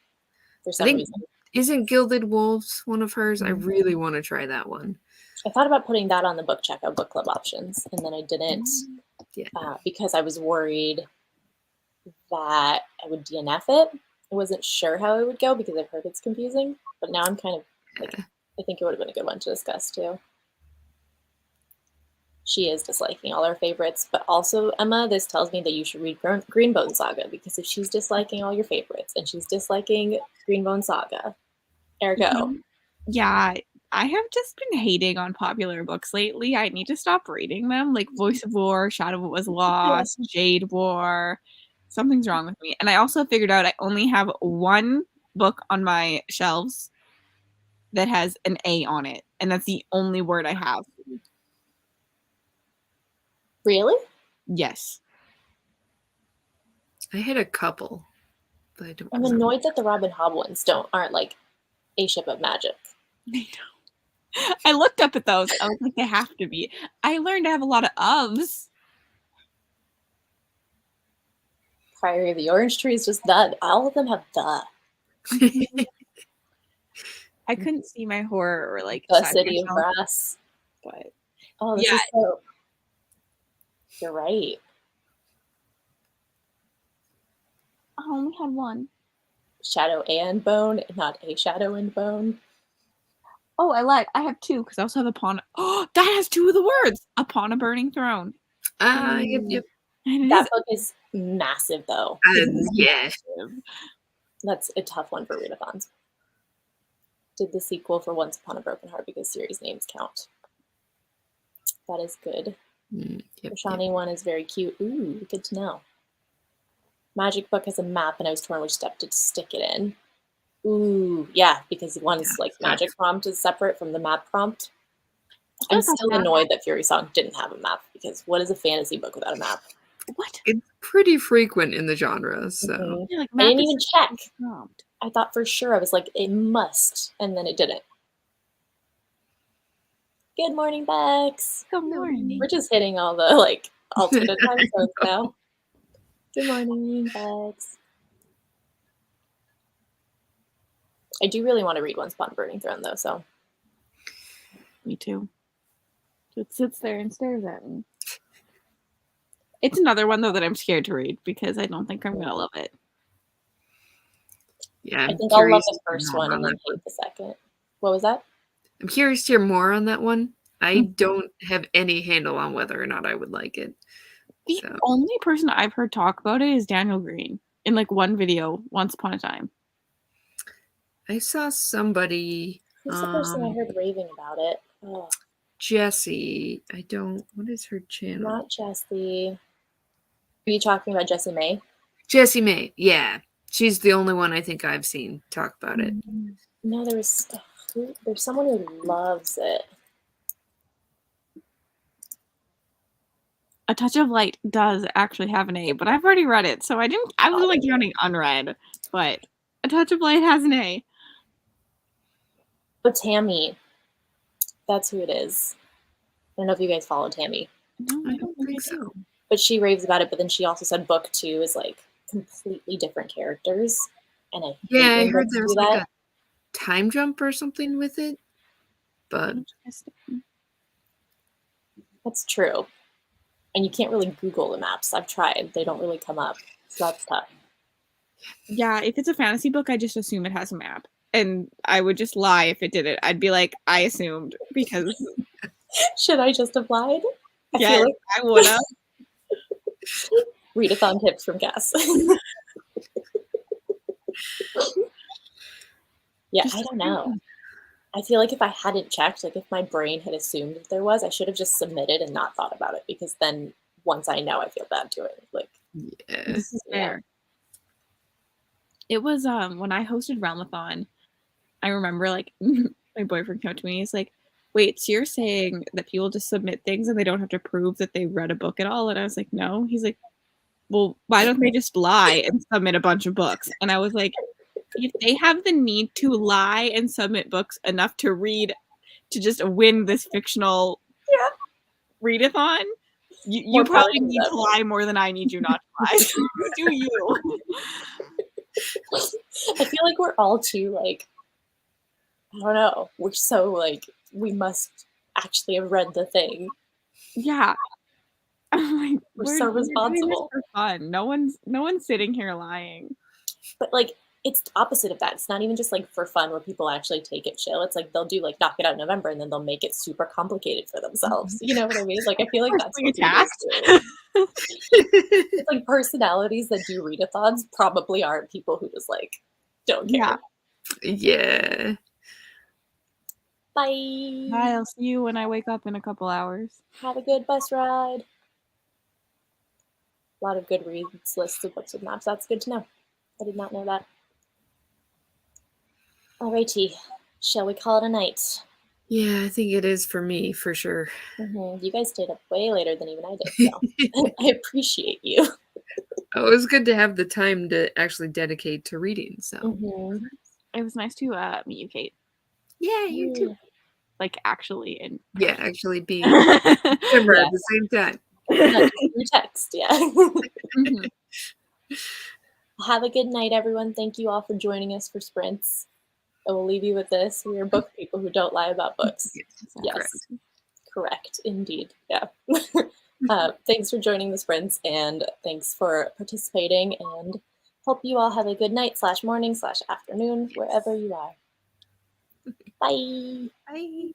for some reason. Isn't Gilded Wolves one of hers? I really want to try that one. I thought about putting that on the book checkout book club options, and then I didn't because I was worried that I would DNF it. I wasn't sure how it would go because I've heard it's confusing, but now I'm kind of like, I think it would have been a good one to discuss too. She is disliking all her favorites, but also, Emma, this tells me that you should read Greenbone Saga, because if she's disliking all your favorites and she's disliking Greenbone Saga, ergo. Yeah, I have just been hating on popular books lately. I need to stop reading them, like Voice of War, Shadow of What Was Lost, Jade War. Something's wrong with me. And I also figured out I only have one book on my shelves that has an A on it, and that's the only word I have. Really? Yes. I had a couple, but I don't. I'm annoyed that the Robin Hobb ones aren't like A Ship of Magic. I know. I looked up at those. I was like, they have to be. I learned I have a lot of ofs. Priory of the Orange Tree is just the. All of them have the. I couldn't see my horror or like The City of Brass. but this is so. You're right. I only had one. Shadow and Bone, not a Shadow and Bone. Oh, I lied. I have two because I also have Upon. Oh, that has two of the words. Upon a Burning Throne. Yep. That book is massive, though. Yeah. That's a tough one for readathons. Did the sequel for Once Upon a Broken Heart because series names count. That is good. Yep, The Shawnee one is very cute. Ooh, good to know. Magic book has a map, and I was torn which step to stick it in. Ooh, yeah, because one's like magic prompt is separate from the map prompt. I'm still annoyed that Fury Song didn't have a map, because what is a fantasy book without a map? What? It's pretty frequent in the genre, so. Yeah, like, I didn't even check. I thought for sure, I was like, it must, and then it didn't. Good morning, Bex. Good morning. We're just hitting all the like alternate time zones now. Good morning, Bex. I do really want to read Once Upon a Burning Throne, though, so. Me too. It sits there and stares at me. It's another one, though, that I'm scared to read because I don't think I'm going to love it. Yeah, I think I'll love the first one and then hate the second. What was that? I'm curious to hear more on that one. I don't have any handle on whether or not I would like it. The only person I've heard talk about it is Daniel Green in like one video once upon a time. I saw somebody. Who's the person I heard raving about it? Oh. Jessie. What is her channel? Not Jessie. Are you talking about Jessie May? Jessie May, yeah. She's the only one I think I've seen talk about it. No, there's someone who loves it. A Touch of Light does actually have an A, but I've already read it, so I was like counting unread, but A Touch of Light has an A. But Tammy, that's who it is. I don't know if you guys follow Tammy. No, I don't think so. But she raves about it, but then she also said book 2 is like completely different characters. And I heard there was like a time jump or something with it. But that's true. And you can't really Google the maps. I've tried. They don't really come up. So that's tough. Yeah, if it's a fantasy book, I just assume it has a map. And I would just lie if it didn't. I'd be like, I assumed, because... Should I just have lied? Yeah, I would have. Readathon tips from Cass. Yeah, I don't know. I feel like if I hadn't checked, like if my brain had assumed that there was, I should have just submitted and not thought about it, because then once I know, I feel bad doing it. Like, this is fair. It was when I hosted Realmathon, I remember like my boyfriend came up to me. He's like, "Wait, so you're saying that people just submit things and they don't have to prove that they read a book at all?" And I was like, "No." He's like, "Well, why don't they just lie and submit a bunch of books?" And I was like, if they have the need to lie and submit books enough to read, to just win this fictional readathon, you probably need to lie more than I need you not to lie. Do you? I feel like we're all too, like, I don't know. We're so, like, we must actually have read the thing. Yeah. I'm like, we're so responsible. For fun. No one's sitting here lying. But, like, it's the opposite of that. It's not even just like for fun where people actually take it chill. It's like they'll do like Knock It Out in November and then they'll make it super complicated for themselves. You know what I mean? Like I feel like that's what it's like personalities that do readathons probably aren't people who just like don't care. Yeah. Bye. Bye. I'll see you when I wake up in a couple hours. Have a good bus ride. A lot of good reads lists of books with maps. That's good to know. I did not know that. Alrighty, shall we call it a night? Yeah, I think it is for me, for sure. You guys stayed up way later than even I did, so I appreciate you. Oh, it was good to have the time to actually dedicate to reading, so. It was nice to meet you, Kate. Yeah, you too. Like, actually. And yeah, actually being camera at the same time. Through text, yeah. Have a good night, everyone. Thank you all for joining us for Sprints. I will leave you with this. We are book people who don't lie about books. Yes, correct, indeed. Yeah. Thanks for joining the Sprints, and thanks for participating, and hope you all have a good night /morning/afternoon, wherever you are. Bye. Bye.